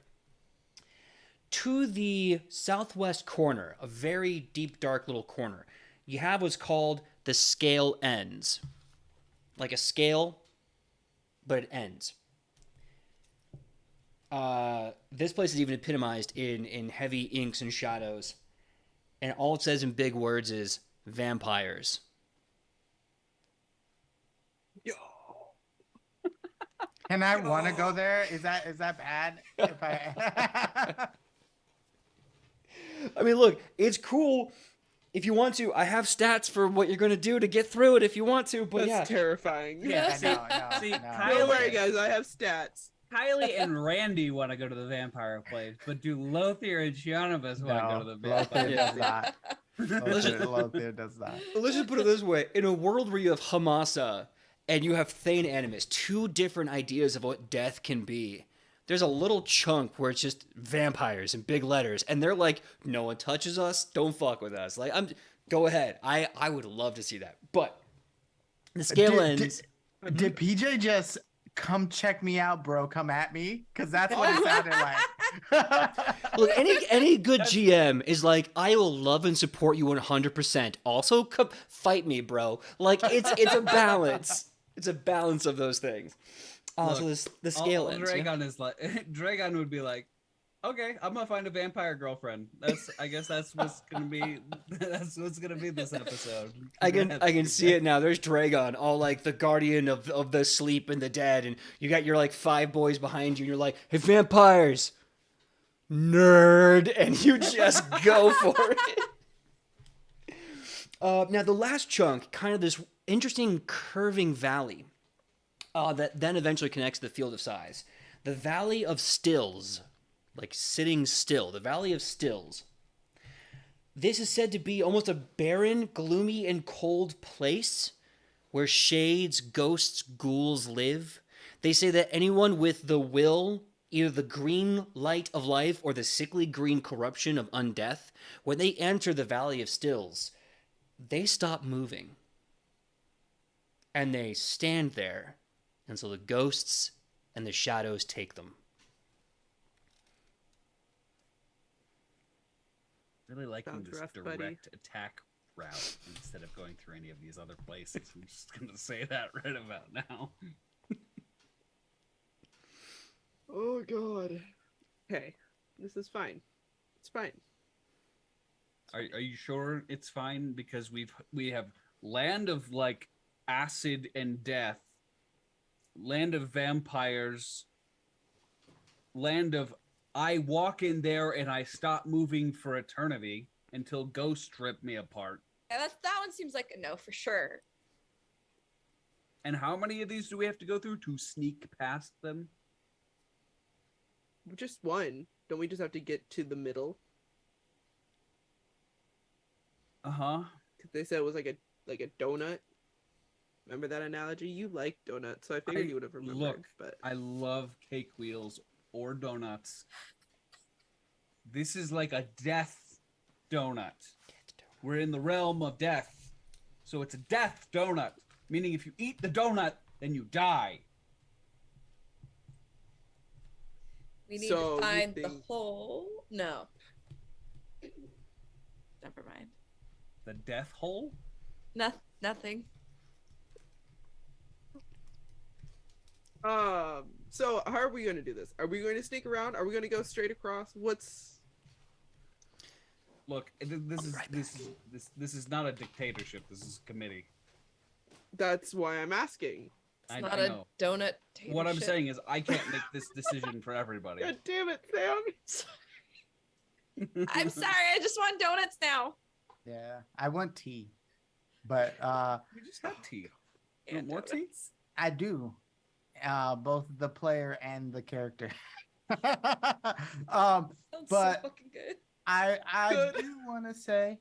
To the southwest corner, a very deep, dark little corner, you have what's called the Scale Ends. Like a scale, but it ends. This place is even epitomized in heavy inks and shadows. And all it says in big words is vampires. Yo. Can I want to go there? Is that bad? If I I mean, look, it's cool if you want to. I have stats for what you're going to do to get through it if you want to, but That's terrifying. Yeah, no, see, no. Don't worry, guys. I have stats. Kylie and Randy want to go to the vampire place, but do Lothier and Shianabas want to go to the vampire Lothier does not. Lothier does not. Let's just put it this way. In a world where you have Hamasa and you have Thane Animus, two different ideas of what death can be, there's a little chunk where it's just vampires in big letters, and they're like, no one touches us, don't fuck with us. Like, go ahead. I would love to see that. But the scale ends. Did PJ just come check me out, bro? Come at me? Because that's what it sounded like. Look, any good GM is like, I will love and support you 100%. Also, come fight me, bro. Like, it's a balance. It's a balance of those things. Look, So the scale ends. Dragon is like, Dragon would be like, okay, I'm gonna find a vampire girlfriend. I guess that's what's gonna be. That's what's gonna be this episode. I can see it now. There's Dragon, all like the guardian of the sleep and the dead, and you got your like 5 boys behind you, and you're like, hey, vampires, nerd, and you just go for it. Now the last chunk, kind of this interesting curving valley, that then eventually connects to the Field of Sighs, the Valley of Stills. Like sitting still, the Valley of Stills. This is said to be almost a barren, gloomy, and cold place where shades, ghosts, ghouls live. They say that anyone with the will, either the green light of life or the sickly green corruption of undeath, when they enter the Valley of Stills, they stop moving. And they stand there until the ghosts and the shadows take them. Really liking Sounds this rough, direct buddy. attack route instead of going through any of these other places. I'm just gonna say that right about now. Oh god. Okay, this is fine. It's fine. Are you sure it's fine? Because we have land of like acid and death, land of vampires, land of I walk in there and I stop moving for eternity until ghosts rip me apart. Yeah, that one seems like a no for sure. And how many of these do we have to go through to sneak past them? Just one. Don't we just have to get to the middle? Uh-huh. They said it was like a donut. Remember that analogy? You like donuts, so I figured you would have remembered. Look, but I love cake wheels or donuts. This is like a death donut. We're in the realm of death. So it's a death donut, meaning if you eat the donut, then you die. We need So to you find the think- hole. No. Never mind. The death hole? Nothing. So how are we going to do this? Are we going to sneak around? Are we going to go straight across? What's Look, this is not a dictatorship. This is a committee. That's why I'm asking. It's I not know. a donut. What I'm shit. saying is I can't make this decision for everybody. God damn it, Sam! I'm sorry. I just want donuts now. Yeah, I want tea, but We just had tea. You want And more tea? donuts. I do. both the player and the character. Sounds but so fucking good. I Good. do want to say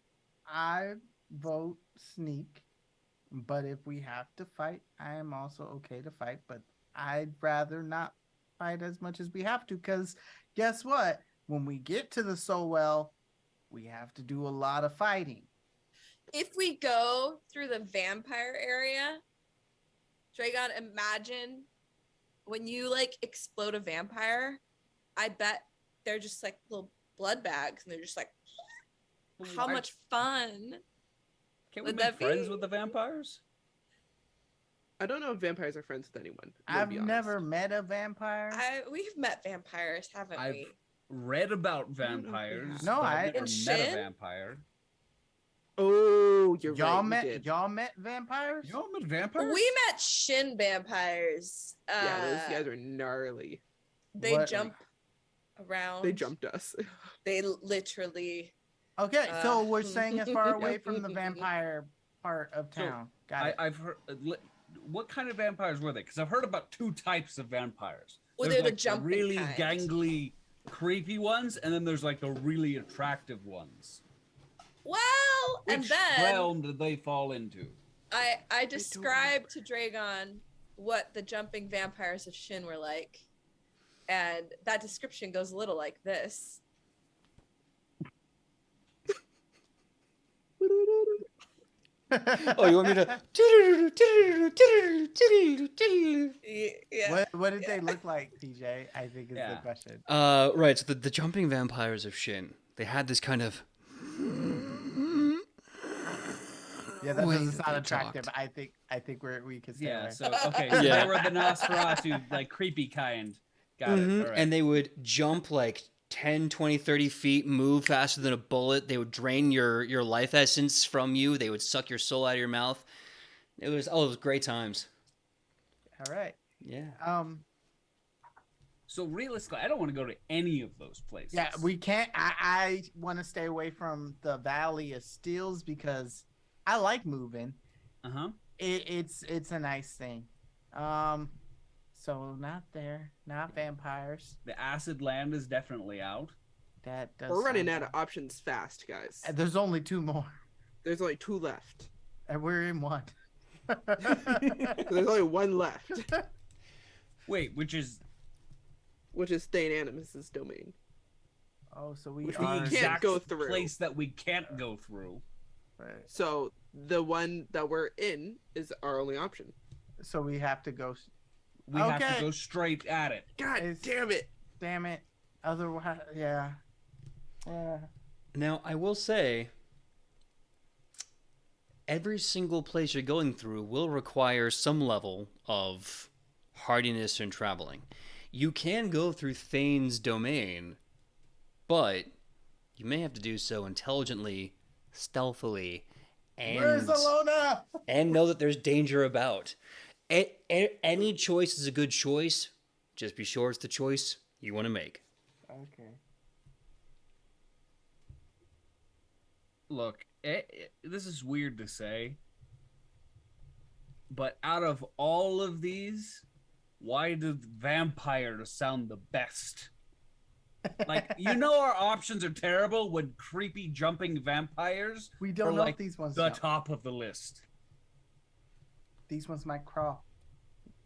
I vote sneak, but if we have to fight, I am also okay to fight, but I'd rather not fight as much as we have to, because guess what? When we get to the soul well, we have to do a lot of fighting. If we go through the vampire area, Dragon, imagine when you like explode a vampire, I bet they're just like little blood bags and they're just like, how much fun. Can we Would make that friends be- with the vampires? I don't know if vampires are friends with anyone. I've never met a vampire. We've met vampires, haven't I've we? read about I don't know if we vampires. have. No, but I- I've never In met Shin? a vampire. Oh, you're y'all right. met we did. y'all met vampires? You all met vampires? We met Shin vampires. Yeah, those guys are gnarly. They What- jump around. They jumped us. They literally. Okay, so Uh, we're staying as far away from the vampire part of So, town. Got it. I've heard. What kind of vampires were they? Because I've heard about two types of vampires. Well, There's, they're the like, jumping really kind. gangly, creepy ones, and then there's like the really attractive ones. Well, and Which then realm did they fall into? I described to Dragon what the jumping vampires of Shin were like, and that description goes a little like this. Oh, you want me to? Yeah. What did they look like, PJ? I think is the question. Right. So the jumping vampires of Shin, they had this kind of. Yeah, that way doesn't that sound they attractive. talked. I think we can stay Yeah. away. So okay, so Yeah. they were the Nosferatu, like creepy kind. Got Mhm. it. All right. And they would jump like 10, 20, 30 feet, move faster than a bullet. They would drain your life essence from you. They would suck your soul out of your mouth. It was great times. All right. Yeah. So realistically, I don't want to go to any of those places. Yeah, we can't. I want to stay away from the Valley of Steels because I like moving. Uh-huh. It's a nice thing. So not there, not vampires. The acid land is definitely out. That does. We're running sound out of options fast, guys. bad. There's only two more, There's only 2 left. and we're in one. There's only 1 left, Wait, which is which is Thane Animus's domain. Oh, so we Which the we are. can't exact go through. place that we can't go through. Right. So the one that we're in is our only option. So we have to go. We have Okay. to go straight at it. God It's- damn it! Damn it. Otherwise, yeah. Yeah. Now, I will say, every single place you're going through will require some level of hardiness and traveling. You can go through Thane's domain, but you may have to do so intelligently, stealthily, Where's and Alona? and know that there's danger about. Any choice is a good choice. Just be sure it's the choice you want to make. Okay. Look, this is weird to say, but out of all of these, why did vampire sound the best? Like, you know our options are terrible when creepy jumping vampires We are don't know like if these ones. the jump. top of the list. These ones might crawl,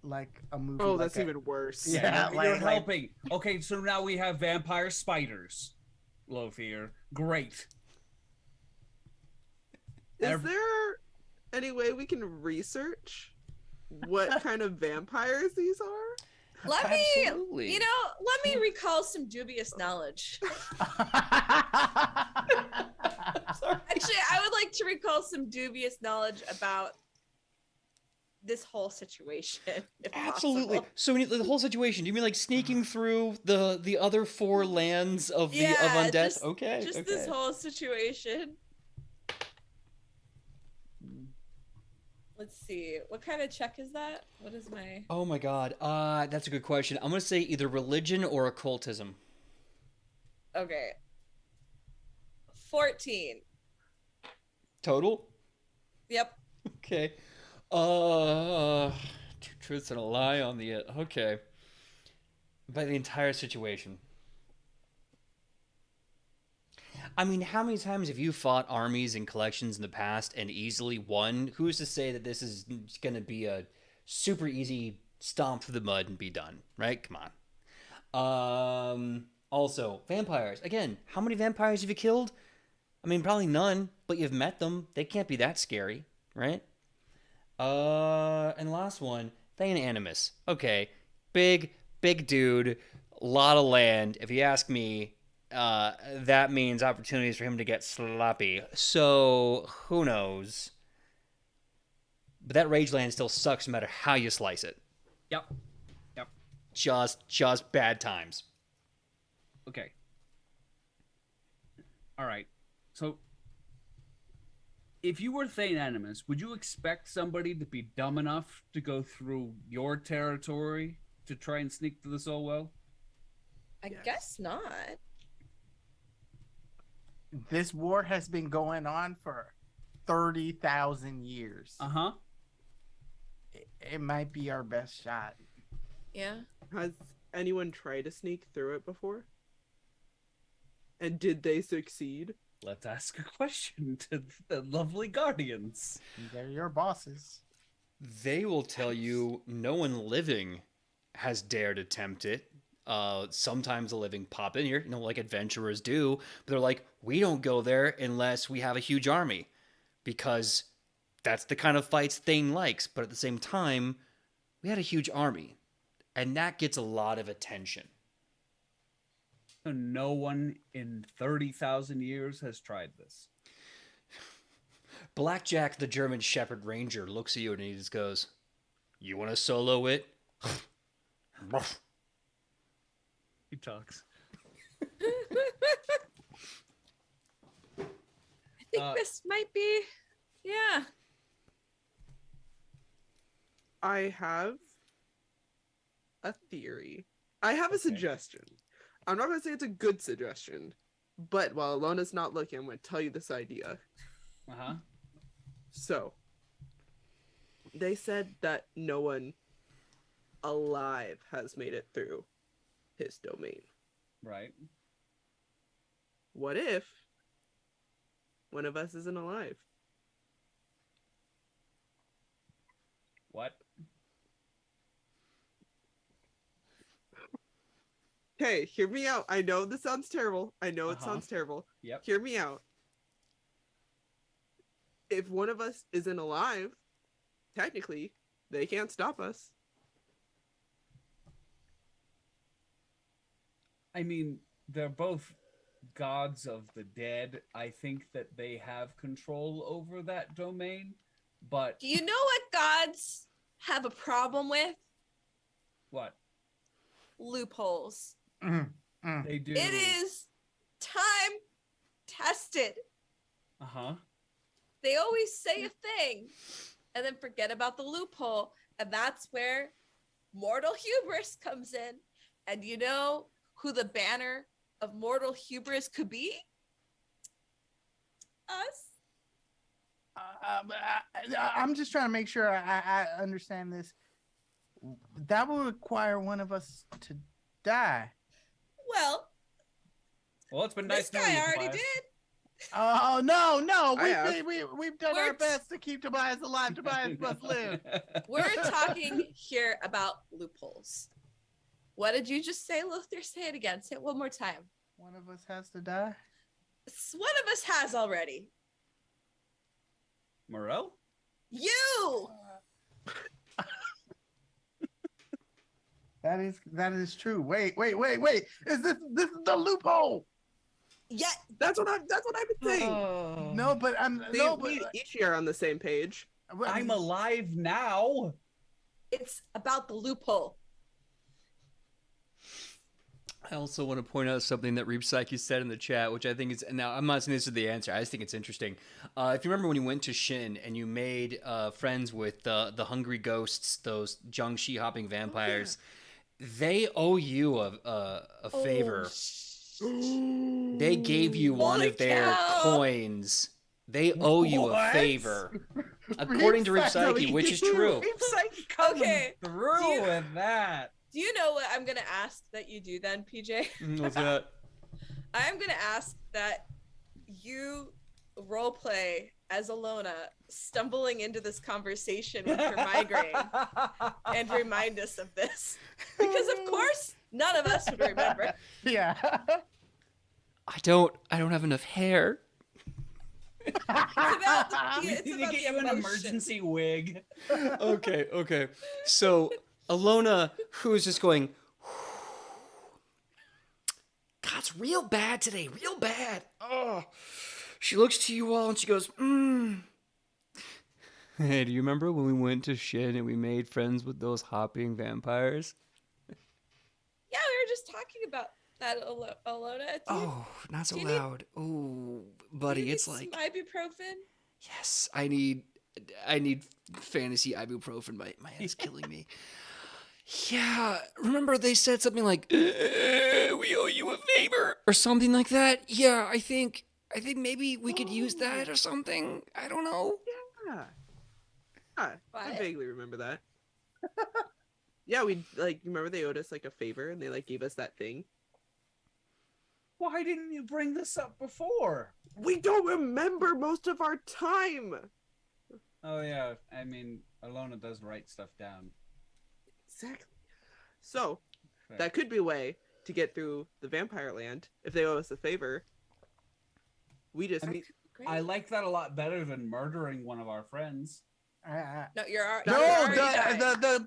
like a movie. Oh, like that's a- even worse. Yeah, you're like- helping. Okay, so now we have vampire spiders. Low fear. Great. Is there any way we can research what kind of vampires these are? Let Absolutely. me recall some dubious knowledge. Actually, I would like to recall some dubious knowledge about this whole situation. if Absolutely. possible. So when the whole situation, do you mean like sneaking through the other 4 lands of the of Yeah, undead? just- Okay. Just okay. this whole situation. Let's see. What kind of check is that? What is my... Oh my god. That's a good question. I'm gonna say either religion or occultism. Okay. 14. Total? Yep. Okay. Truth and a lie on the okay. By the entire situation. I mean, how many times have you fought armies and collections in the past and easily won? Who's to say that this is going to be a super easy stomp through the mud and be done, right? Come on. Also, vampires. Again, how many vampires have you killed? I mean, probably none, but you've met them. They can't be that scary, right? And last one, Thane Animus. Okay, big dude, lot of land. If you ask me, that means opportunities for him to get sloppy. So, who knows? But that rage land still sucks no matter how you slice it. Yep. Just bad times. Okay. All right. So, if you were Thane Animus, would you expect somebody to be dumb enough to go through your territory to try and sneak through the soul well? I guess not. This war has been going on for 30,000 years. Uh-huh. It might be our best shot. Yeah. Has anyone tried to sneak through it before? And did they succeed? Let's ask a question to the lovely guardians. They're your bosses. They will tell you no one living has dared attempt it. Sometimes the living pop in here, like adventurers do, but they're like, we don't go there unless we have a huge army, because that's the kind of fights Thane likes. But at the same time, we had a huge army, and that gets a lot of attention. So no one in 30,000 years has tried this. Blackjack, the German Shepherd Ranger, looks at you and he just goes, "You want to solo it?" He talks. I think this might be, yeah. I have a theory. I have a suggestion. I'm not going to say it's a good suggestion, but while Alona's not looking, I'm going to tell you this idea. Uh-huh. So, they said that no one alive has made it through his domain. Right. What if one of us isn't alive? What? Okay, hear me out. I know this sounds terrible. I know it sounds terrible. Yep. Hear me out. If one of us isn't alive, technically, they can't stop us. I mean, they're both gods of the dead. I think that they have control over that domain, but Do you know what gods have a problem with? what? Loopholes. They do. It is time tested. Uh-huh. They always say a thing and then forget about the loophole. And that's where mortal hubris comes in. And you know who the banner of mortal hubris could be? Us. I'm just trying to make sure I understand this. That will require one of us to die. Well, It's been this nice knowing guy you, already Tobias. did. Oh no! I have. We've done our best to keep Tobias alive. Tobias must live. We're talking here about loopholes. What did you just say, Luther? Say it again. Say it one more time. One of us has to die. One of us has already. Moreau? You! That is true. Wait. Is this is the loophole? Yeah. That's what I've been saying. No, but We each are on the same page. I'm alive now. It's about the loophole. I also want to point out something that Reap Psyche said in the chat, which I think is, now I'm not saying this is the answer, I just think it's interesting. If you remember when you went to Shin and you made friends with the hungry ghosts, those Jiangxi hopping vampires, they owe you a favor. They gave you one Holy of their cow. coins They owe you a What? favor. According to Rip Psyche, which is true. Rip Psyche coming Okay, through with that. Do you know what I'm gonna ask that you do then, PJ? What's that? I'm gonna ask that you roleplay as Alona stumbling into this conversation with her migraine and remind us of this. Because of course none of us would remember. Yeah. I don't have enough hair. It's about We it's need to about get the you an emotion. emergency wig. Okay. So Alona, who is just going, God, it's real bad today, real bad. Oh, she looks to you all and she goes, Hey, do you remember when we went to Shin and we made friends with those hopping vampires? Yeah, we were just talking about that, Alona. Oh, not so do you need- loud. Oh, buddy, it's like, some ibuprofen. yes, I need fantasy ibuprofen. My head's killing me. Yeah, remember they said something like, we owe you a favor or something like that? Yeah, I think maybe we could use that or something. I don't know. Yeah. I What? vaguely remember that. Yeah, we like remember they owed us like a favor and they like gave us that thing. Why didn't you bring this up before? We don't remember most of our time. Oh yeah, I mean, Alona does write stuff down. Exactly. So Fair. that could be a way to get through the vampire land if they owe us a favor. We just I mean, Great. I like that a lot better than murdering one of our friends. No, you're No, already dying.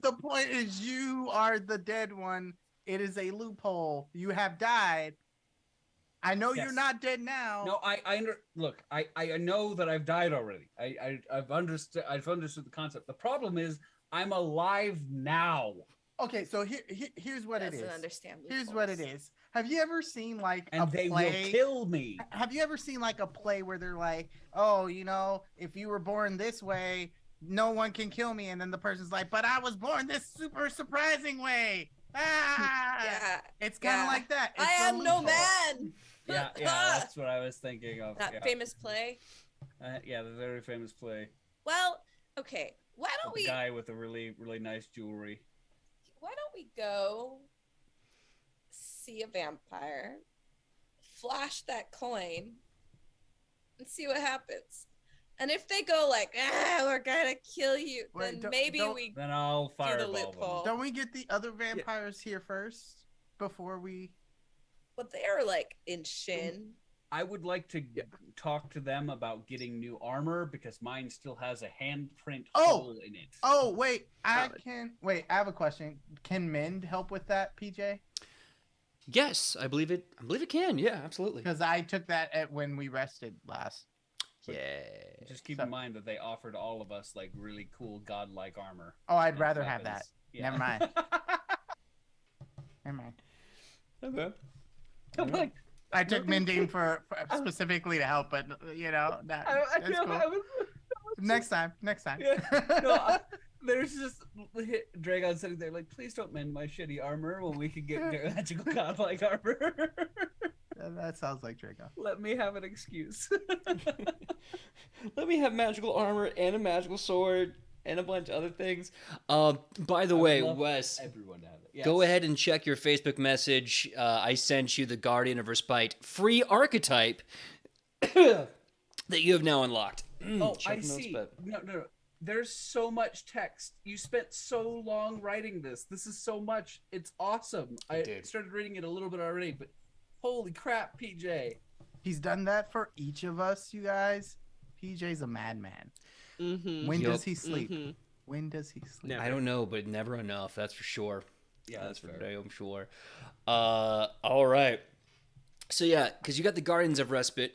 the point is you are the dead one. It is a loophole. You have died. I know Yes. you're not dead now. No, look. I know that I've died already. I've understood the concept. The problem is I'm alive now, Okay, so here's what it Doesn't is. understand Here's what it loopholes. is. Have you ever seen like and a they play? will kill me. Have you ever seen like a play where they're like, oh, you know, if you were born this way, no one can kill me, and then the person's like, but I was born this super surprising way. Ah, Yeah. it's kind of yeah. like that. I It's a am no loophole. man. Yeah, that's what I was thinking of. That Yeah, famous play. yeah, the very famous play. Well, okay. Why don't The we? guy with the really, really nice jewelry. Why don't we go see a vampire, flash that coin, and see what happens? And if they go like, we're gonna kill you, Wait, then don't- maybe don't- we Then I'll do the fireball them. loophole. Don't we get the other vampires here first before we? But they're like in Shin. I would like to talk to them about getting new armor because mine still has a handprint Oh! hole in it. Oh wait, I Valid. have a question. Can Mend help with that, PJ? Yes, I believe it can. Yeah, absolutely. Because I took that at when we rested last. Yeah. Just keep So- in mind that they offered all of us like really cool godlike armor. Oh, I'd and rather have that. weapons. Never mind. Never mind. Okay. I'm like, I took Mending for specifically to help, but you know that, that's cool. Next time. Yeah, no, there's just Dragon sitting there like, please don't mend my shitty armor when we can get magical godlike armor. That sounds like Draco. Let me have an excuse. Let me have magical armor and a magical sword and a bunch of other things. By the way, Wes, Everyone to have it. Yes. go ahead and check your Facebook message. I sent you the Guardian of Respite free archetype that you have now unlocked. Oh, Check I the notes, see. but- No. There's so much text. You spent so long writing this. This is so much. It's awesome. I did. started reading it a little bit already, but holy crap, PJ. He's done that for each of us, you guys. PJ's a madman. Mm-hmm. When Yup. does he sleep? Mhm. When does he sleep? Never. I don't know, but never enough. That's for sure. Yeah, that's for fair. damn sure. All right. So yeah, because you got the Guardians of Respite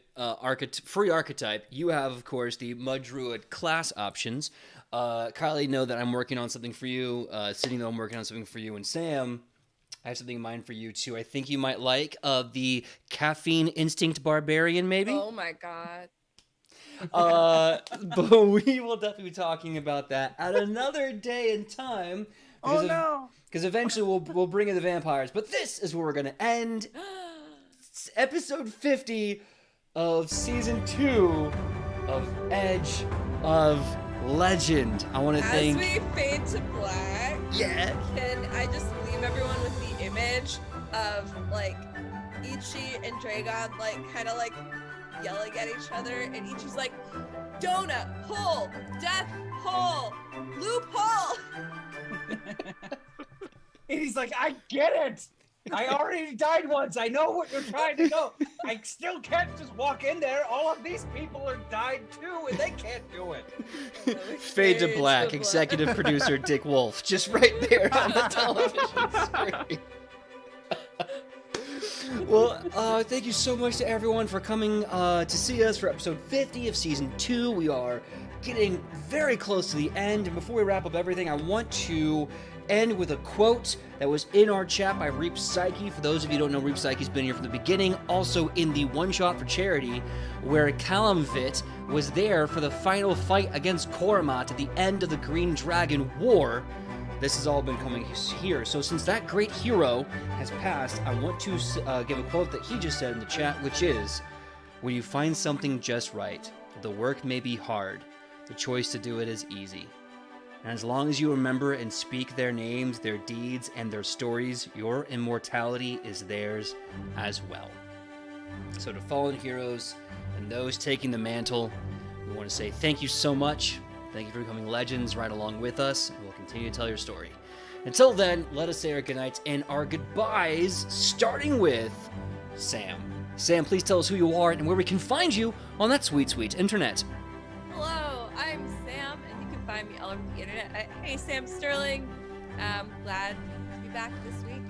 free archetype. You have, of course, the Mud Druid class options. Kylie, know that I'm working on something for you. Sidney, know I'm working on something for you. And Sam, I have something in mind for you too. I think you might like the Caffeine Instinct Barbarian, maybe. Oh my god. But we will definitely be talking about that at another day and time. Oh no! Because eventually we'll bring in the vampires. But this is where we're gonna end episode 50 of season 2 of Edge of Legend. I want to As thank. we fade to black, Yeah. can I just leave everyone with the image of like Ichi and Dragon like kind of like yelling at each other, and Ichi's like, donut hole, death hole, loophole. And he's like, I get it. I already died once. I know what you're trying to go. I still can't just walk in there. All of these people are died too, and they can't do it. Fade to black. Executive producer Dick Wolf, just right there on the television screen. Well, thank you so much to everyone for coming to see us for episode 50 of season 2. We are getting very close to the end, and before we wrap up everything, I want to end with a quote that was in our chat by Reap Psyche. For those of you who don't know, Reap Psyche's been here from the beginning, also in the One Shot for Charity, where Calamvit was there for the final fight against Koramat at the end of the Green Dragon War. This has all been coming here. So since that great hero has passed, I want to give a quote that he just said in the chat, which is, when you find something just right, the work may be hard, the choice to do it is easy. And as long as you remember and speak their names, their deeds, and their stories, your immortality is theirs as well. So to fallen heroes and those taking the mantle, we want to say thank you so much. Thank you for becoming legends right along with us, and we'll continue to tell your story. Until then, let us say our goodnights and our goodbyes, starting with Sam. Sam, please tell us who you are and where we can find you on that sweet, sweet internet. Hello, I'm Sam, and you can find me all over the internet at Hey Sam Sterling. Glad to be back this week.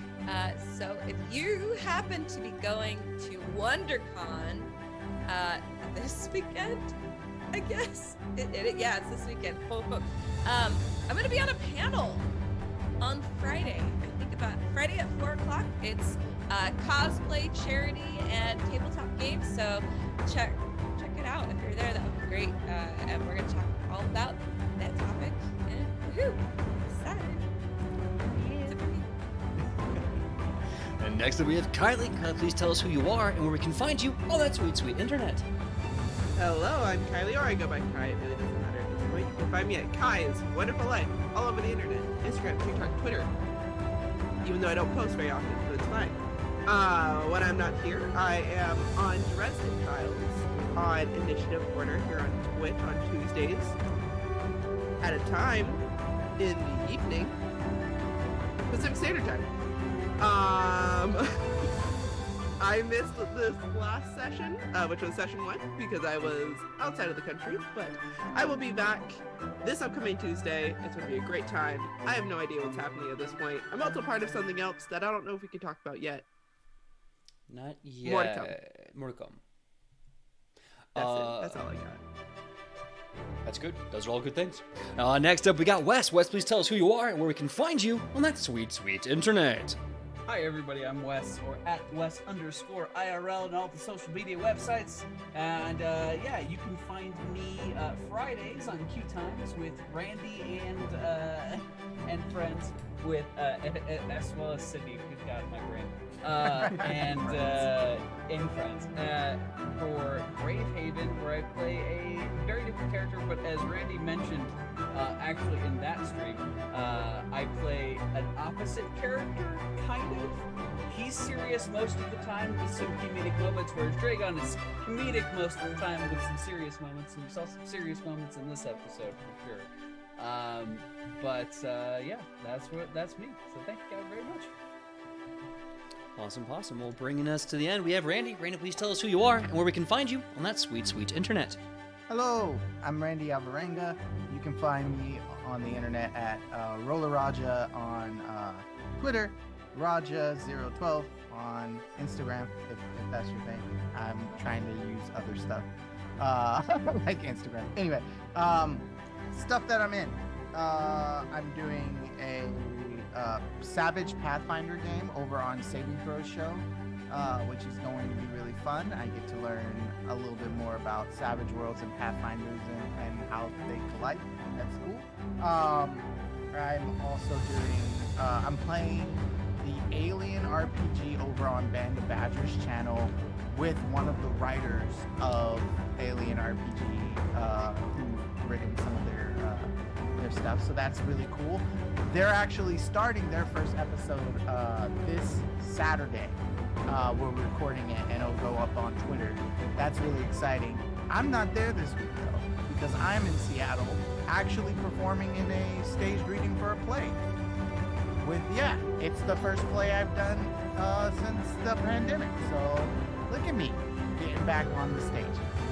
So if you happen to be going to WonderCon this weekend, I guess. Yeah, it's this weekend. I'm going to be on a panel on Friday. I think about Friday at 4 o'clock. It's cosplay, charity, and tabletop games. So check it out. If you're there, that would be great. And we're going to talk all about that topic. And woohoo! Excited. That's it for me. And next up we have Kylie. Kylie, please tell us who you are and where we can find you on that sweet, sweet internet. Hello, I'm Kylie, or I go by Kai. It really doesn't matter at this point. You can find me at Kai's Wonderful Life all over the internet, Instagram, TikTok, Twitter. Even though I don't post very often, but it's fine. When I'm not here, I am on Dresden Files on Initiative Order here on Twitch on Tuesdays at a time in the evening, Pacific Standard Time. I missed this last session, which was session 1, because I was outside of the country, but I will be back this upcoming Tuesday. It's going to be a great time. I have no idea what's happening at this point. I'm also part of something else that I don't know if we can talk about yet. Not yet. More to come. That's it. That's all I got. That's good. Those are all good things. Next up, we got Wes. Wes, please tell us who you are and where we can find you on that sweet, sweet internet. Hi everybody, I'm Wes, or at Wes_IRL and all the social media websites. And yeah, you can find me Fridays on Q Times with Randy and friends, with as well as Sidney. Good God, my brain. And in friends for Grave Haven, where I play a very different character, but as Randy mentioned, actually in that stream, I play an opposite character, kind of. He's serious most of the time with some comedic moments, whereas Dragon is comedic most of the time with some serious moments, and we saw some serious moments in this episode for sure. Yeah, that's me. So thank you guys very much. Awesome. Well, bringing us to the end, we have Randy. Randy, please tell us who you are and where we can find you on that sweet, sweet internet. Hello, I'm Randy Alvarenga. You can find me on the internet at Roller Raja on Twitter, Raja012 on Instagram, if that's your thing. I'm trying to use other stuff, like Instagram. Anyway, stuff that I'm in. I'm doing a Savage Pathfinder game over on Saving Throw Show, which is going to be really fun. I get to learn a little bit more about Savage Worlds and Pathfinders and how they collide. That's cool. I'm also doing, I'm playing the Alien RPG over on Band of Badgers channel with one of the writers of Alien RPG, who've written some of their stuff. So that's really cool. They're actually starting their first episode this Saturday. We're recording it, and it'll go up on Twitter. That's really exciting. I'm not there this week though, because I'm in Seattle, actually performing in a staged reading for a play. It's the first play I've done since the pandemic. So look at me getting back on the stage.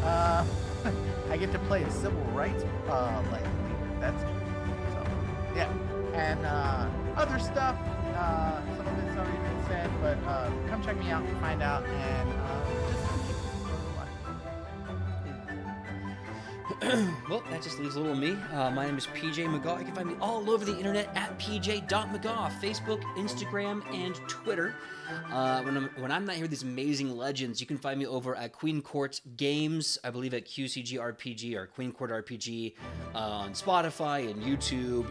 I get to play a civil rights leader. That's cool. So yeah, and other stuff. Some of it's already been said, but come check me out and find out, and just Well, that just leaves a little me. My name is PJ Megaw. You can find me all over the internet at pj.megaw, Facebook, Instagram, and Twitter. When I'm not here with these amazing legends, you can find me over at Queen Court Games, I believe at QCG RPG or Queen Court RPG on Spotify and YouTube.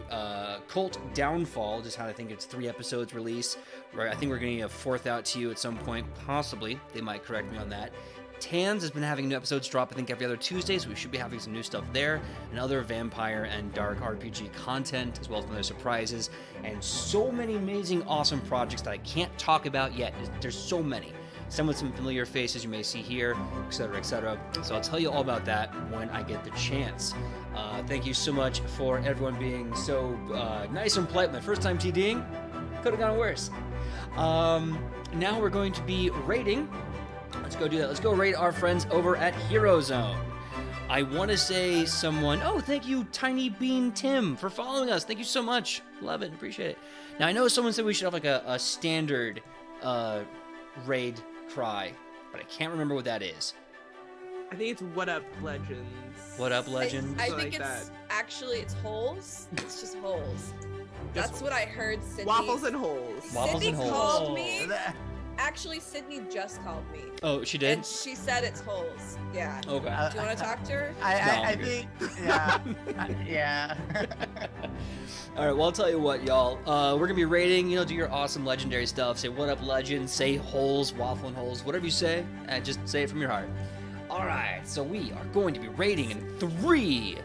Cult Downfall just had, I think it's 3 episodes release. I think we're going to get a 4th out to you at some point, possibly. They might correct me on that. Tans has been having new episodes drop, I think, every other Tuesday, so we should be having some new stuff there, and other vampire and dark RPG content, as well as some other surprises, and so many amazing, awesome projects that I can't talk about yet. There's so many. Some with some familiar faces you may see here, etc., etc. So I'll tell you all about that when I get the chance. Thank you so much for everyone being so nice and polite. My first time TDing, could have gone worse. Now we're going to be rating. Let's go do that. Let's go rate our friends over at Hero Zone. I want to say someone... Oh, thank you, Tiny Bean Tim, for following us. Thank you so much. Love it. Appreciate it. Now, I know someone said we should have like a standard raid cry, but I can't remember what that is. I think it's What Up Legends. What Up Legends? I Something think like it's that. actually it's holes. It's just holes. Just That's what I heard. Sydney. Waffles and holes. Waffles Sydney and holes. called me. That. Actually, Sydney just called me. Oh, she did? And she said it's holes. Yeah. Okay. Do you want to talk to her? No, I I'm good. think, yeah. All right, well, I'll tell you what, y'all. We're going to be rating, do your awesome legendary stuff. Say, what up, legend? Say holes, waffle and holes, whatever you say. And just say it from your heart. All right, so we are going to be rating in 3,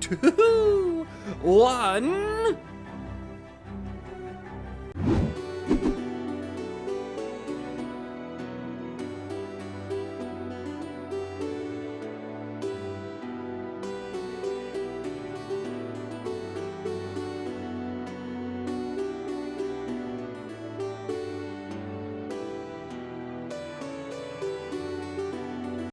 2, 1...